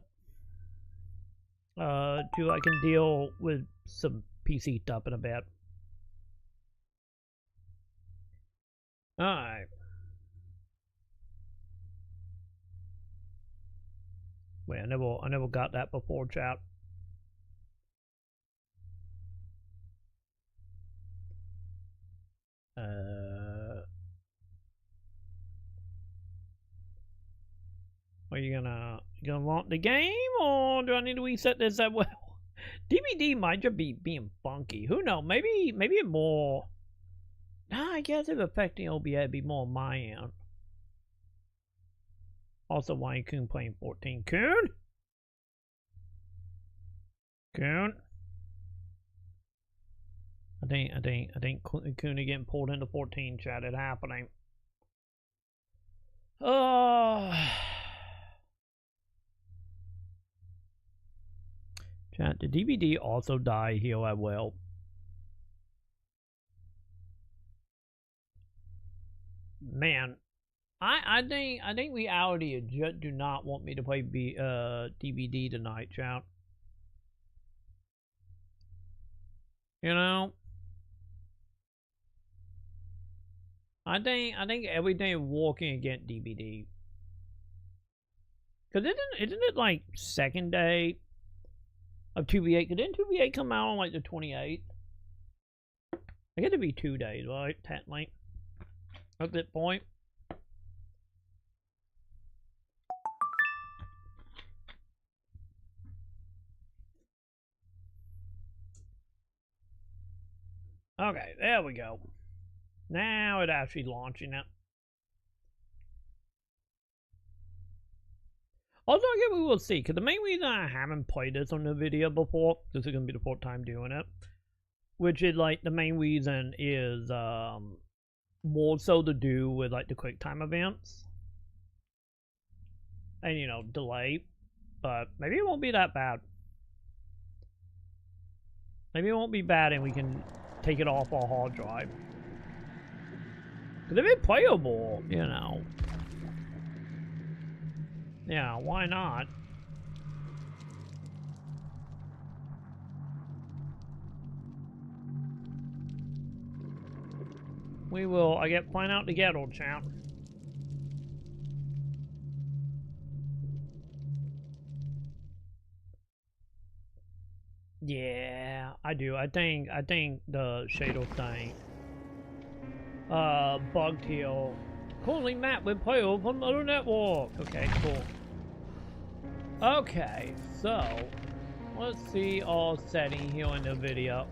I can deal with some PC stuff in a bit. Alright. Wait, I never got that before, chat. Are you gonna launch the game, or do I need to reset this as well? DVD might just be being funky. Who knows? Maybe it more. Nah, I guess if affecting OBS, it'd be more on my end. Also, Wayne Coon playing 14. Coon? Coon? I think Coon is getting pulled into 14, chat. It happening. Chat, the DVD also die here as well. Man, I think reality just do not want me to play DVD tonight, chat. You know, I think everything is walking against DVD. Cause isn't it like second day of 2v8? Cause didn't 2v8 come out on like the 28th? I get to be 2 days, right? Technically, at that point. Okay, there we go. Now it actually launching it. Also, I guess we will see, because the main reason I haven't played this on the video before, this is going to be the fourth time doing it, which is like the main reason is more so to do with like the quick time events and, you know, delay, but maybe it won't be that bad. Maybe it won't be bad and we can take it off our hard drive. Because if it's playable, you know. Yeah, why not? We will, I get find out together, champ. Yeah, I do. I think the shadow thing bugged here. Currently map with playable from other network. Okay, cool. Okay, so let's see our setting here in the video.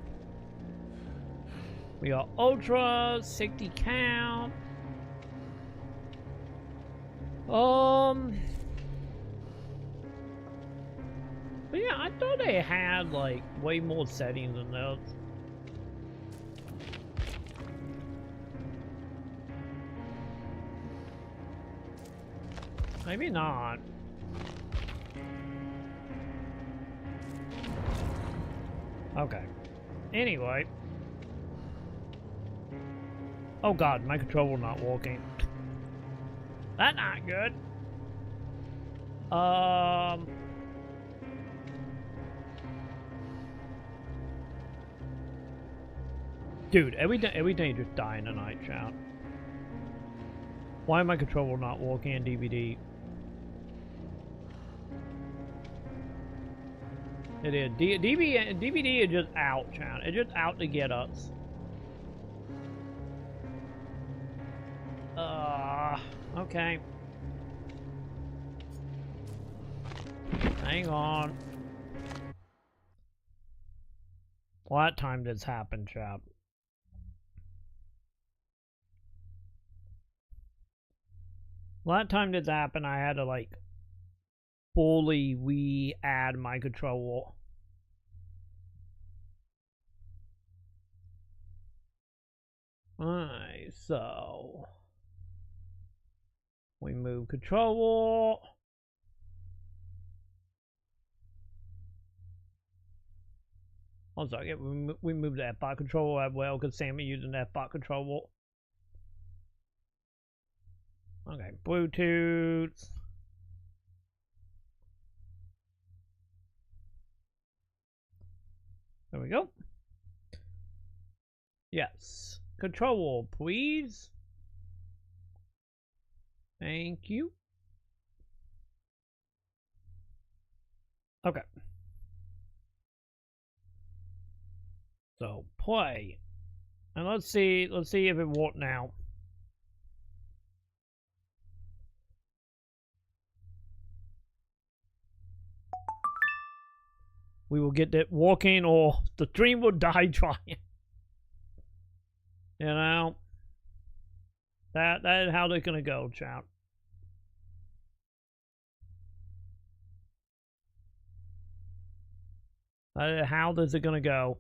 We are ultra 60 count. But yeah, I thought they had like way more settings than this. Maybe not. Okay. Anyway. Oh god, my controller not working. That's not good. Dude, everything just dying tonight, chat. Why am my controller not working in DVD? It is. DVD is just out, chat. It's just out to get us. Okay. Hang on. What time did this happen, chat? What time did this happen? I had to like fully re-add my control. Alright, so we move control. Oh, sorry, we moved the F-bot controller as well because Sammy using the F-bot controller. Okay, Bluetooth. There we go. Yes. Control, please. Thank you. Okay. So play. And let's see if it worked now. We will get that walking or the stream will die trying. You know? That is how they're gonna go, chat. How is it gonna go?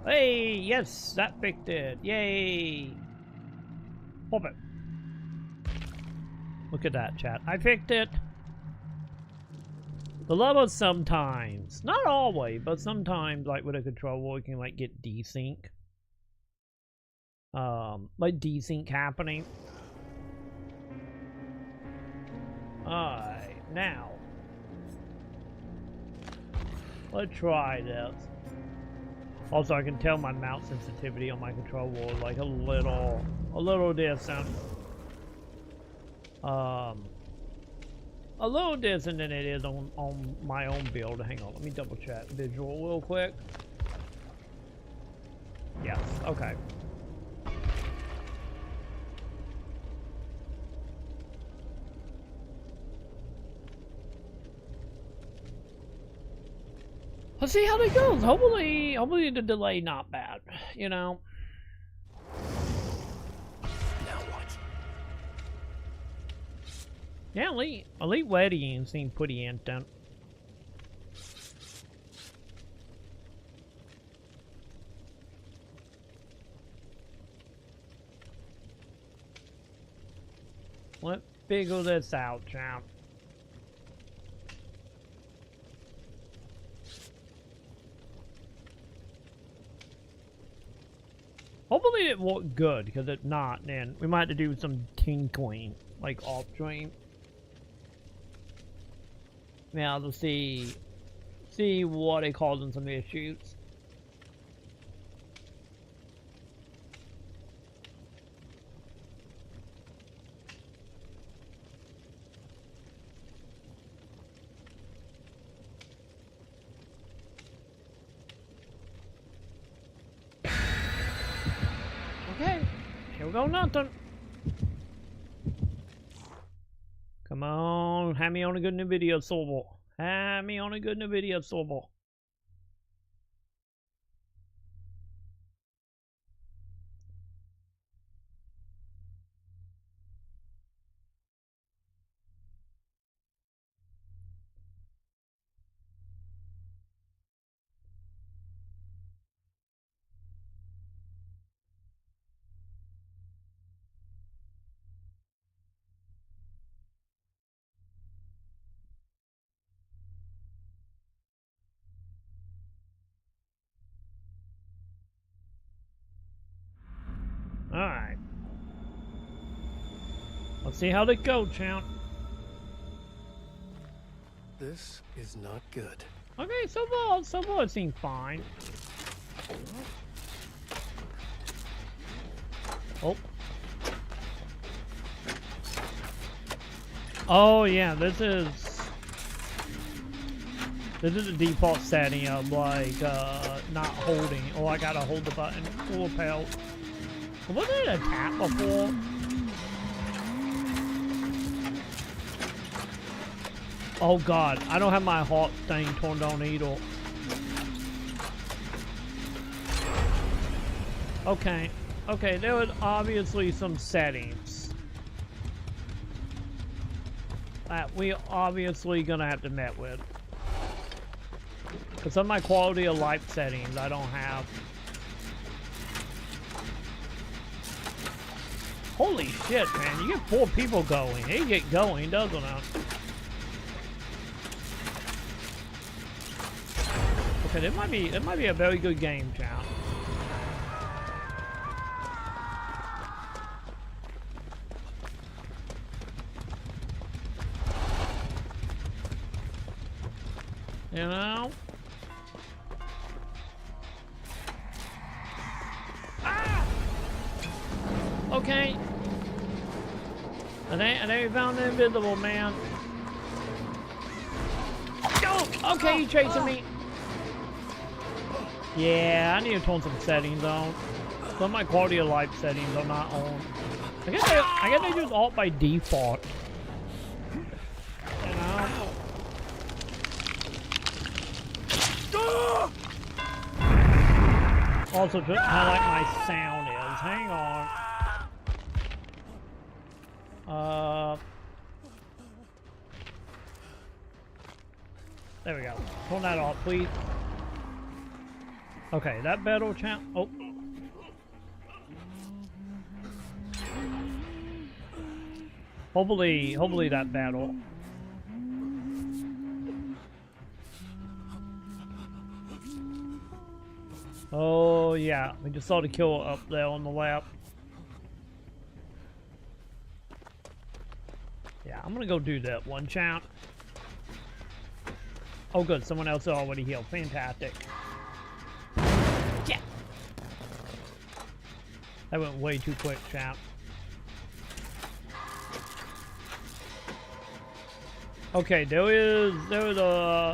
Hey, yes, that fixed it. Yay. Pop it. Look at that, chat. I fixed it. The level sometimes, not always, but sometimes, like with a controller, you can like get desync. Like desync happening. Alright, now. Let's try this. Also, I can tell my mouse sensitivity on my controller like a little distant. A little distant than it is on my own build. Hang on, let me double check visual real quick. Yes, okay. Let's see how it goes. Hopefully the delay not bad, you know. Now what? Yeah, Elite Wedding seemed pretty instant. Let's figure this out, champ. Hopefully it worked good, because if not, then we might have to do some tinkering, like off stream. Now to see what it causing some issues. Okay, here we go, nothing. Come on, have me on a good NVIDIA server. Have me on a good NVIDIA server. Alright. Let's see how they go, champ. This is not good. Okay, so far it seems fine. Oh. Oh yeah, this is This is the default setting of like not holding. Oh, I gotta hold the button. Full lapel. Wasn't it a tap before? Oh god, I don't have my heart thing turned on either. Okay, okay, there was obviously some settings that we obviously gonna have to met with. Because some of my quality of life settings I don't have. Holy shit, man, you get 4 people going. They get going, doesn't it? Okay, it might be a very good game, chat. You know? Ah! Okay. And they found the invisible man. Oh, okay, he's chasing me. Yeah, I need to turn some settings on. Some of my quality of life settings are not on. I guess they just alt by default. You know? Also, just how like my sound is. Hang on. There we go. Turn that off, please. Okay, that battle champ. Oh. Hopefully that battle. Oh yeah, we just saw the kill up there on the left. Yeah, I'm gonna go do that one, champ. Oh good, someone else already healed. Fantastic. Yeah. That went way too quick, champ. Okay, there was a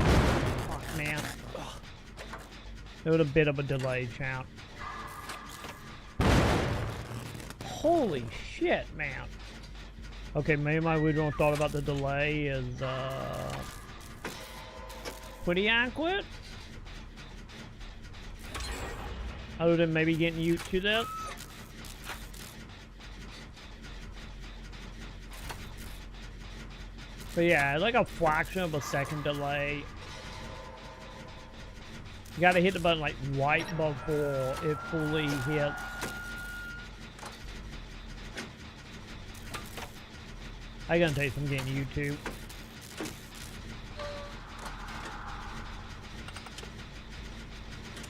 fuck, man. There was a bit of a delay, champ. Holy shit, man. Okay, maybe my original thought about the delay is pretty accurate. Other than maybe getting used to this. But yeah, like a fraction of a second delay. You gotta hit the button like right before it fully hits. I gotta take some getting used to.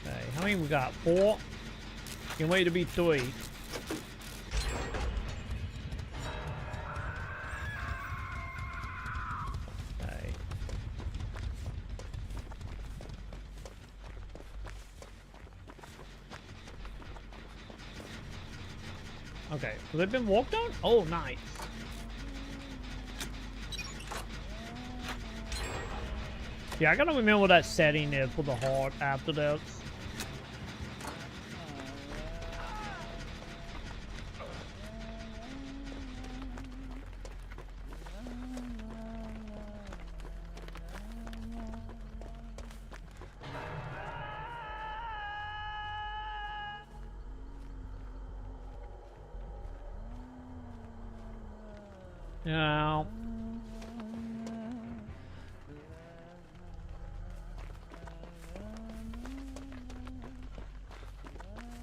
Okay, how many we got? 4? Can wait to be 3. Okay. Okay, so they've been walked on? Oh, nice. Yeah, I gotta remember what that setting is for the heart after this. Yeah.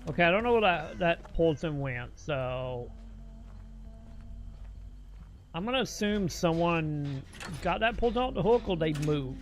Okay, I don't know where that person went, so I'm gonna assume someone got that pulled off the hook or they moved.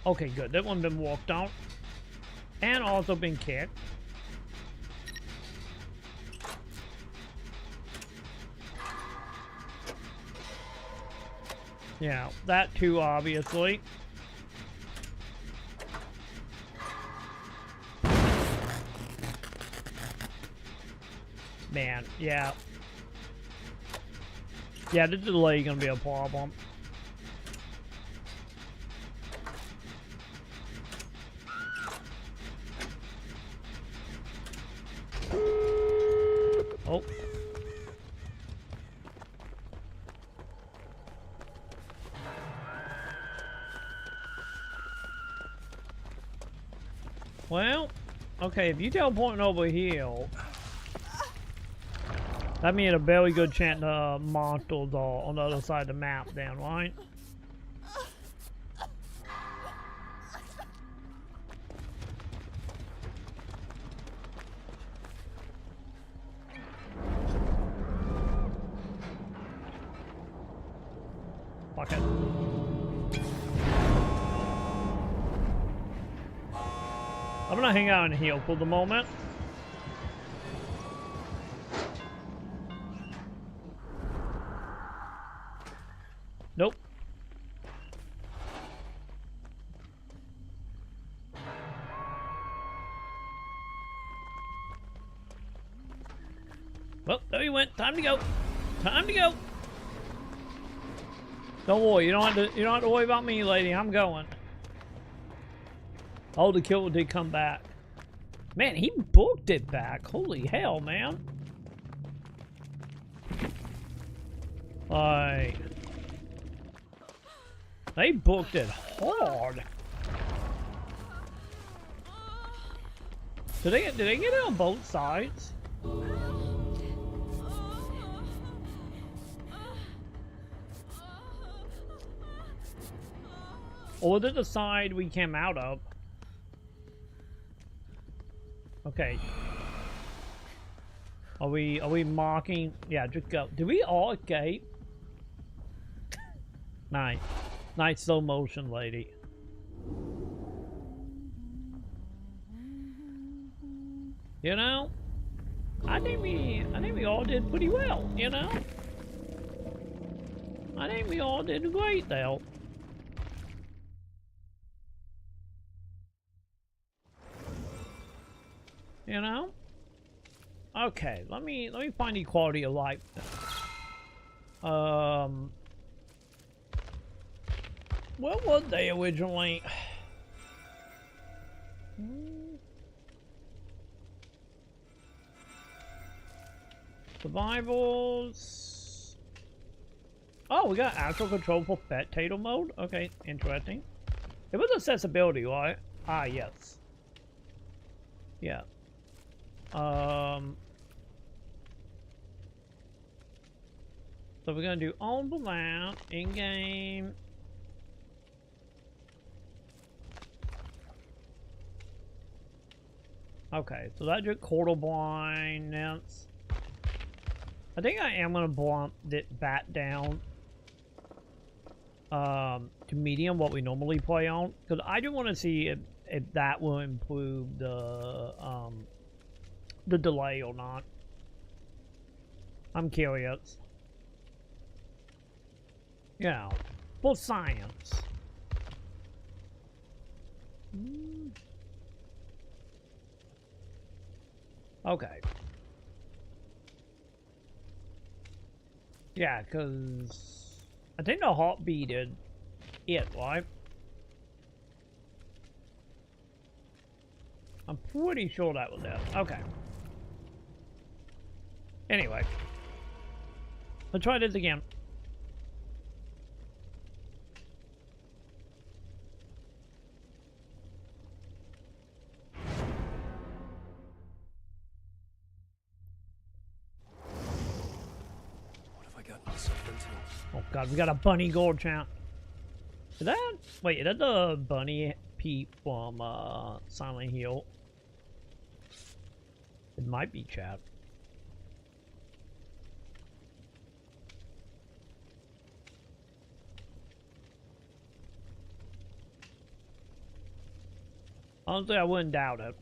Okay, good. That one been walked out. And also been kicked. Yeah, that too, obviously. Man, yeah. Yeah, the delay is gonna be a problem. Oh. Well, okay, if you teleporting over here, that means a very good chance the monsters are on the other side of the map then, right? Fuck it. I'm gonna hang out in here for the moment. Nope. Well, there you went. Time to go. Time to go. Don't worry. You don't have to worry about me, lady. I'm going. Oh, the killer did come back. Man, he booked it back. Holy hell, man. Like, they booked it hard. Did they get it on both sides? Or was it the side we came out of? Okay. Are we marking? Yeah, just go. Did we all escape? Nice. Nice slow motion, lady. You know? I think we all did pretty well, you know? I think we all did great though. You know? Okay, let me find equality of life. What was they originally? Survivals. Oh, we got actual control for spectator mode. Okay, interesting. It was accessibility, right? Ah, yes. Yeah. So we're gonna do on the map, in-game. Okay, so that just quarter blindness. I think I am gonna bump it back down to medium, what we normally play on, because I do want to see if that will improve the delay or not. I'm curious. Yeah, for science. Okay. Yeah, because I think the heartbeat is it, right? I'm pretty sure that was it. Okay. Anyway. Let's try this again. Oh god, we got a bunny gold champ. Is that? Wait, is that the bunny Pete from Silent Hill? It might be, chat. Honestly, I wouldn't doubt it.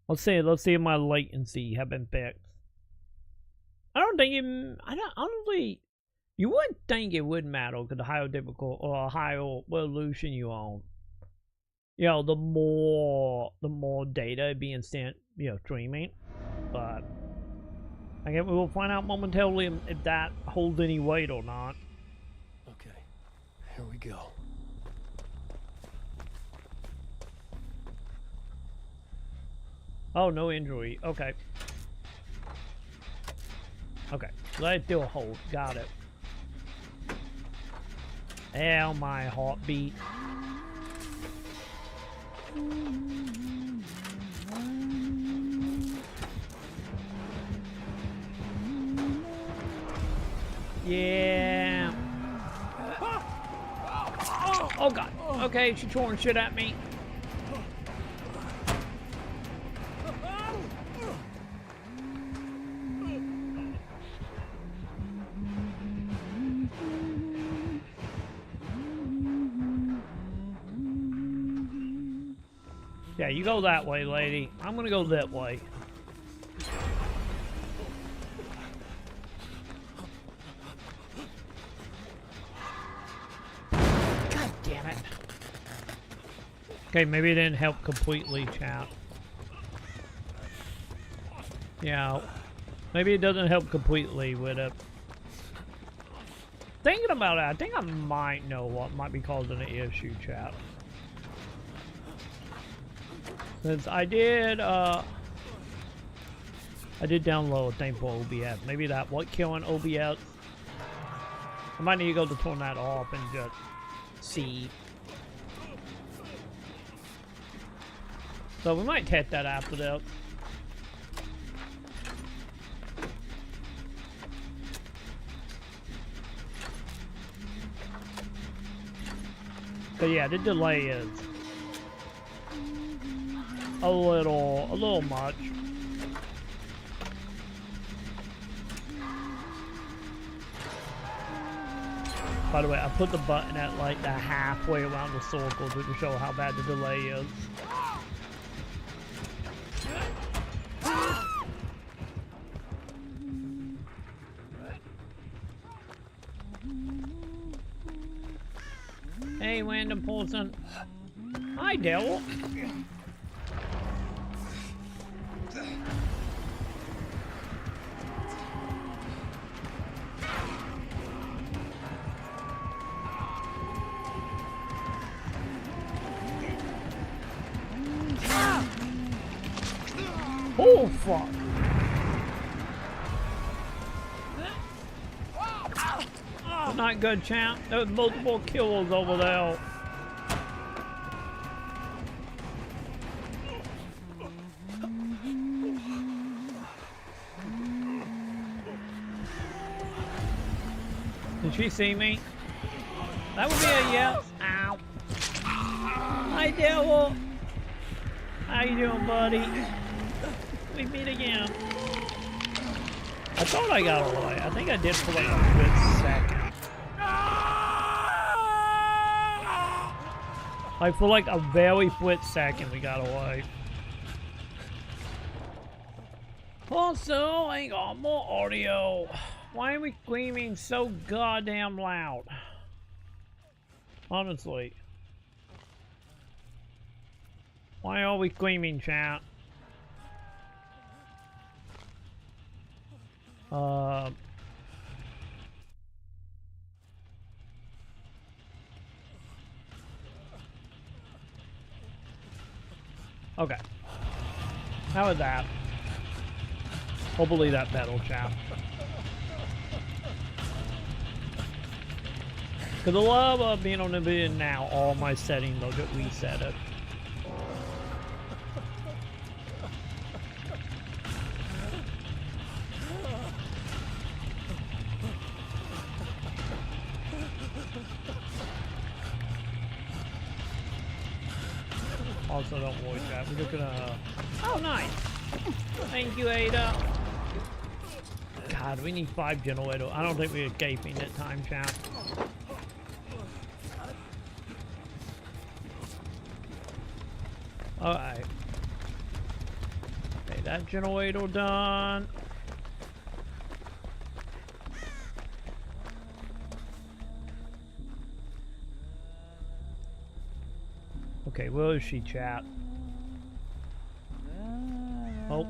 Let's see if my latency have been fixed. I don't think honestly, you wouldn't think it would matter because the higher difficult or higher resolution you own, you know, the more data being sent, you know, streaming. But I guess we will find out momentarily if that holds any weight or not. Okay, here we go. Oh, no injury. Okay. Okay. Let it still hold. Got it. Ow, my heartbeat. Yeah. Oh, God. Okay, she's throwing shit at me. Yeah, you go that way, lady. I'm gonna go that way. God damn it. Okay, maybe it didn't help completely, chat. Yeah, maybe it doesn't help completely with it. Thinking about it, I think I might know what might be causing the issue, chat. Since I did download a thing for OBS. Maybe that what killing OBS. I might need to go to turn that off and just see. So we might test that after that. But yeah, the delay is a little much. By the way, I put the button at like the halfway around the circle to show how bad the delay is. Hey, random person. Hi, devil. Oh, fuck. Not good, champ. There was multiple kills over there. Did she see me? That would be a yes. Ow. Hi, devil. How you doing, buddy? We meet again. I thought I got away. I think I did for like a good second. Like for like a very split second we got away. Also, I got more audio. Why are we screaming so goddamn loud? Honestly. Why are we screaming, chat? Okay. How was that? Hopefully that battle, chat. Because the love of being on the video now, all my settings, I'll just reset it. Also, don't worry, chat. We're just gonna. Oh, nice. Thank you, Ada. God, we need 5 generators. I don't think we're escaping that time, chat. Alright. Okay, that generator done. Okay, where is she, chat? Oh.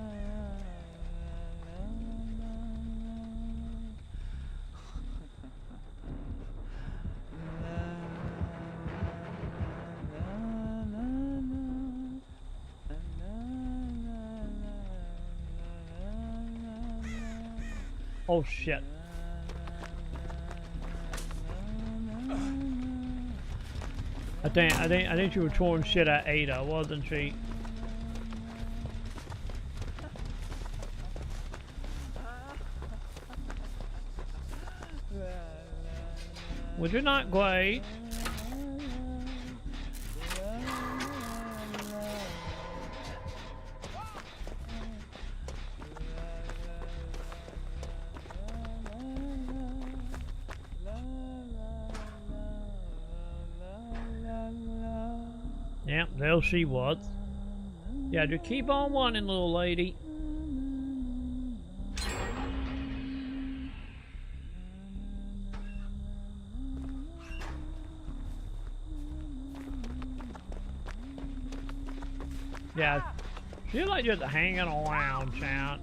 Oh shit. I think you were throwing shit at Ada, wasn't she? Which is not great. Yep, there she was. Yeah, just keep on running, little lady. Yeah, she's like just hanging around, chat.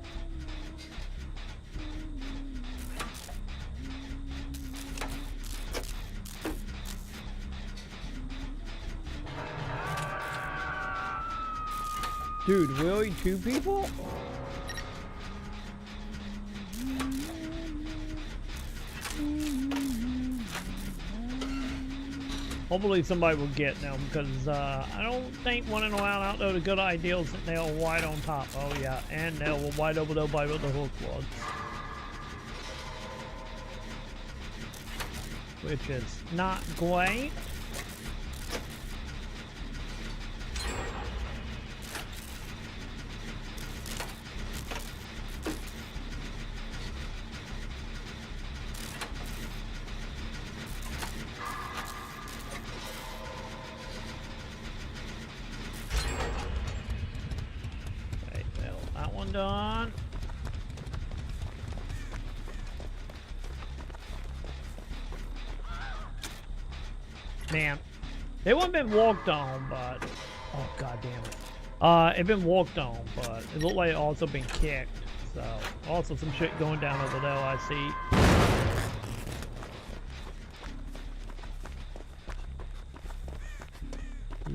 Dude, really? 2 people? Hopefully somebody will get them, because I don't think running around out there is a good idea since they are right on top. Oh yeah, and they were right over there by where the hook was. Which is not great. Done. Man, they wouldn't been walked on, but oh god damn it. It been walked on, but it looked like it also been kicked. So also some shit going down over there I see.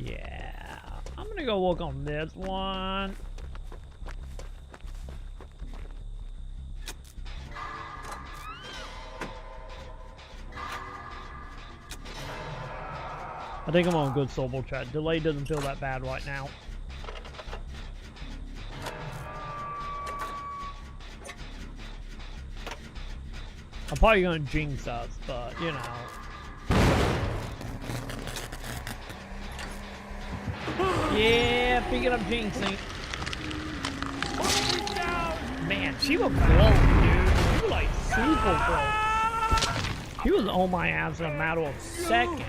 Yeah. I'm gonna go work on this one. I think I'm on good Sobel chat. Delay doesn't feel that bad right now. I'm probably gonna jinx us, but you know. Yeah, pick it up, jinxing. Man, she was close, dude. She was like super close. She was on my ass in a matter of seconds.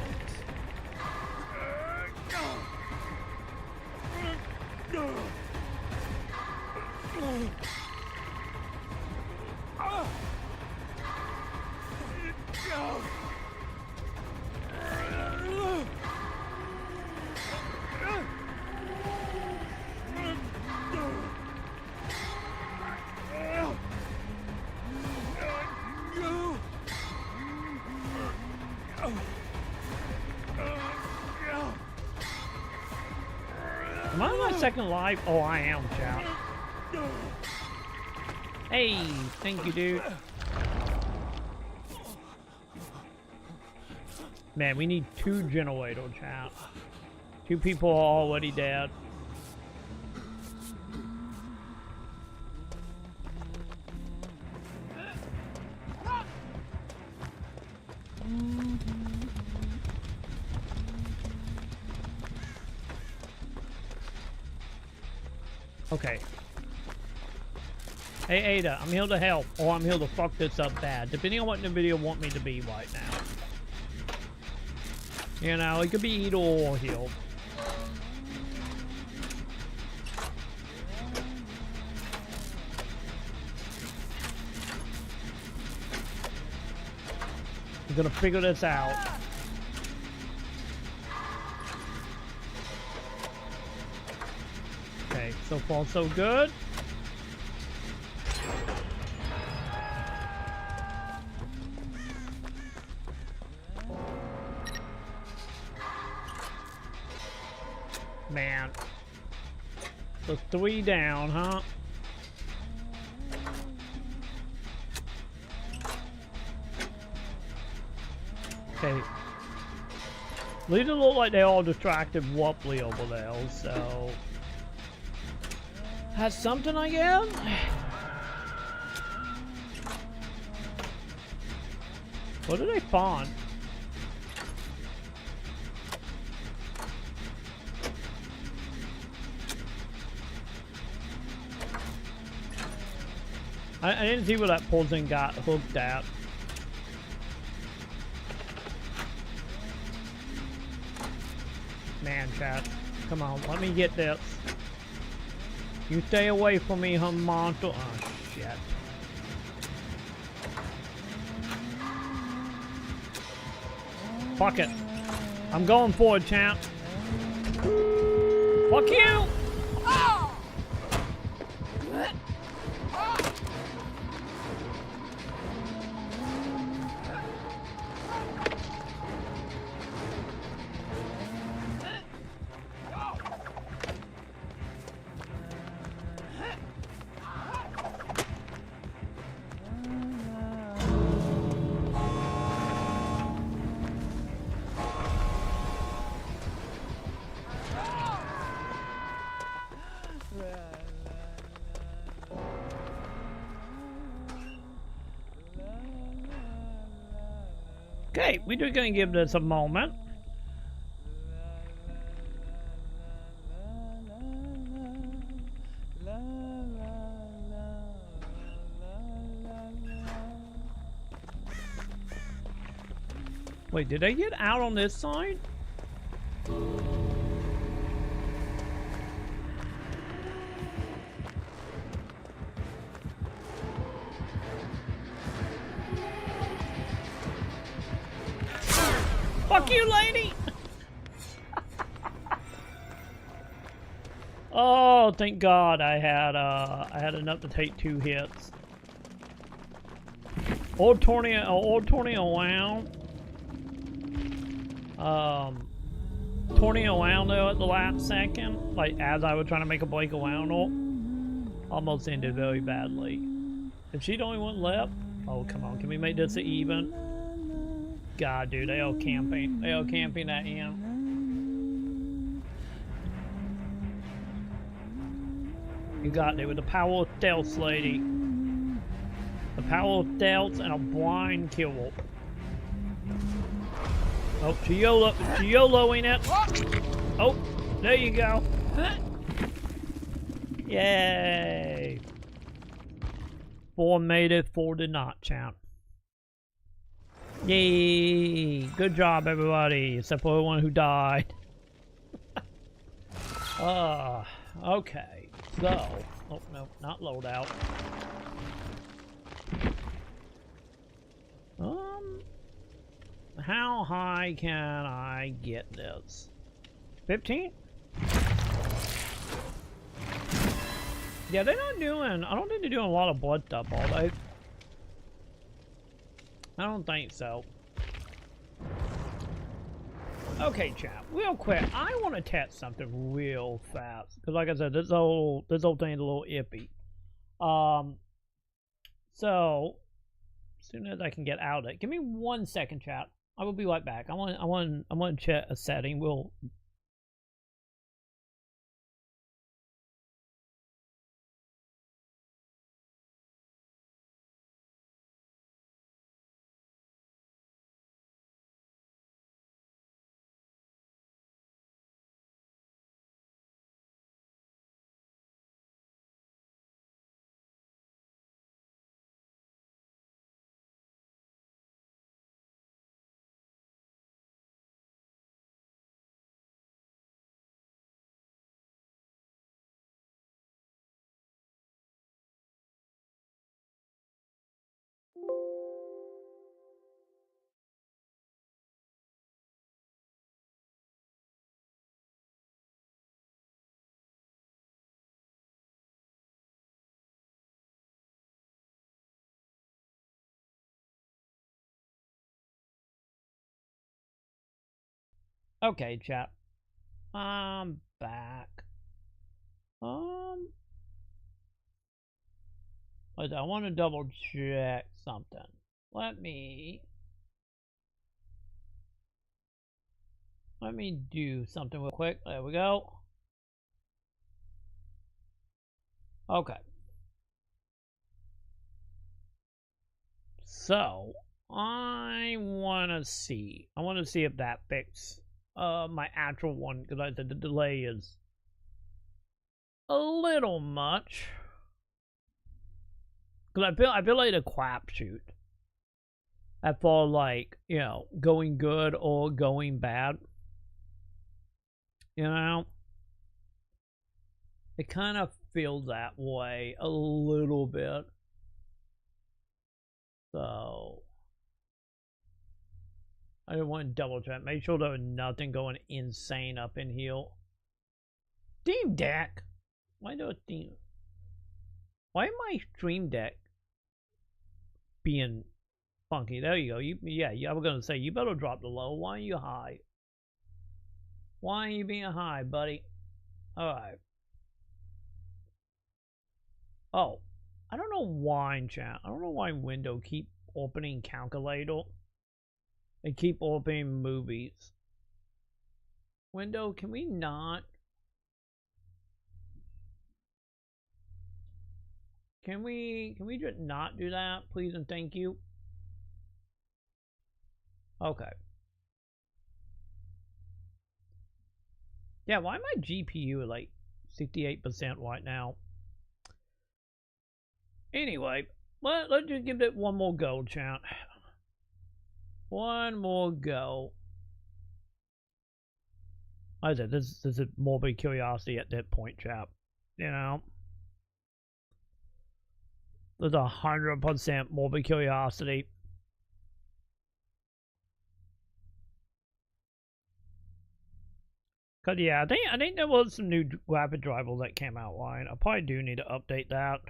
Am I on my second live? Oh, I am, chat. Hey, thank you, dude. Man, we need 2 generator, chat. 2 people are already dead. Okay. Hey Ada, I'm here to help, or I'm here to fuck this up bad, depending on what the video want me to be right now. You know, it could be either or here. We're gonna figure this out. Okay, so far so good. Man. So 3 down, huh? Okay. These look like they all distracted Whooply over there, so... That's something, I guess? What did they spawn? I didn't see where that poison got hooked at. Man, chat. Come on, let me get this. You stay away from me, Humonto. Oh, shit. Fuck it. I'm going for it, champ. Fuck you! Okay, we're just gonna give this a moment. Wait, did I get out on this side? Fuck you, lady! Oh, thank God I had enough to take 2 hits. Old tornado around. Tornado around though at the last second, like as I was trying to make a break around it, almost ended very badly. Is she the only one left? Oh, come on, can we make this an even? God, dude, they all camping. They all camping that end. You got it with the power of stealth, lady. The power of stealth and a blind kill. Oh, she YOLOing it. Oh, there you go. Yay. 4 made it, 4 did not, champ. Yay! Good job, everybody, except for the one who died. Okay. So, oh no, not loadout. How high can I get this? 15? Yeah, they're not doing. I don't think they're doing a lot of blood stuff, are they? I don't think so. Okay, chat. Real quick, I want to test something real fast because, like I said, this whole thing's a little iffy. So as soon as I can get out of it, give me 1 second, chat. I will be right back. I want to check a setting. We'll Okay, chat. I'm back. I want to double check something. Let me do something real quick. There we go. Okay. So I want to see if that fixed my actual one, because I said the delay is a little much. Because I feel like a crapshoot. I feel like, you know, going good or going bad. You know? It kind of feels that way a little bit. So I just want to double check. Make sure there was nothing going insane up in here. Steam Deck? Why do a Steam? Why am my Stream Deck being funky? There you go. Yeah, I was gonna say you better drop the low. Why are you high? Why are you being high, buddy? Alright. Oh. I don't know why in chat. I don't know why window keep opening calculator. They keep opening movies. Window, can we not? Can we just not do that, please and thank you? Okay. Yeah, why my GPU like 68% right now? Anyway, let's just give it one more go, chat. One more go. I said this is morbid curiosity at that point, chat. You know? There's 100% morbid curiosity. Cause yeah, I think there was some new graphic drivers that came out line. I probably do need to update that.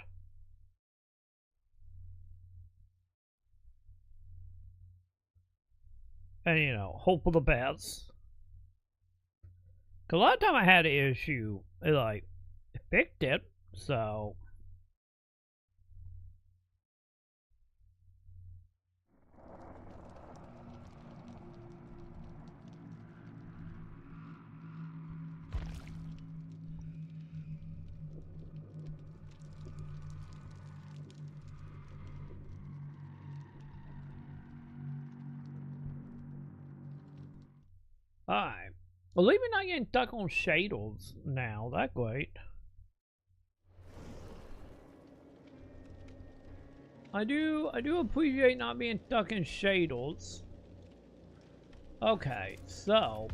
And you know, hope for the best. Cause a lot of time I had an issue, it fixed it, so. Alright. Believe me, not getting stuck on shaders now. That's great. I do appreciate not being stuck in shaders. Okay, so.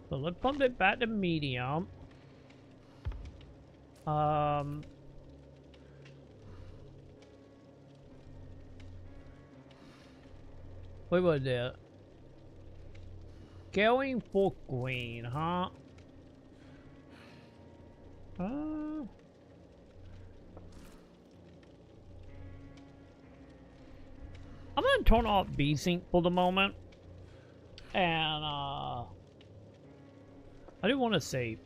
So let's bump it back to medium. What was it? Going for green, huh? I'm gonna turn off V-Sync for the moment. And, I do want to save.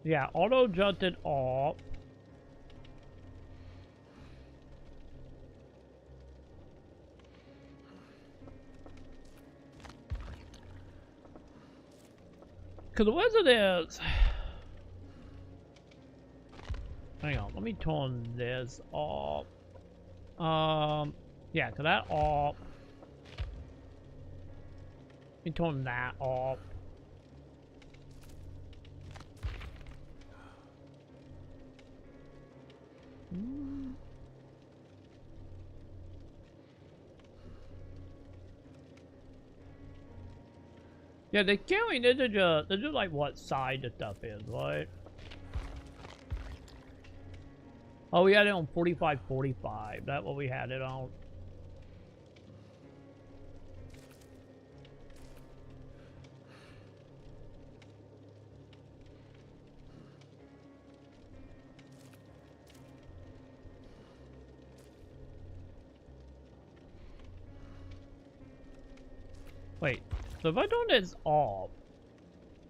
Yeah, auto adjusted off. Because the wizard is. Hang on, let me turn this off. Yeah, because that off. Let me turn that off. Yeah, the killing is just like what side the stuff is, right? Oh, we had it on 45-45. That's what we had it on. Wait, so if I turn this off,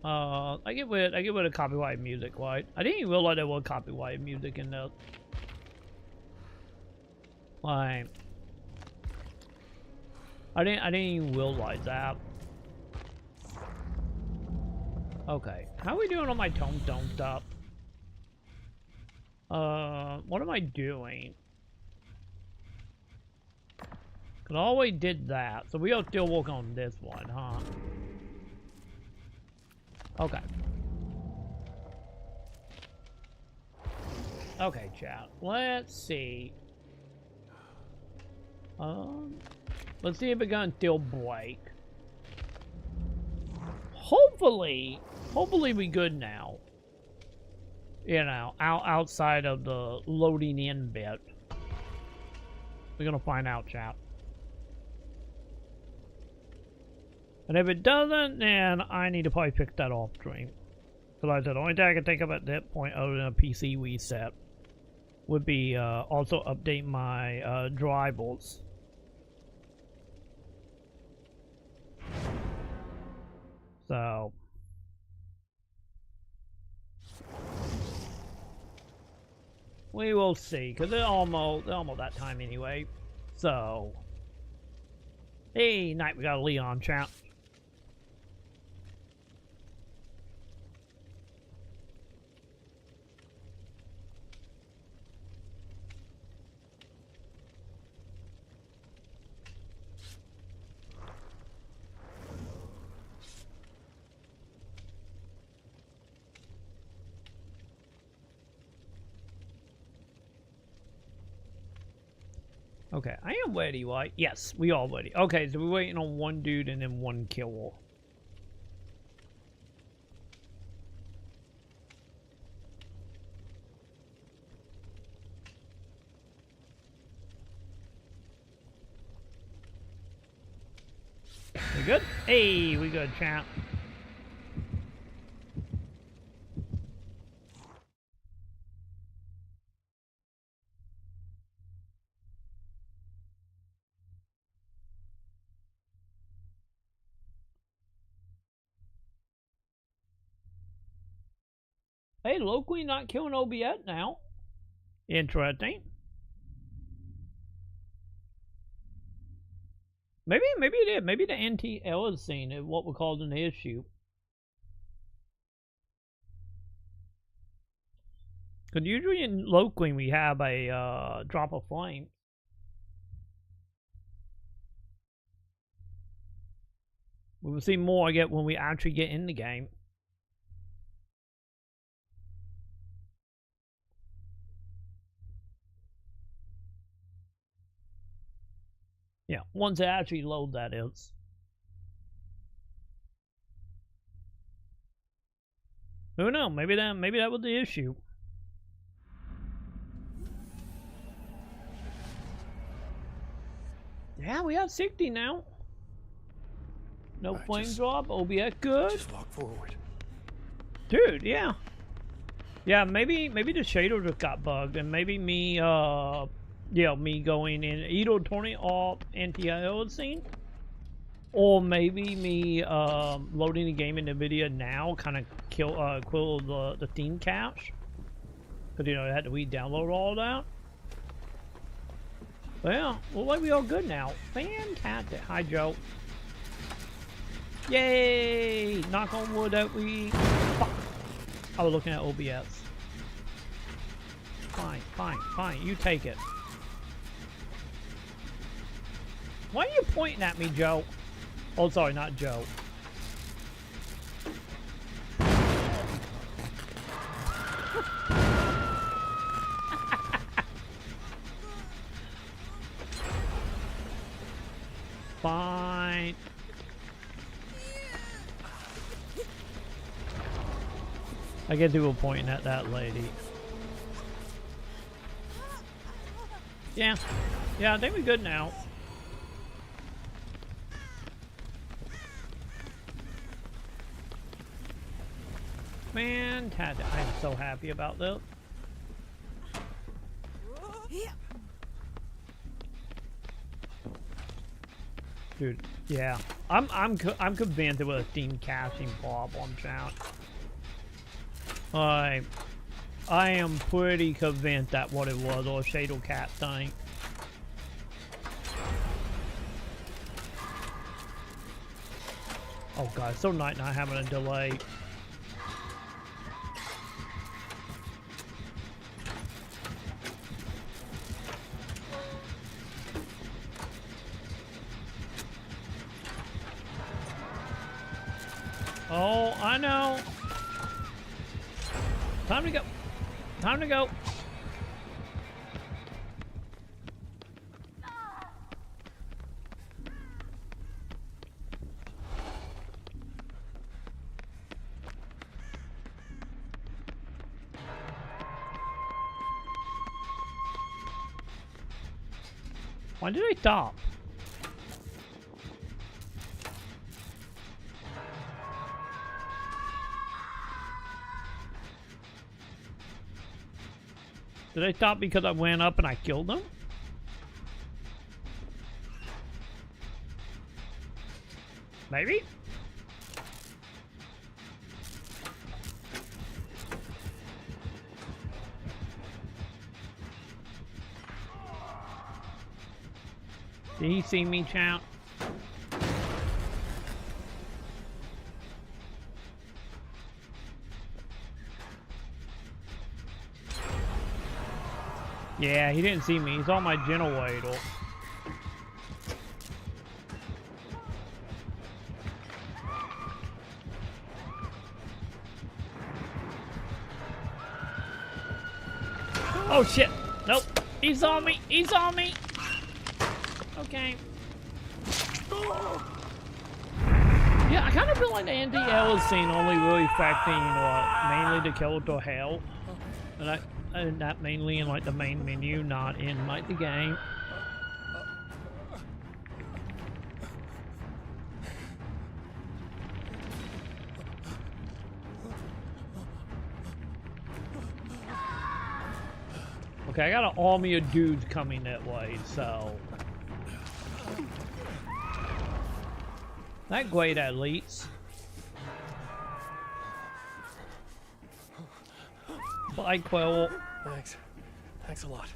I get rid of copyright music, right? I didn't even realize there was copyright music in there. Like, I didn't even realize that. Okay, how are we doing on my tone stuff? What am I doing? Cause I always did that, so we are still working on this one, huh? Okay. Okay, chat. Let's see. Let's see if it's gonna still break. Hopefully we good now. You know, outside of the loading in bit. We're gonna find out, chat. And if it doesn't, then I need to probably fix that off stream. Because like I said, the only thing I can think of at that point other than a PC reset would be also update my drivers. So we will see, because they're almost that time anyway. So hey, night, we got a Leon, chat. Okay, I am ready, right? Yes, we all ready. Okay, so we're waiting on one dude and then one kill. We good? Hey, we good, champ. Hey, locally not killing OBS now. Interesting. Maybe it is. Maybe the NTL is seeing it, what we're calling the issue. Because usually in locally we have a drop of flame. We will see more I get when we actually get in the game. Yeah, once I actually load, that is. Who knows? Maybe that was the issue. Yeah, we have 60 now. No flame drop. OBS good. Just walk forward. Dude, yeah. Yeah, maybe the shader just got bugged, and maybe me me going in either turning off NTL scene, or maybe me loading the game in NVIDIA now kind of kill the Steam cache, because you know it had to re-download all that. Well, look like we all good now. Fantastic. Hi, Joe. Yay! Knock on wood that we. Fuck. I was looking at OBS. Fine. You take it. Why are you pointing at me, Joe? Oh, sorry, not Joe. Fine. I guess you were pointing at that lady. Yeah, I think we're good now. Fantastic. I'm so happy about this. Dude, yeah. I'm convinced it was a Steam caching problem, chat. I am pretty convinced that what it was, or a Shadow Cat thing. Oh god, it's so nice not having a delay. Oh, I know. Time to go. Time to go. Why did I stop? Did I stop because I went up and I killed them? Maybe? Did he see me, champ? Yeah, he didn't see me. He's on my generator. Oh shit! Nope. He's on me. He's on me. Okay. Yeah, I kind of feel like the NDL scene only really affecting mainly the character health, and that mainly in like the main menu, not in like the game. Okay, I got an army of dudes coming that way, so not great at least. Bye, Quill. Thanks. Thanks a lot.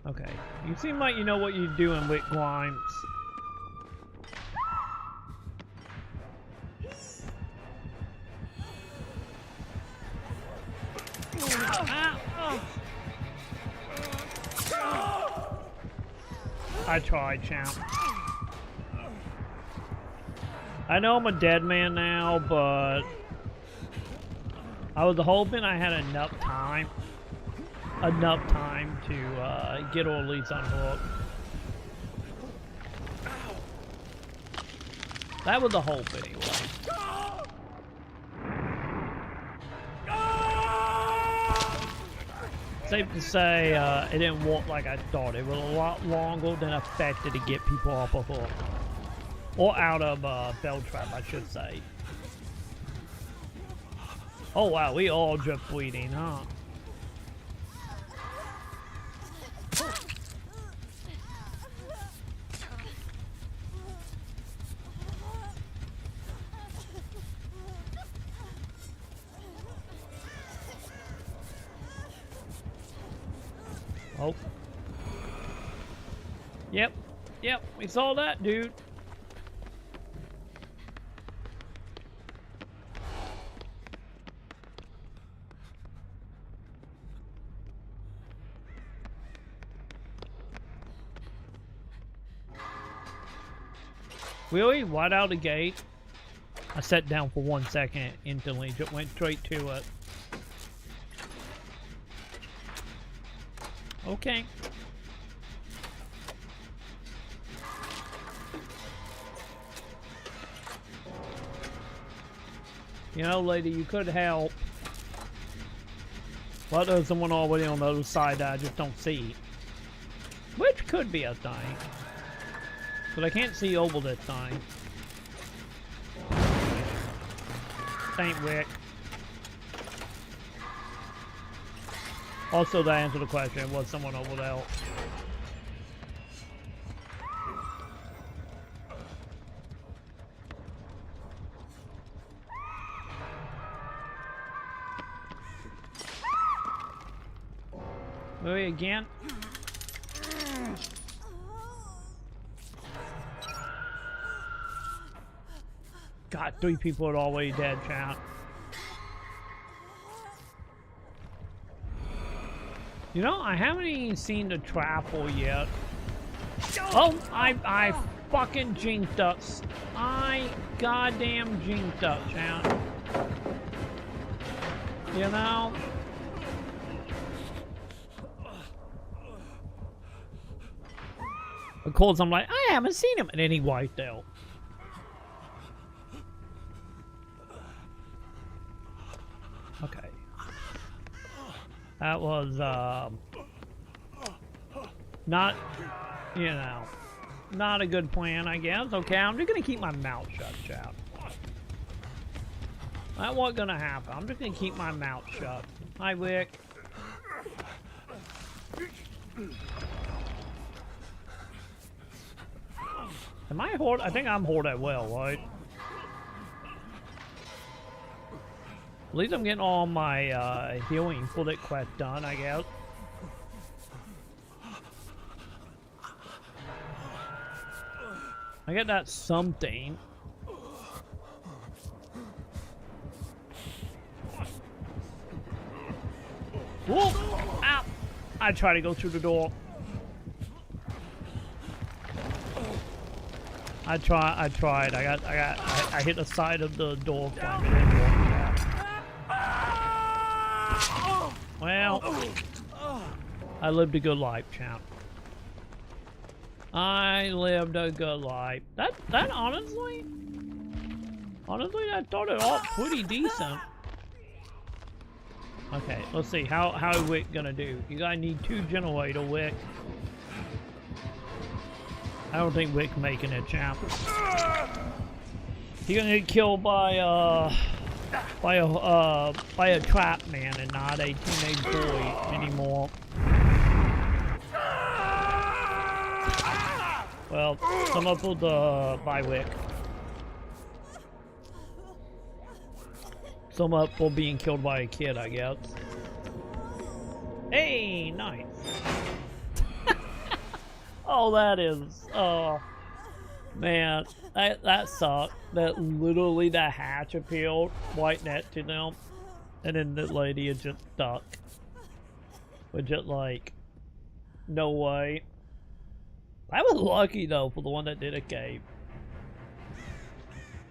Okay, you seem like you know what you're doing with Grimes. I tried, champ. I know I'm a dead man now, but I was hoping I had enough time to get or at least unhooked. That was the hope anyway. Safe to say, it didn't work like I thought. It was a lot longer than expected to get people off a hook. Or out of bell trap, I should say. Oh wow, we all just bleeding, huh? Oh. Yep, we saw that, dude. Really? Right out the gate? I sat down for 1 second, instantly just went straight to it. Okay. You know, lady, you could help. Well, there's someone already on the other side that I just don't see. Which could be a thing. But I can't see over this thing. Thank Rick. Also, to answer the question, was someone over there? Maybe again? God, 3 people are already dead, chat. You know, I haven't even seen the trapple yet. Oh, I fucking jinked us. I goddamn jinked us, chat. You know? Of course, I'm like, I haven't seen him. And then he wiped out. Okay. That was, not, you know, not a good plan, I guess. Okay, I'm just gonna keep my mouth shut, chat. That wasn't gonna happen. I'm just gonna keep my mouth shut. Hi, Wick. Am I hold? I think I'm holding well, right? At least I'm getting all my healing bullet quest done, I guess. I get that something. Whoa! Ow! I try to go through the door. I tried. I hit the side of the door frame. Well, I lived a good life, champ. I lived a good life. That honestly, I thought it all pretty decent. Okay, let's see. How is Wick gonna do? You gotta need 2 generator, Wick. I don't think Wick's making it, champ. He's gonna get killed by a trap man and not a teenage boy anymore. Well, some up with by Wick. Some up for being killed by a kid, I guess. Hey, nice. Oh, that is, oh, man, that sucked. That literally the hatch appeared right next to them, and then the lady is just stuck. With just like, no way. I was lucky though for the one that did escape.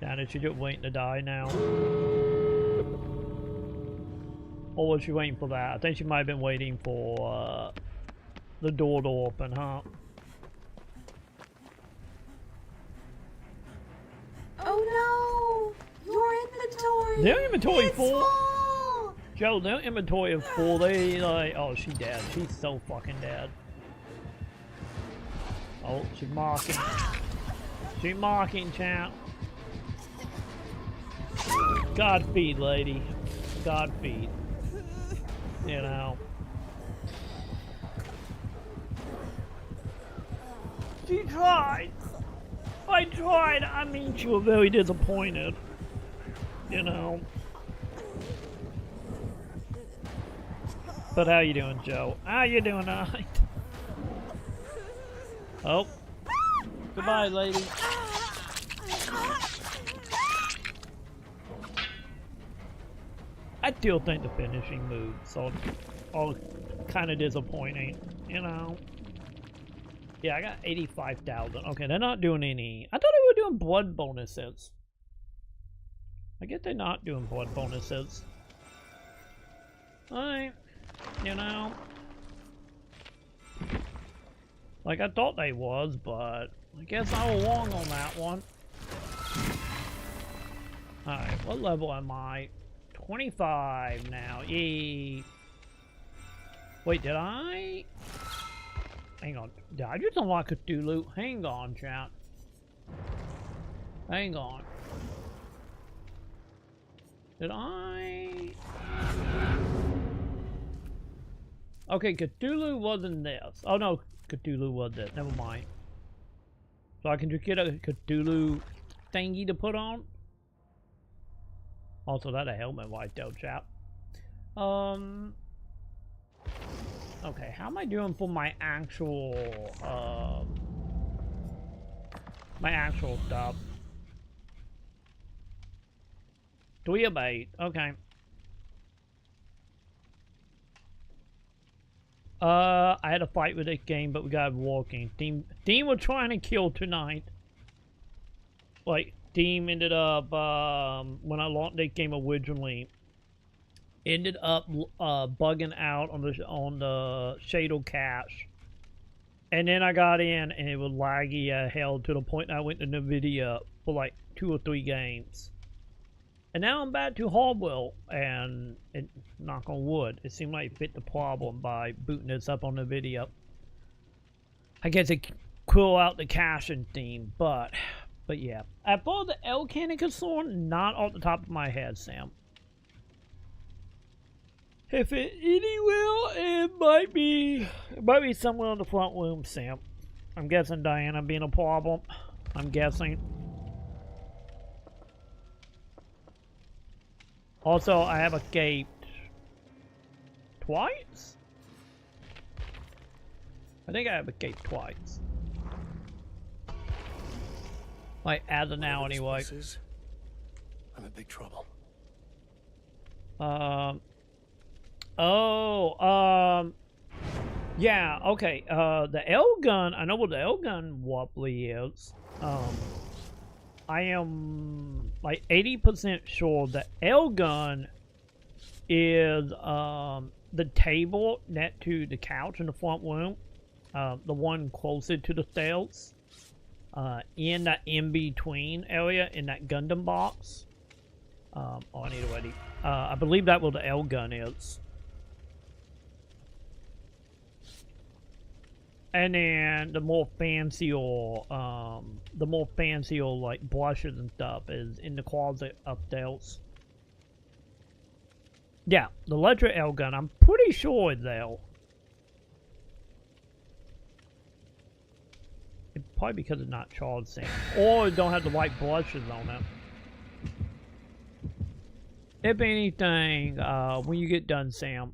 Damn it, she just waiting to die now. Or was she waiting for that? I think she might have been waiting for the door to open, huh? Oh no! Your inventory! Their inventory it's full. full! Joe, their inventory is full. They like, oh, she's dead. She's so fucking dead. Oh, she's mocking. She's mocking, champ. Godspeed, lady. Godspeed. You know. She tried. I tried. I mean, she was very disappointed. You know. But how you doing, Joe? How you doing tonight? Oh. Goodbye, lady. I still think the finishing moves are kind of disappointing, you know. Yeah, I got 85,000. Okay, they're not doing any. I thought they were doing blood bonuses. I guess they're not doing blood bonuses. Alright, you know. Like I thought they was, but I guess I was wrong on that one. Alright, what level am I? 25 now. Yay. Wait, did I? Hang on. Did I just unlock a Cthulhu? Hang on, chat. Hang on. Did I? Okay, Cthulhu wasn't this. Oh no, Cthulhu was this. Never mind. So I can just get a Cthulhu thingy to put on. Also, that a helmet right there, chap. Okay, how am I doing for my actual stuff? 3 of 8. Okay. I had a fight with this game, but we got walking. Team was trying to kill tonight. Like, team ended up, when I launched this game originally, ended up bugging out on the Shadow cache. And then I got in and it was laggy hell to the point I went to NVIDIA for like 2 or 3 games. And now I'm back to Hardwell, and knock on wood, it seemed like it fit the problem by booting this up on NVIDIA. I guess it quill out the caching theme, but yeah. As far as the L-Cannon concerned, not off the top of my head, Sam. If it anywhere, it might be somewhere in the front room, Sam. I'm guessing Diana being a problem. I'm guessing. Also, I have escaped twice? I think I have escaped twice. Like, as of now, anyway. I'm in big trouble. Yeah, okay. The L gun, I know what the L gun wobbly is. I am like 80% sure the L gun is the table next to the couch in the front room, the one closer to the stairs, in that in-between area in that Gundam box. Oh, I need to ready. I believe that what the L gun is. And then the more fancier like brushes and stuff is in the closet upstairs. Yeah, the electric L gun, I'm pretty sure is there. It's probably because it's not charged, Sam. Or it don't have the white brushes on it. If anything, when you get done, Sam,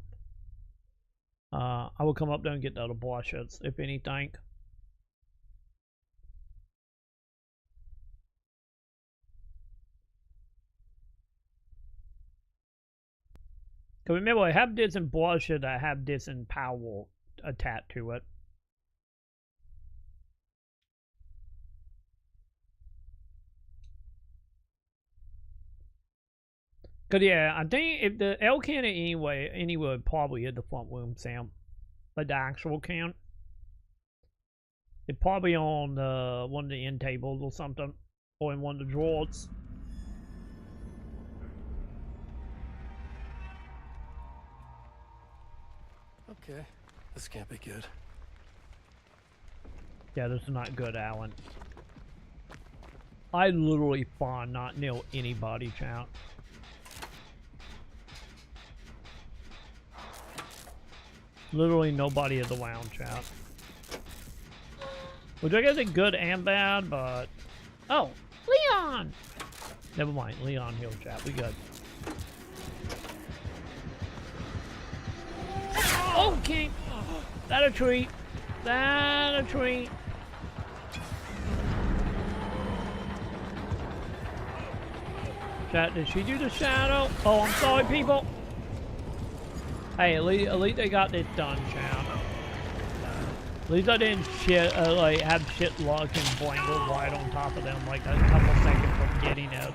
I will come up there and get the other brushes, if anything. Cause remember, I have this in brushes, I have this in power attached to it. Cause yeah, I think if the L can anyway probably in the front room, Sam. Like the actual can. It's probably on one of the end tables or something. Or in one of the drawers. Okay, this can't be good. Yeah, this is not good, Alan. I literally spawn not nail anybody, chat. Literally nobody is around, chat. Which I guess is good and bad, but... Oh! Leon! Never mind, Leon heal, chat. We good. Okay! That a treat. That a treat. Chat, did she do the shadow? Oh, I'm sorry, people. Hey, at least they got this done, chat. At least I didn't like have shit luck and blangle right on top of them like a couple seconds from getting it.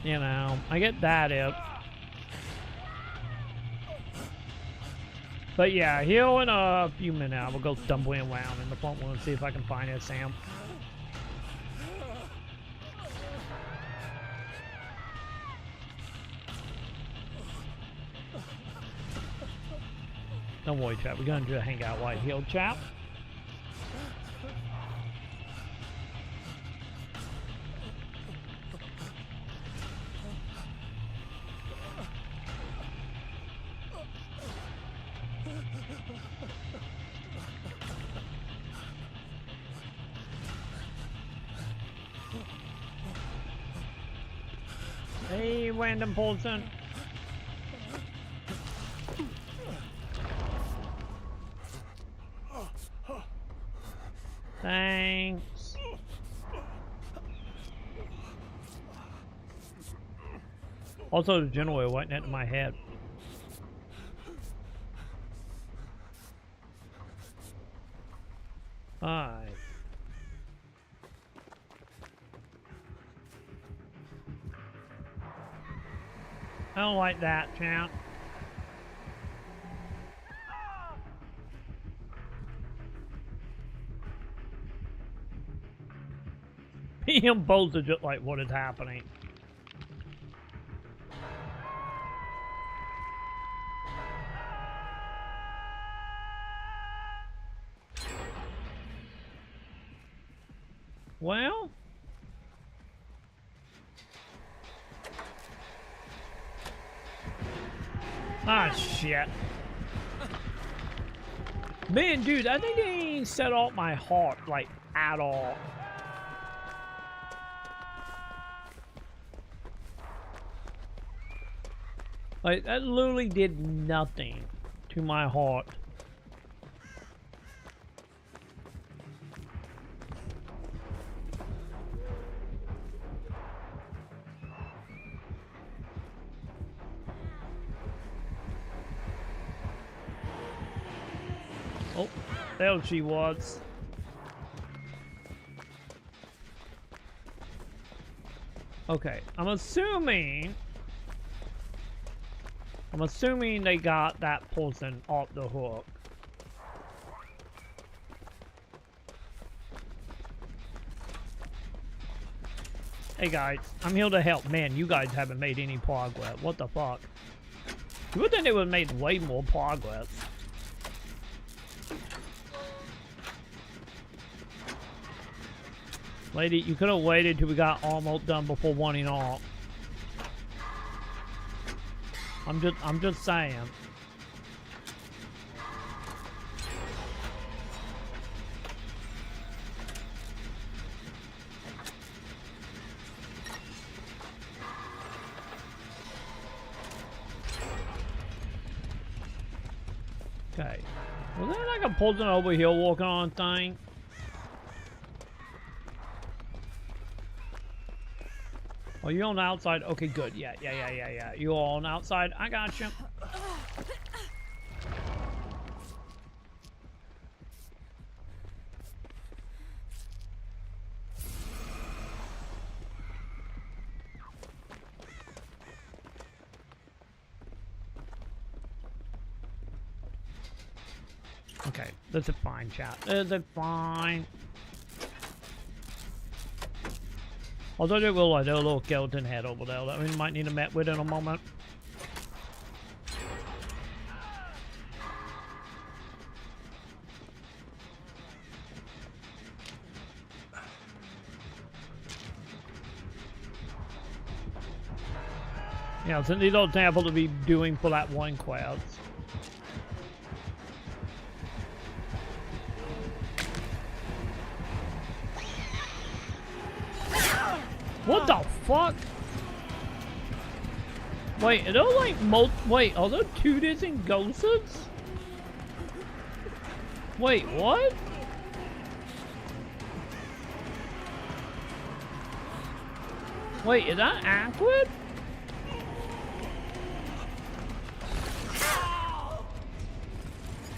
You know, I get that it. But yeah, here in a few minutes, I will go stumbling around in the front room and see if I can find it, Sam. Don't worry, chat. We're going to hang out right here, chat. Hey, random poison. Thanks. Also, the generator went into my head. Alright. I don't like that, champ. Me and both are just like, what is happening? Well, ah, shit. Man, dude, I think they ain't set off my heart, like, at all. Like, that literally did nothing to my heart. Oh, there she was. Okay, I'm assuming they got that person off the hook. Hey guys, I'm here to help. Man, you guys haven't made any progress. What the fuck? You would think they would have made way more progress. Lady, you could have waited till we got almost done before wanting off. I'm just saying. Okay. Was there like a person over here walking on thing? Oh, you're on the outside? Okay, good. Yeah. You're on the outside? I got you. Okay, this is fine, chat. This is fine. Although there will like a little skeleton head over there that we might need to met with in a moment. Yeah, so these are examples to be doing for that one quest. What the fuck? Wait, are there like wait, are there 2 different ghosts? Wait, what? Wait, is that Aquid?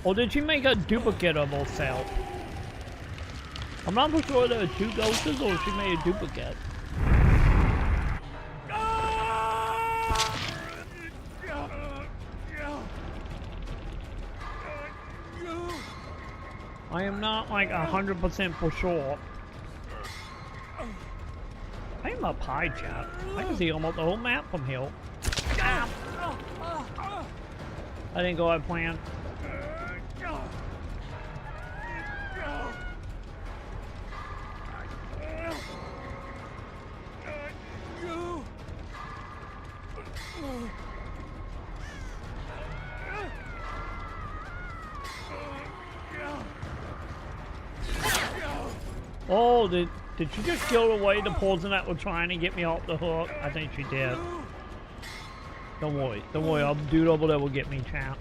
Or did she make a duplicate of herself? I'm not for sure there are 2 ghosts or she made a duplicate. I am not like 100% for sure. I am up high, chat. I can see almost the whole map from here. I didn't go as planned. Oh, did she just kill away the person that was trying to get me off the hook? I think she did. Don't worry. Don't worry. I'll dude over there will get me, champ.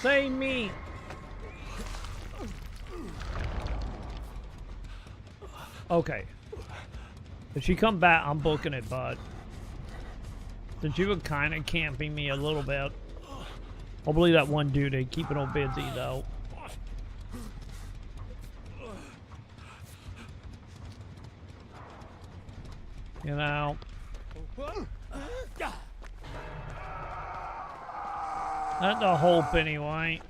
Save me. Okay. If she come back, I'm booking it, bud. Since you were kind of camping me a little bit. I'll believe that one dude ain't keeping her busy, though. You know. That's the hope, anyway.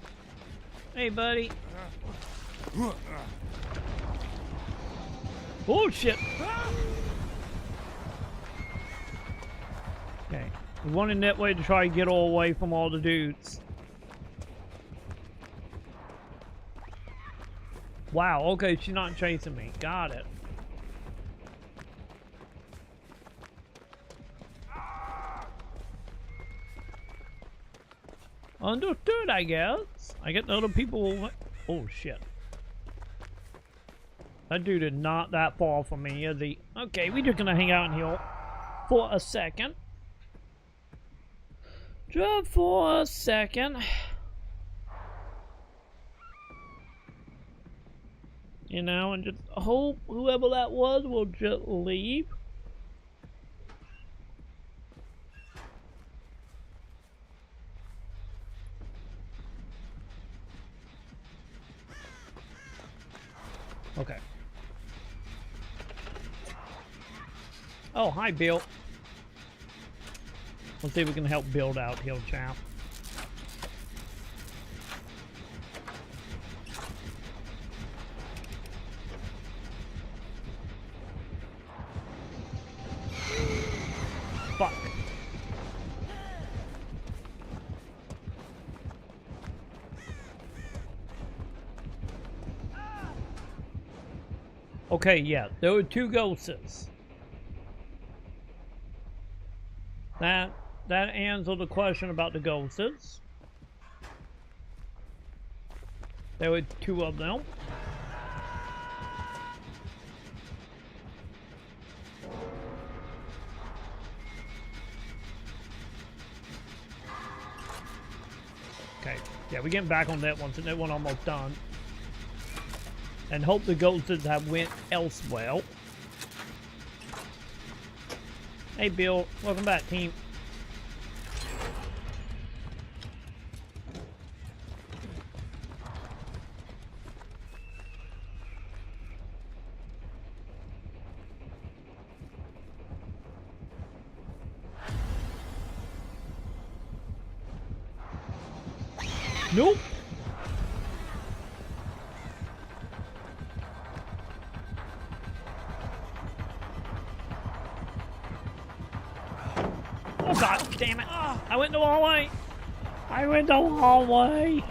Hey, buddy. Oh, shit. Okay. We wanted that way to try and get all away from all the dudes. Wow, okay, she's not chasing me. Got it. Understood, I guess. I get the other people. Oh, shit. That dude is not that far from me, is he? Okay, we're just gonna hang out in here for a second. Just for a second. You know, and just hope whoever that was will just leave. Okay. Oh, hi, Bill. Let's see if we can help build out Hill Champ. Fuck. Okay, yeah, there were two ghosts. That answered the question about the ghosts. There were two of them. Okay, yeah, we're getting back on that one, so that one almost done. And hope the ghosts have went elsewhere. Hey, Bill. Welcome back, team. Nope. Oh, God damn it. I went the wrong way. I went the wrong way.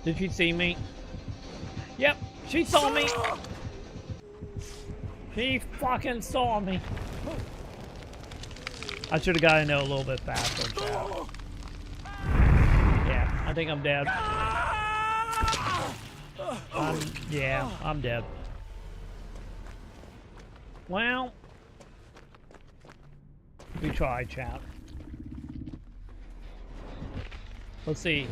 Did she see me? Yep, she saw me. She fucking saw me. I should have got in there a little bit faster. Yeah, I think I'm dead. Yeah, I'm dead. Well, we tried, chat. Let's see.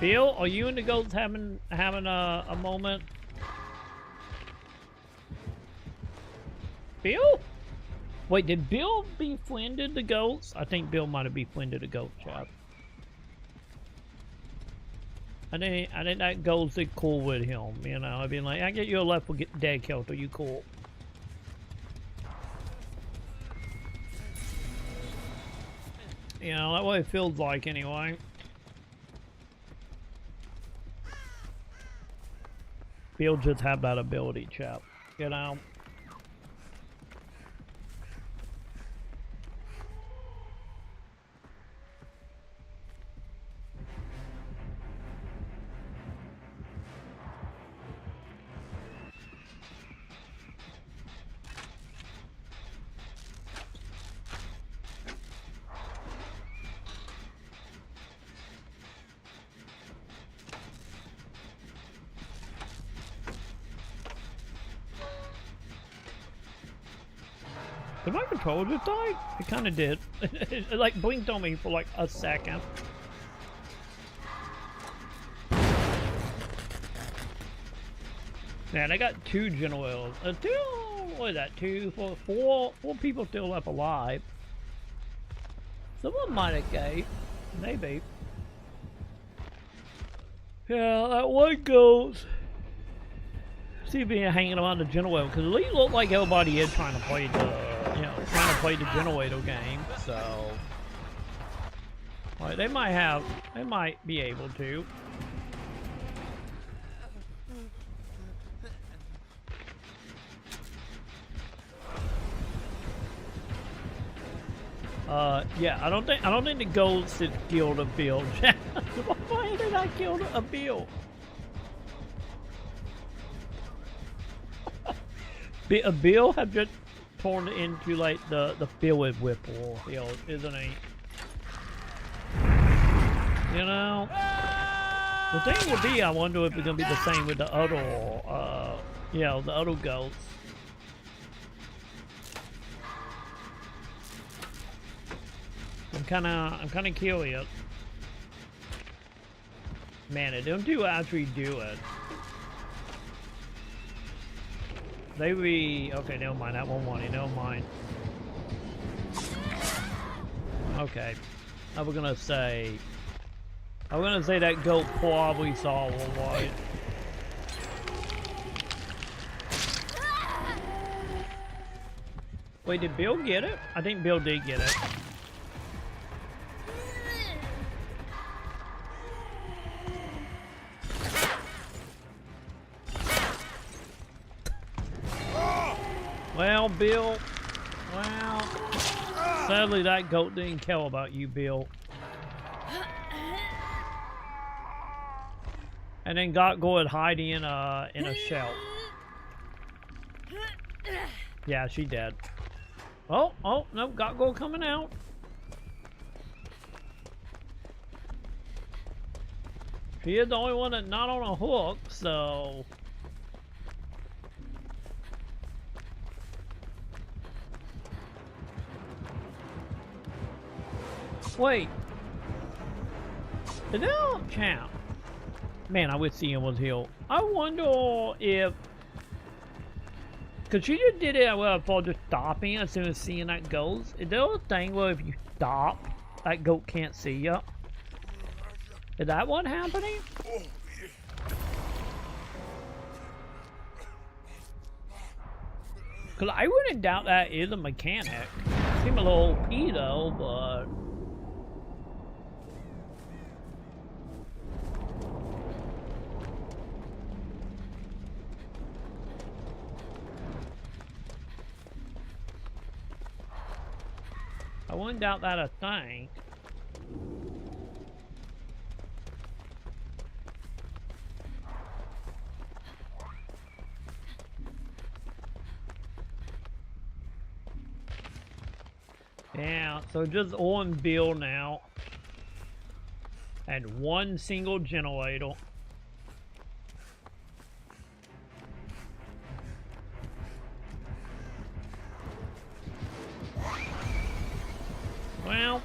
Bill, are you and the ghosts having a moment? Bill? Wait, did Bill befriended the ghosts? I think Bill might have befriended the ghost, chat. I think that ghost is cool with him, you know. I'd be like, I get you a left for dead Kelter, you cool. You know, that way it feels like anyway. Bill just have that ability, chap. You know. Did my controller just die? It kind of did. It like blinked on me for like a second. Man, I got 2 generals. What is that? 4 people still left alive. Someone might escape. Maybe. Yeah, that one goes. See if he's hanging around the generator, because at least look like everybody is trying to play the generator game. So, like, they might be able to. Yeah, I don't think the ghost is killed a Bill. Why did I kill a Bill? A Bill have just turned into like the Philip Whipple, isn't he? You know, the thing will be, I wonder if it's gonna be the same with the other, the other ghosts. I'm kind of curious. Man, it don't do actually do it. Okay, never mind. That won't want it. Never mind. Okay, I was gonna say that goat probably saw one white. Wait, did Bill get it? I think Bill did get it. Well, Bill, sadly that goat didn't care about you, Bill. And then got going hiding in a shelf. Yeah, she dead. Oh, no, got go coming out. She is the only one that's not on a hook, so. Wait. Is that champ? Man, I wish Ian was here. I wonder if, cause she just did it for just stopping as soon as seeing that goes. Is there a thing where if you stop, that goat can't see you? Is that what happening? Cause I wouldn't doubt that is a mechanic. Seem a little OP though, but. I wouldn't doubt that a thing. Yeah, so just on Bill now. And one single generator. Well,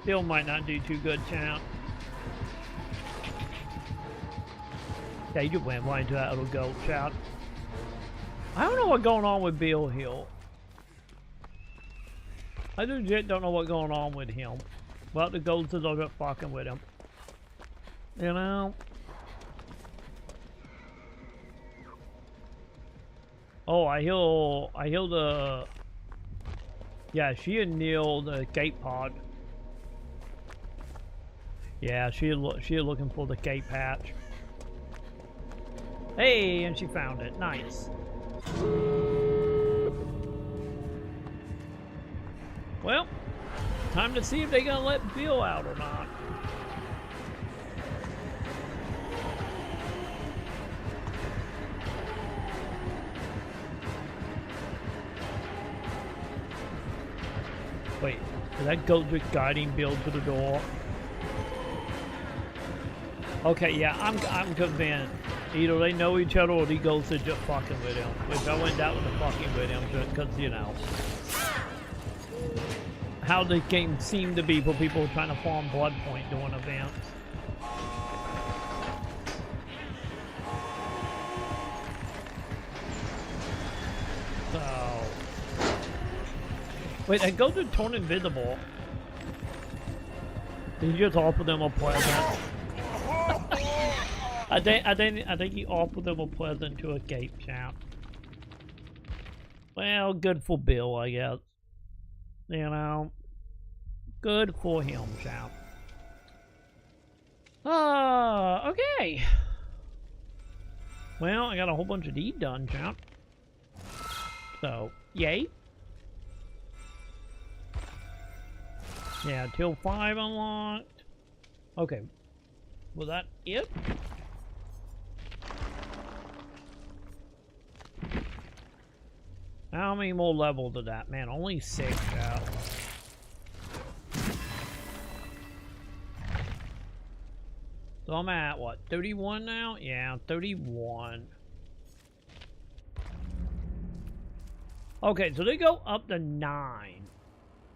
Bill might not do too good, champ. Yeah, you just went right into that little goat, champ. I don't know what's going on with Bill Hill. I legit don't know what's going on with him. Well, the goats are just fucking with him. You know? Oh, I hear the... Yeah, she had nailed the gate pod. Yeah, she looking for the gate patch. Hey, and she found it. Nice. Well, time to see if they're gonna let Bill out or not. Wait, is that goat just guiding Bill to the door? Okay, yeah, I'm convinced. Either they know each other or these ghosts are just fucking with him. Which I went down with the fucking with him because, you know, how the game seemed to be for people trying to farm blood point during events. So, wait, and go to turn invisible. Did you just offer them a present? I think he offered them a present to escape, champ. Well, good for Bill, I guess. You know, good for him, champ. Okay. Well, I got a whole bunch of these done, champ. So, yay. Yeah, till 5 unlocked. Okay. Was that it? How many more levels of that? Man, only 6 out. So I'm at, what, 31 now? Yeah, 31. Okay, so they go up to 9.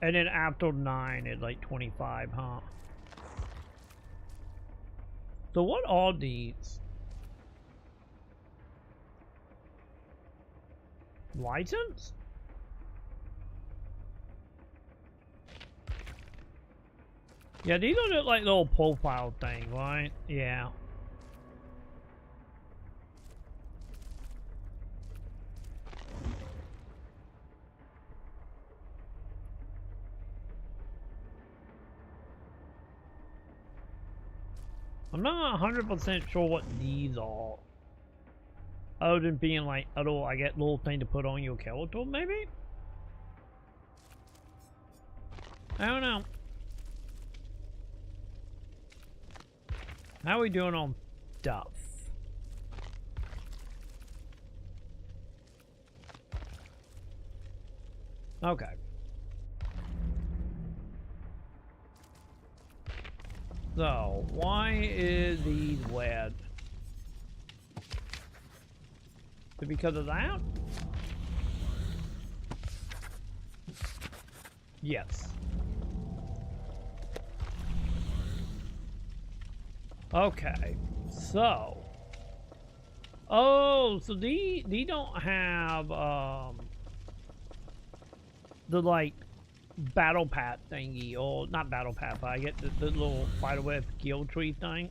And then after 9, it's like 25, huh? So what are these? License? Yeah, these are just like little profile thing, right? Yeah. I'm not 100% sure what these are. Other than being like, oh, I get little thing to put on your character, maybe? I don't know. How are we doing on stuff? Okay. So, why is these wet? Is it because of that? Yes. Okay, so. Oh, so these don't have, the, like, battle path thingy, or not battle path, but I get the little spiderweb skill tree thing.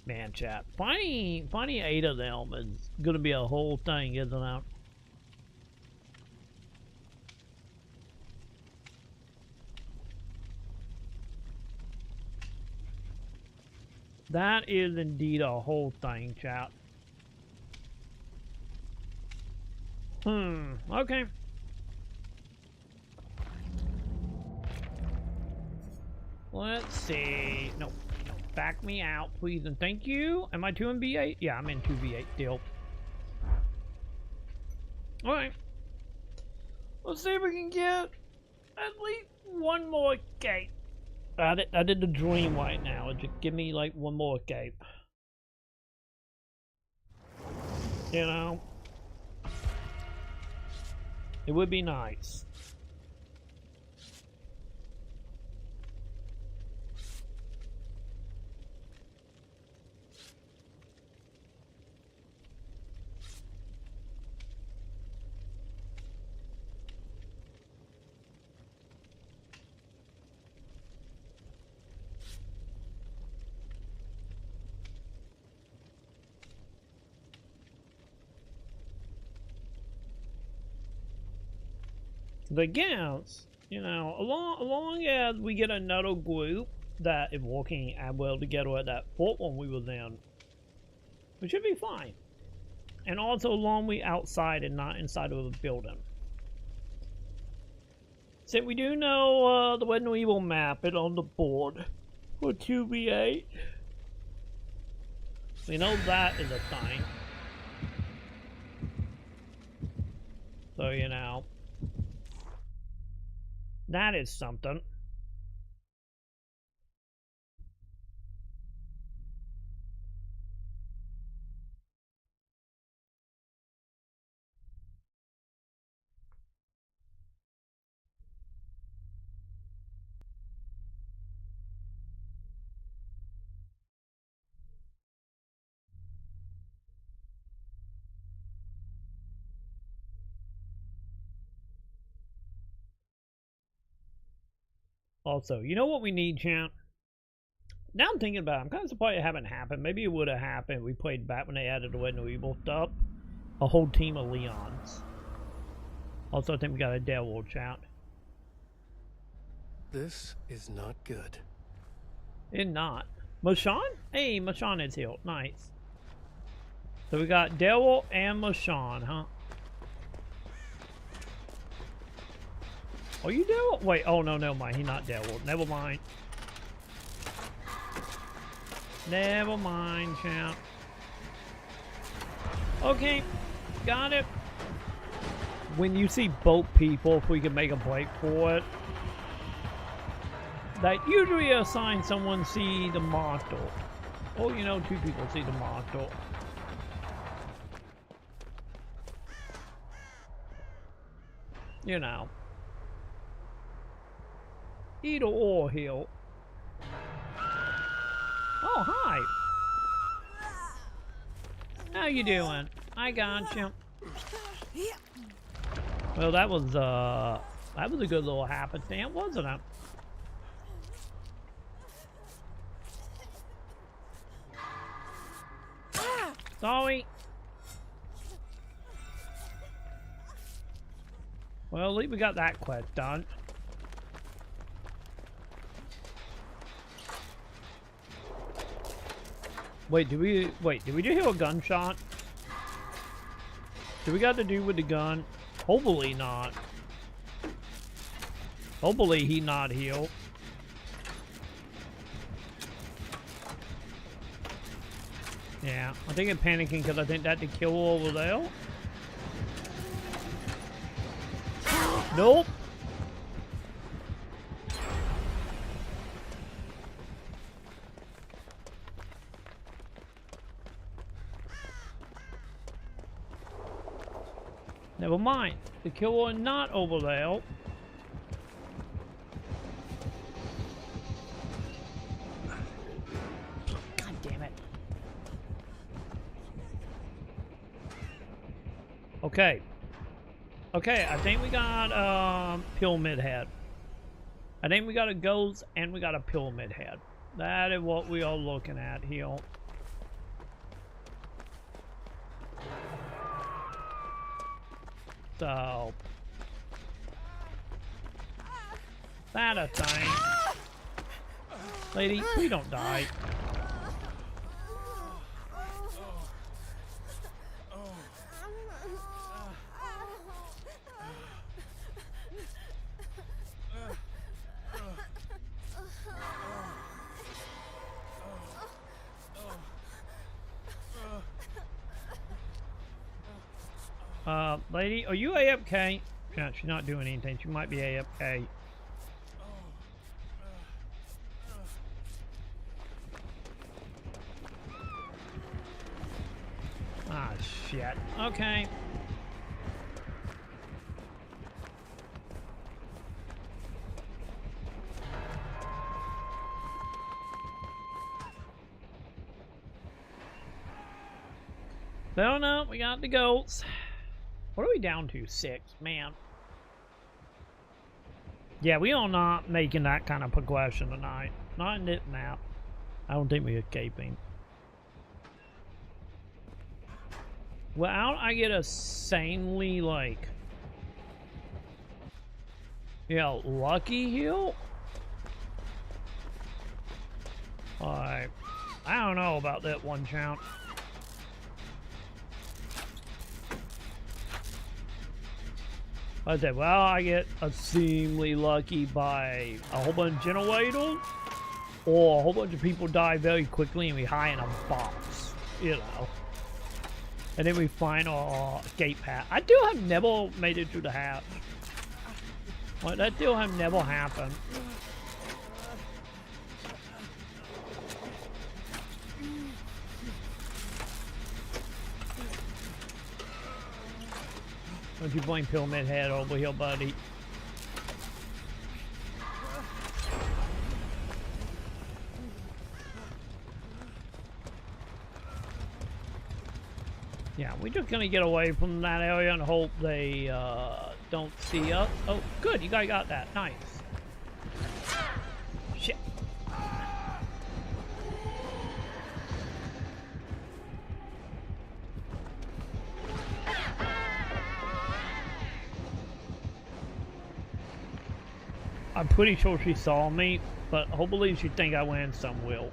Man, chat, finding 8 of them is gonna be a whole thing, isn't it? That is indeed a whole thing, chat. Okay. Let's see. No, back me out, please, and thank you. Am I 2 in V8? Yeah, I'm in 2 V8 still. Alright. Let's see if we can get at least one more escape. I did the dream right now. Just give me like one more escape. You know? It would be nice. The Gauss, you know, along as we get another group that is working well together at that fourth one we was in, we should be fine. And also along we outside and not inside of a building. So we do know the Red and Evil map is on the board for 2v8. We know that is a thing. So, you know. That is something. Also, you know what we need, champ? Now I'm thinking about it, I'm kind of surprised it haven't happened. Maybe it would have happened if we played back when they added the Red and Evil stuff. A whole team of Leons. Also, I think we got a devil, champ. This is not good. It's not. Mashawn? Hey, Mashawn is healed. Nice. So we got Devil and Mashawn, huh? Are you Devil? Wait, oh no, never mind. He's not Devil. Never mind. Never mind, champ. Okay, got it. When you see both people, if we can make a break for it, that usually assign someone see the monster. Or, you know, 2 people see the monster. You know. Either or heal. Oh, hi. How you doing? I got you. Well, that was a good little happenstance, wasn't it? Sorry. Well, at least we got that quest done. Wait, did we just hear a gunshot? Do we got to do with the gun? Hopefully not. Hopefully he not healed. Yeah, I think I'm panicking because I think that to kill over there. Nope. Never mind. The killer not over there. God damn it. Okay. Okay, I think we got pyramid head. I think we got a ghost and we got a pyramid head. That is what we are looking at here. So that a thing. Lady, we don't die. Lady, are you AFK? Yeah, she's not doing anything. She might be AFK. Ah, shit. Okay. So, no, we got the goats. What are we down to? 6, man. Yeah, we are not making that kind of progression tonight. Not in this map. I don't think we're escaping. Well, I get a sanely, like, yeah, lucky heal? Like, I don't know about that one, champ. I said, well, I get a seemingly lucky by a whole bunch of generators, or a whole bunch of people die very quickly and we hide in a box, you know. And then we find our escape hatch. I still have never made it through the hatch. Like, that still have never happened. Don't you blame Pyramid Head over here, buddy. Yeah, we're just gonna get away from that area and hope they don't see us. Oh, good, you guys got that. Nice. I'm pretty sure she saw me, but hopefully she think I went some will.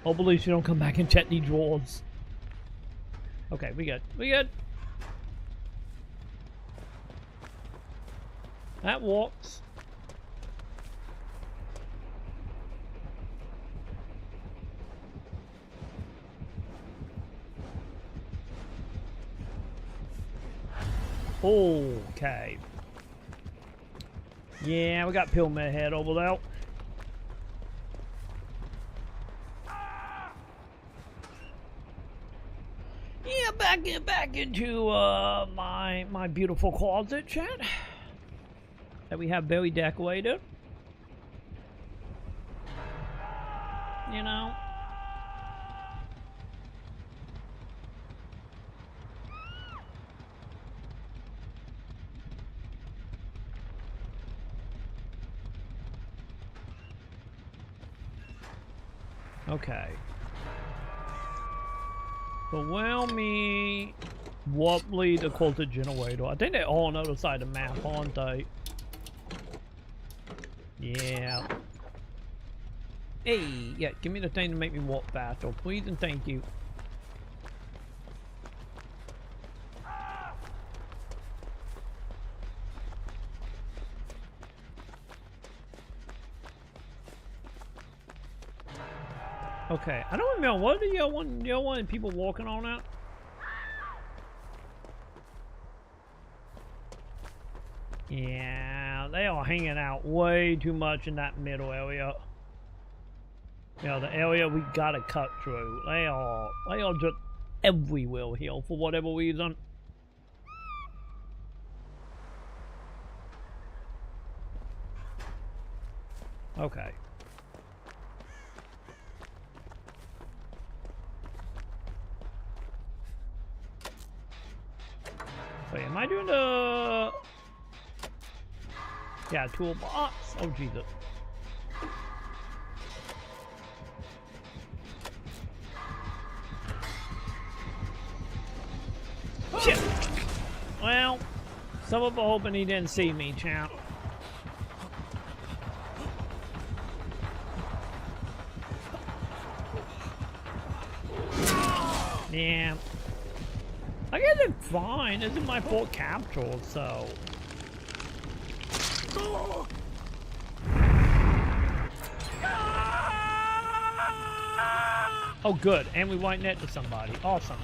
Hopefully she don't come back and check these drawers. Okay, we good. We good. That walks. Okay. Yeah, we got Pyramid Head over there. Yeah, back into my beautiful closet, chat. That we have very decorated. You know. Okay. So well me wobbly the culted generator. I think they're all on the other side of the map, aren't they? Yeah. Hey, yeah, give me the thing to make me walk faster, please and thank you. Okay, I don't remember. What do y'all want people walking on out? Yeah, they are hanging out way too much in that middle area. You know, the area we gotta cut through. They are just everywhere here for whatever reason. Okay. Wait, am I doing the... Yeah, toolbox. Oh, Jesus. Shit. Well, some of them are hoping he didn't see me, champ. Yeah. I guess it's fine. This is my fourth capture, so. Oh, good. And we white net to somebody. Awesome.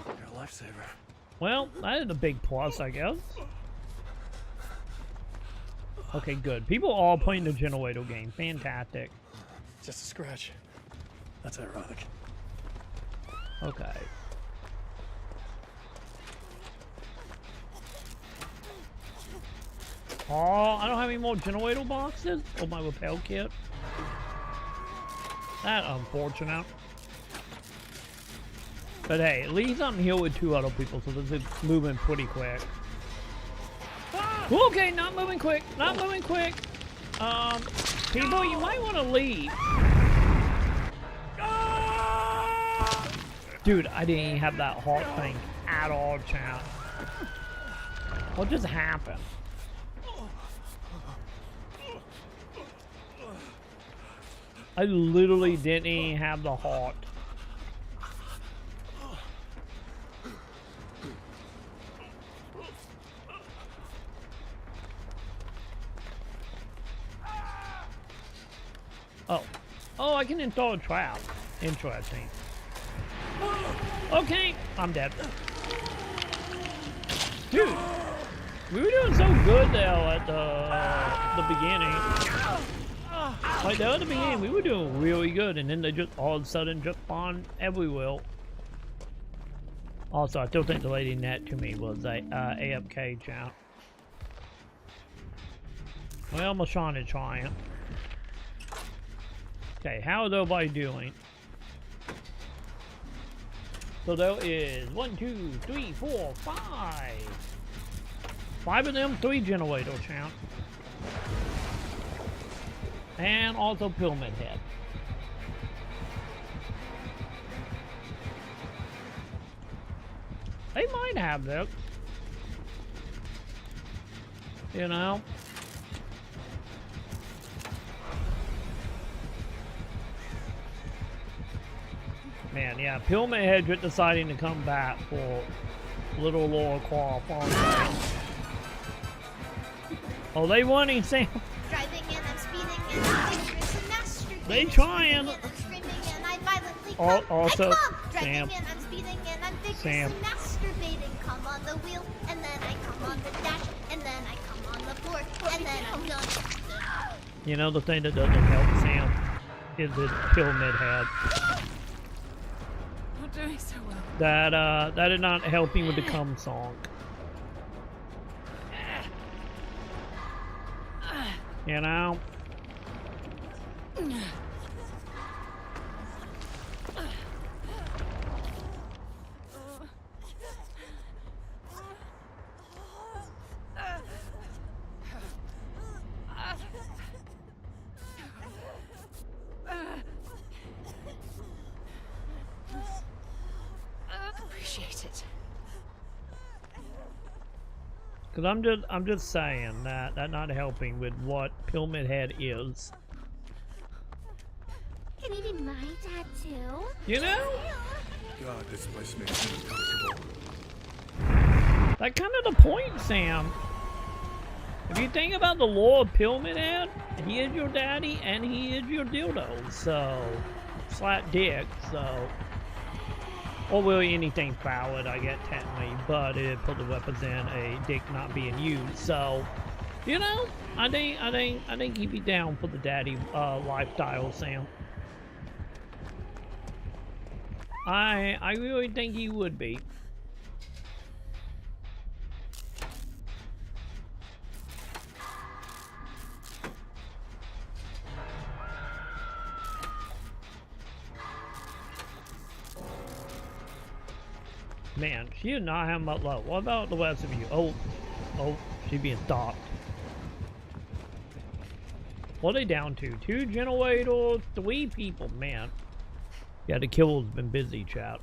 You're a lifesaver. Well, that is a big plus, I guess. Okay, good. People are all playing the generator game. Fantastic. Just a scratch. That's ironic. Okay. Oh, I don't have any more generator boxes or my rappel kit. That unfortunate. But hey, at least I'm here with 2 other people, so this is moving pretty quick. Okay, not moving quick. Not moving quick. People, you might want to leave. Dude, I didn't even have that heart thing at all, chat. What just happened? I literally didn't even have the heart. Oh. Oh, I can install a trap. Interesting. Okay, I'm dead. Dude, we were doing so good though at the beginning. Like the other beginning, we were doing really good, and then they just all of a sudden just spawned everywhere. Also, I still think the lady net to me was a AFK chat. Well, Mashawn is trying. Okay, how is everybody doing? So there is 1, 2, 3, 4, 5. 5 of them, 3 generator champ. And also Pyramid Head. They might have this. You know? Man, yeah, Pillman Hedrick deciding to come back for little Laura Croft. Oh, they wanting Sam. Driving and I'm speeding and I'm dangerous and masturbating. They trying. And I'm screaming and I violently Also, I come. Driving Sam. and I'm speeding and I'm vigorously Sam. masturbating. Come on the wheel and then I come on the dash and then I come on the floor and then I'm done. You know, the thing that doesn't help Sam is the Pillman head. Not doing so well. That is not helping with the cum song. You know? Appreciate it. Cause I'm just saying that not helping with what Pillman Head is. Can you be my tattoo? You know? God, this place makes me uncomfortable. That's kind of the point, Sam. If you think about the lore of Pillman Head, he is your daddy and he is your dildo, so slap dick, so. Or will anything powered, I get technically, but it put the weapons in a dick not being used. So, you know, I think he'd be down for the daddy lifestyle, Sam. I really think he would be. Man, she did not have much love. What about the rest of you? Oh, she being stopped. What are they down to? 2 generators, 3 people, man. Yeah, the kill's been busy, chat.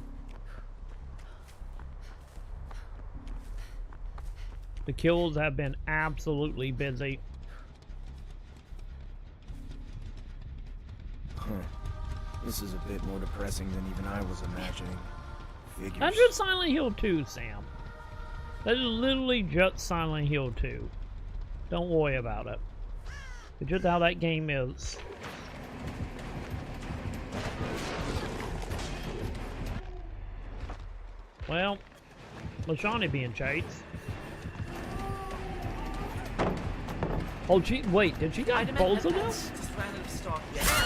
The kills have been absolutely busy. Huh. This is a bit more depressing than even I was imagining. Figures. That's just Silent Hill 2, Sam. That is literally just Silent Hill 2. Don't worry about it. It's just how that game is. Well, LaShawnee being chased. Oh, wait, did she got both of them? Just randomly stop.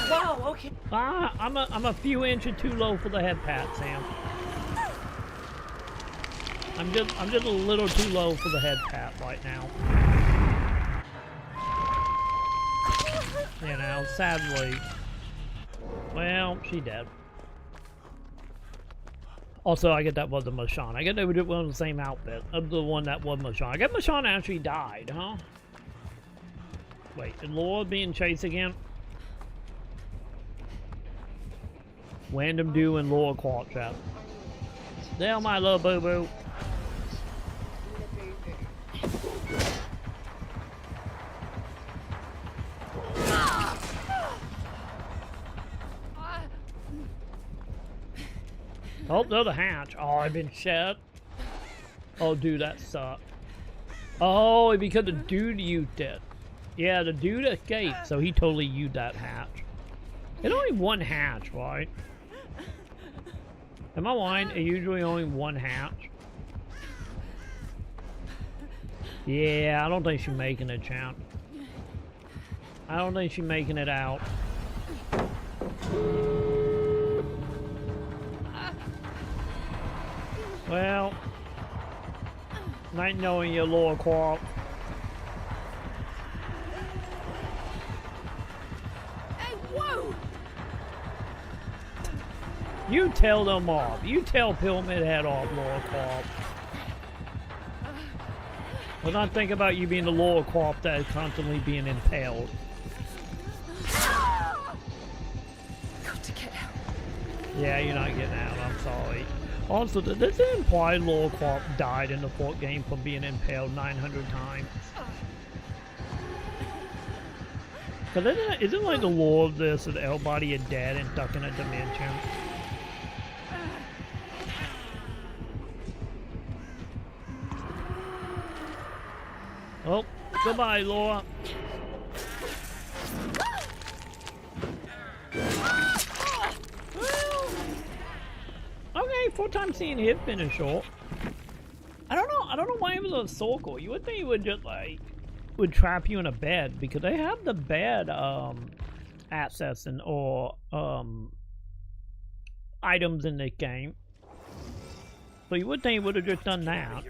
Wow, okay. I'm a few inches too low for the head pat, Sam. I'm just a little too low for the head pat right now. You know, sadly. Well, she dead. Also, I get that wasn't Mashawn. I get they were wearing the same outfit of the one that was Mashawn. I get Mashawn actually died, huh? Wait, is Laura being chased again? Random do and Laura Quark chat. There, my little boo-boo. Oh, there's a hatch. Oh, I've been shot. Oh, dude, that sucked. Oh, because the dude used it. Yeah, the dude escaped, so he totally used that hatch. It's only one hatch, right? Am I lying? It's usually only one hatch. Yeah, I don't think she's making it, champ. I don't think she's making it out. Well, not knowing your Laura Quark. Hey, whoa! You tell them off. You tell Pillman head off, Laura Quark. Let's not think about you being the Laura Quark that is constantly being impaled. Got to get out. Yeah, you're not getting out. I'm sorry. Also, does it imply Laura Quark died in the fourth game from being impaled 900 times? Cause isn't like the lore of this that everybody is dead and stuck in a dimension? Oh, goodbye, Laura. Okay, 4 times seeing his finish short. I don't know why it was a circle. You would think it would just like would trap you in a bed because they have the bed access and or items in this game. So you would think it would have just done that.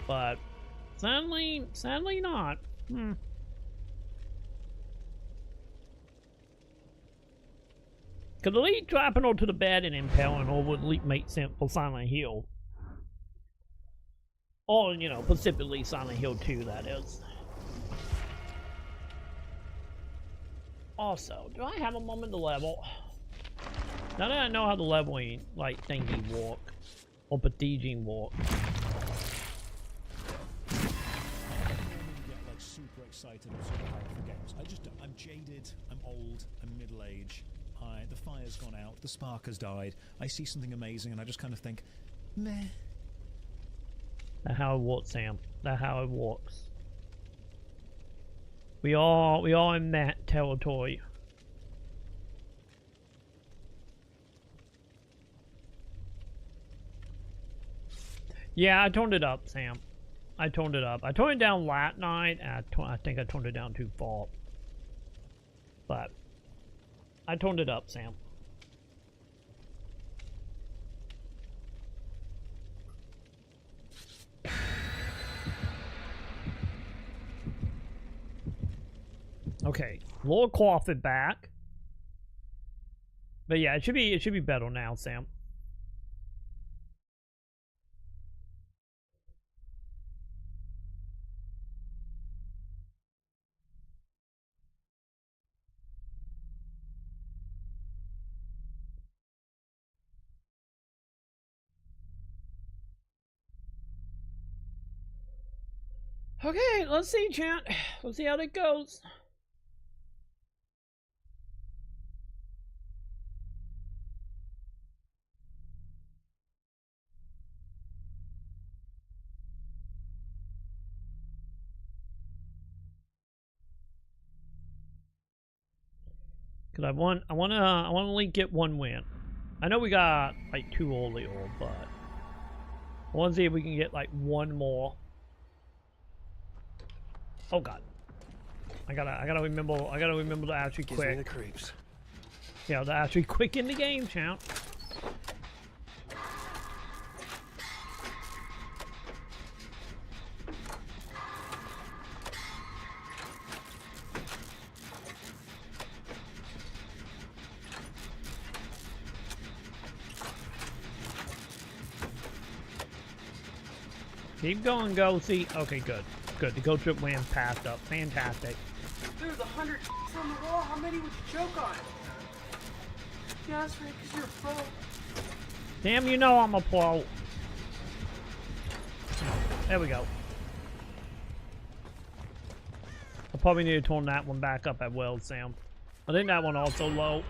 But sadly not. Because at least dropping her to the bed and impaling her would at least make sense for Silent Hill. Or, you know, specifically Silent Hill 2, that is. Also, do I have a moment to level? Now that I know how the leveling, like, thingy work. Or besieging work. Super excited and super hyped for games. I just don't. I'm jaded, I'm old, I'm middle-aged. The fire's gone out, the spark has died. I see something amazing and I just kind of think, meh. That's how it works, Sam. That's how it works. We all in that territory. Yeah, I toned it up, Sam. I toned it up. I toned it down last night, and I think I toned it down too far. But I toned it up, Sam. Okay, Lord Crawford back. But yeah, it should be better now, Sam. Okay, let's see, chat. Let's see how that goes. Cause I want to at least get 1 win. I know we got like 2 earlier, but I want to see if we can get like 1 more. Oh God, I gotta remember to actually Gives me quick. the creeps. Yeah, to actually quick in the game, champ. Keep going, go see. Okay, good. Good. The go trip win passed up. Fantastic. There's 100 on the wall. How many would you choke on? Yeah, that's right, because you're a pro. Damn, you know I'm a pro. There we go. I probably need to turn that one back up as well, Sam. I think that one also low.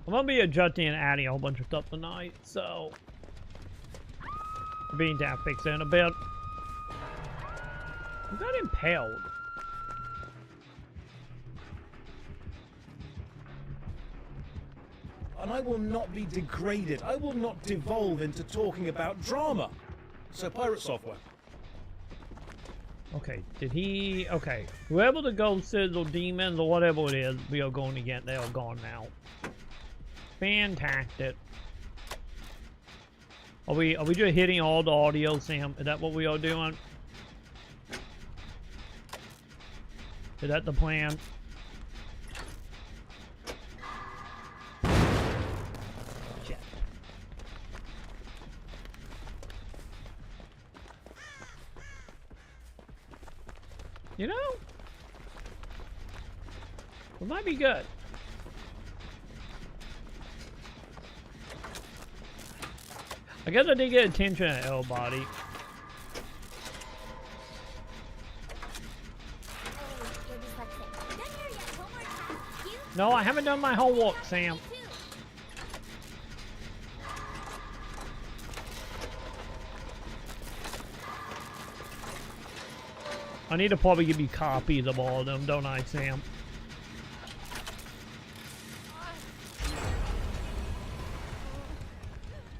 I'm gonna be adjusting and adding a whole bunch of stuff tonight, so being down fix it in a bit. You got impaled. And I will not be degraded. I will not devolve into talking about drama. So pirate software. Okay, did he... Okay, whoever the ghosts is or demons or whatever it is we are going to get, they are gone now. Fantastic. Are we just hitting all the audio, Sam? Is that what we are doing? Is that the plan? Shit. You know? It might be good. I guess I did get attention at L-Body. No, I haven't done my homework, Sam. I need to probably give you copies of all of them, don't I, Sam?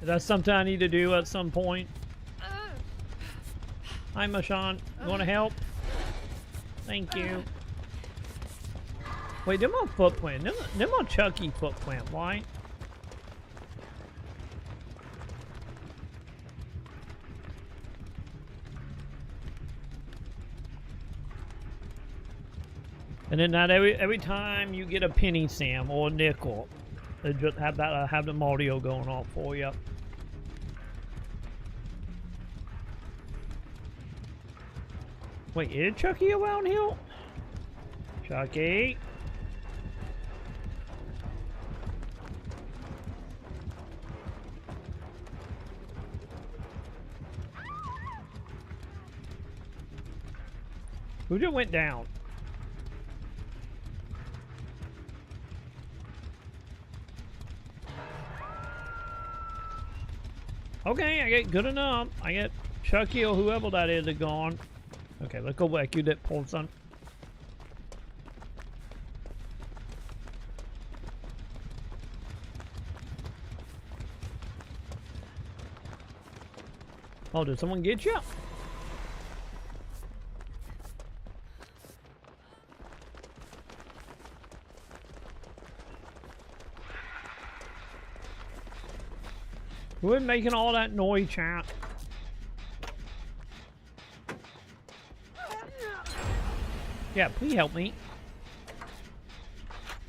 That's something I need to do at some point. Hi, Mashawn. You want to help? Thank you. Wait, them on footprint. Them on Chucky footprint, right? And then not every time you get a penny, Sam, or a nickel, they just have that have the audio going off for you. Wait, is Chucky around here? Chucky? Who just went down? Okay, I get good enough. I get Chucky or whoever that is gone. Okay, let's go back. You that pulled son. Oh, did someone get you? Who is making all that noise, chat? Yeah, please help me.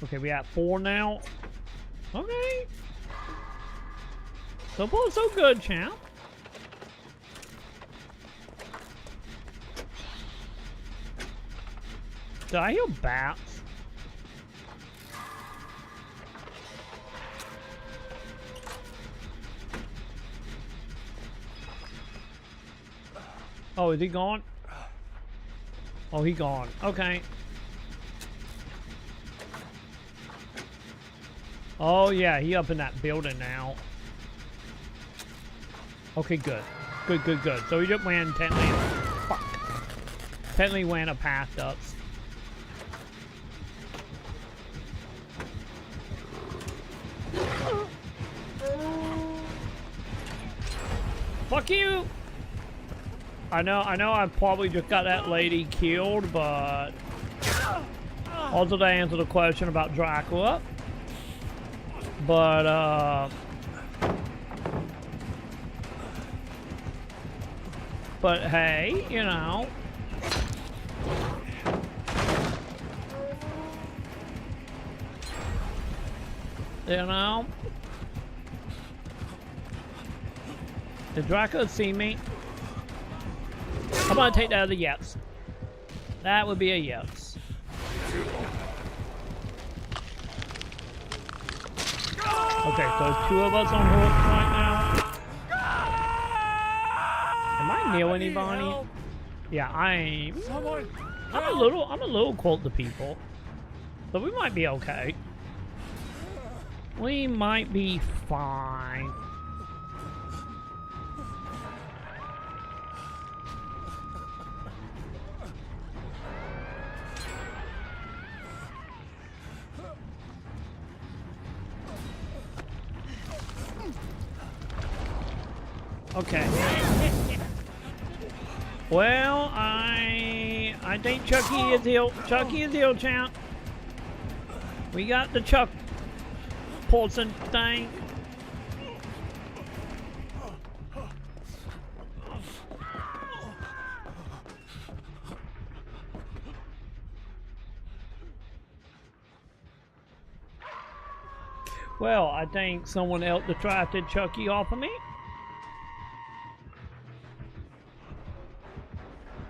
Okay, we at 4 now. Okay. So far, so good, champ. Did I hear bats? Oh, is he gone? Oh, he gone. Okay. Oh, yeah, he up in that building now. Okay, good. Good, good, good. So he just ran intently. Fuck. Intently ran a past us. Fuck you! I know I probably just got that lady killed, but also to answer the question about Dracula. But hey, you know. Did Dracula see me? I'm gonna take that as a yes. That would be a yes. Okay, so 2 of us on horse right now. Am I near anybody? Yeah, I'm a little close to people. So we might be okay. We might be fine. Okay. Well, I think Chucky is ill. Chucky is ill, champ. We got the Chuck Paulson thing. Well, I think someone else detracted Chucky off of me.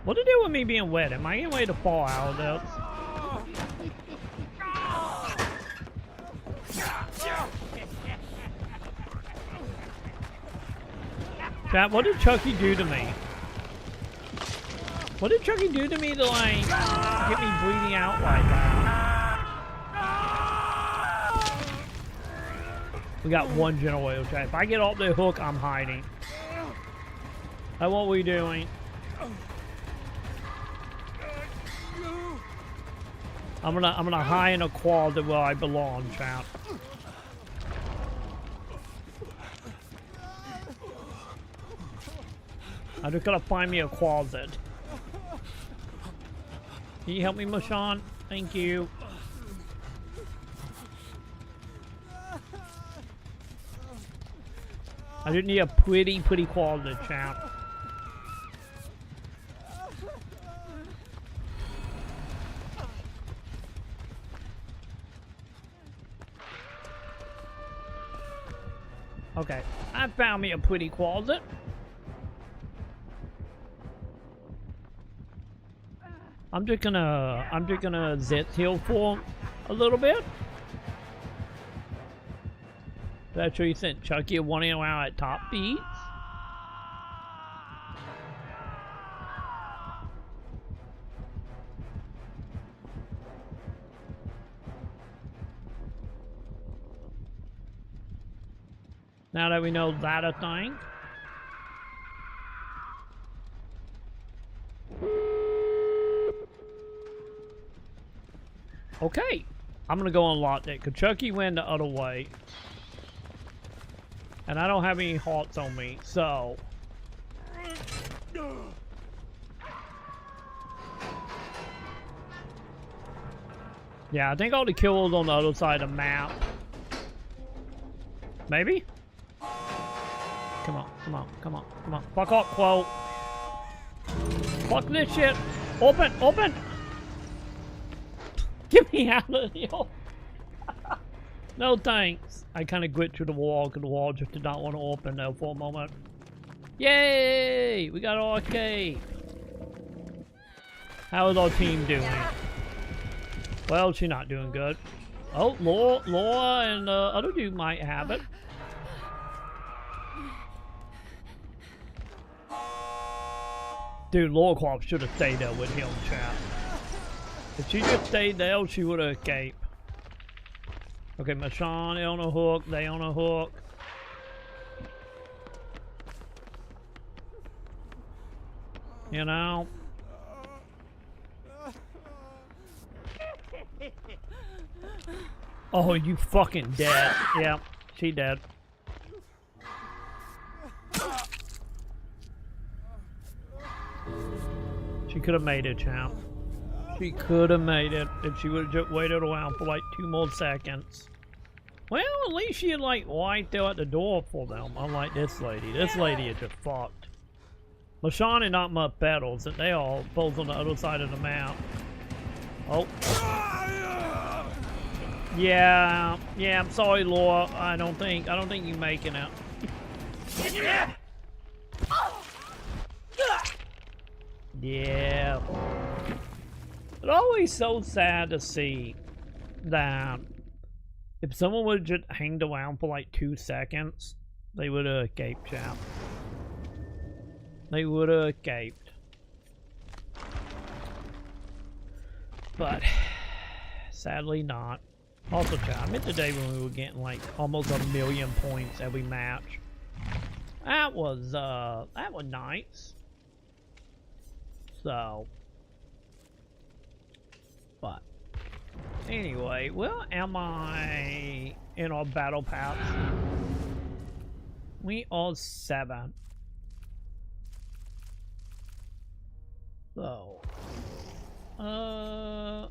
What to do with me being wet? Am I getting ready to fall out of this? Chat, what did Chucky do to me? What did Chucky do to me to, like, get me bleeding out like that? We got one general oil chat. If I get off the hook, I'm hiding. That's what we doing. I'm gonna hide in a closet where I belong, chat. I just gotta find me a closet. Can you help me, Mashawn? Thank you. I just need a pretty closet, chat. Okay, I found me a pretty closet. I'm just gonna zit heal for a little bit. That's what you sent Chucky running around at top speed. Now that we know that a thing. Okay, I'm gonna go unlock that. Cause Chucky went the other way. And I don't have any hearts on me, so. Yeah, I think all the kills on the other side of the map. Maybe? Come on, come on, come on, come on. Fuck off, quote. Fuck this shit. Open, open! Get me out of here. No thanks. I kind of glitched through the wall because the wall just did not want to open there for a moment. Yay! We got our escape. How is our team doing? Well, she's not doing good. Oh, Laura and the other dude might have it. Dude, Laura Clark should have stayed there with him, chat. If she just stayed there, she would have escaped. Okay, Mashawn, they on a hook, they on a hook. You know? Oh, you fucking dead. Yeah, she dead. She could have made it, champ. She could have made it if she would have just waited around for like 2 more seconds. Well, at least she had like right there at the door for them, unlike this lady. This lady is just fucked. LaShawn and not much battles, and they all both on the other side of the map. Oh. Yeah, I'm sorry, Laura. I don't think you're making it. Yeah. It's always so sad to see that if someone would have just hanged around for like 2 seconds, they would have escaped, champ. They would have escaped. But sadly not. Also, chat, I meant the day when we were getting like almost 1 million points every match. That was nice. So, but anyway, well, am I in our battle pass? We are 7. So, let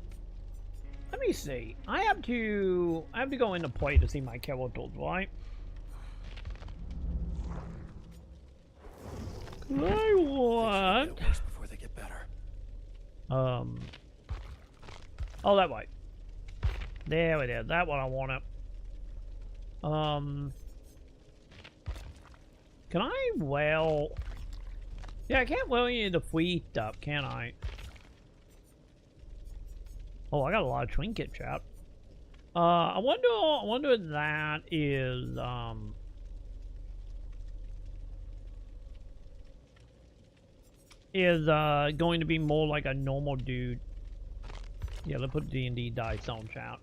me see. I have to go into play to see my characters, right? I want. Before they get better. Oh, that way. There it is. That one I want it. Can I well? Yeah, I can't well any of the free stuff, can I? Oh, I got a lot of trinket, chat. I wonder if that is going to be more like a normal dude. Yeah, let's put D&D dice on, chat.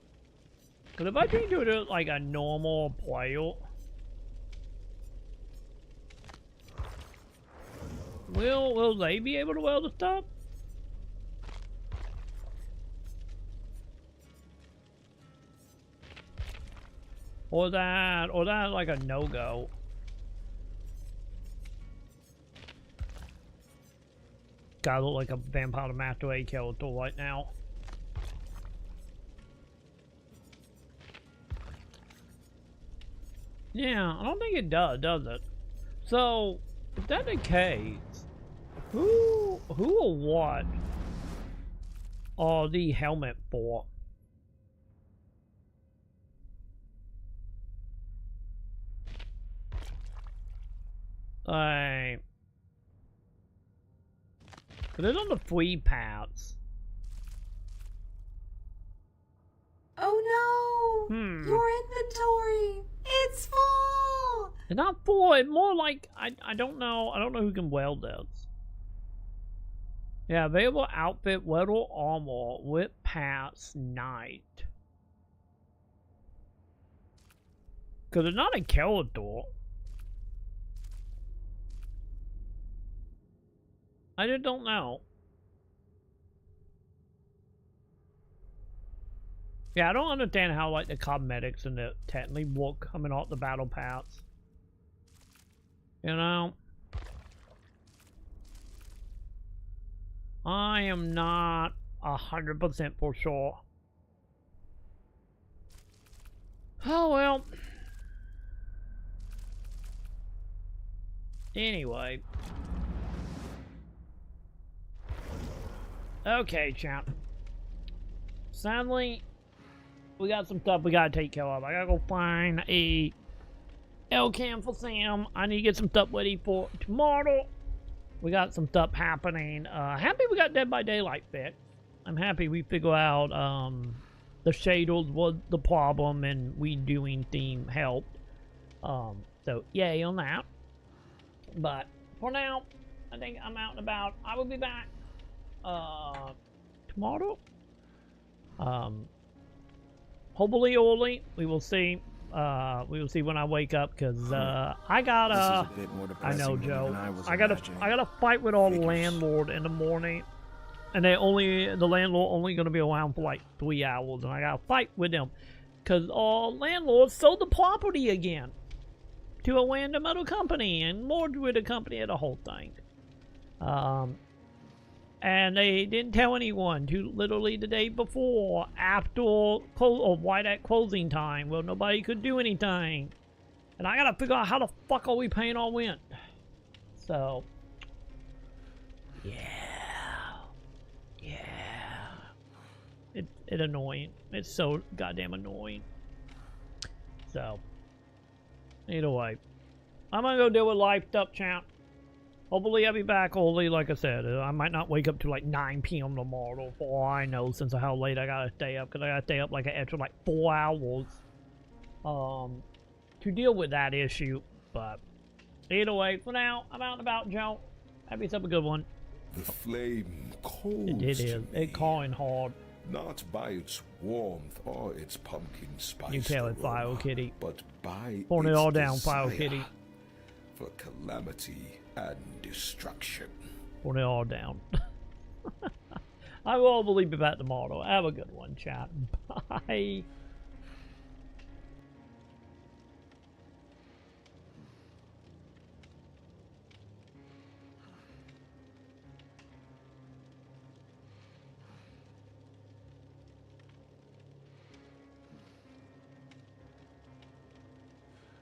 Because if I change it to like a normal player, will they be able to weld the stuff? Or that like a no-go? Gotta look like a Vampire the Masquerade character right now. Yeah, I don't think it does it? So, if that's the case, who or what are the helmet for? Like, they're on the free paths. Oh no! Your inventory! It's full! It's not full, it's more like I don't know who can weld this. Yeah, available outfit, welded armor, whip paths, night. Cause it's not a character. I just don't know. Yeah, I don't understand how like the cosmetics and the technically work coming off the battle paths. You know? I am not 100% for sure. Oh well. Anyway. Okay, champ. Sadly, we got some stuff we gotta take care of. I gotta go find a L-cam for Sam. I need to get some stuff ready for tomorrow. We got some stuff happening. Happy we got Dead by Daylight fixed. I'm happy we figure out the shaders was the problem and we doing theme helped. So yay on that. But for now, I think I'm out and about. I will be back tomorrow. Hopefully early. We will see. We will see when I wake up because I gotta. I know, Joe. I gotta fight with our landlord in the morning, and the landlord only gonna be around for like 3 hours, and I gotta fight with them because our landlord sold the property again to a random other company and merged with the company of the whole thing. And they didn't tell anyone to literally the day before, after, or right at closing time. Well, nobody could do anything. And I gotta figure out how the fuck are we paying our rent. So, yeah. It's annoying. It's so goddamn annoying. So, either way. I'm gonna go deal with life stuff, champ. Hopefully I'll be back early, like I said. I might not wake up to like 9 p.m. tomorrow, for all I know, since of how late I gotta stay up. Because I gotta stay up like an extra like 4 hours to deal with that issue. But either way, for now, I'm out and about, Joe. Have yourself a good one. The flame cold. It is. It's calling hard. Not by its warmth or its pumpkin spice. You tell it, Fire Kitty. But by Pouring it its all down, desire Fire Kitty. For calamity and destruction. Put it all down. I will be back tomorrow. Have a good one, chat. Bye.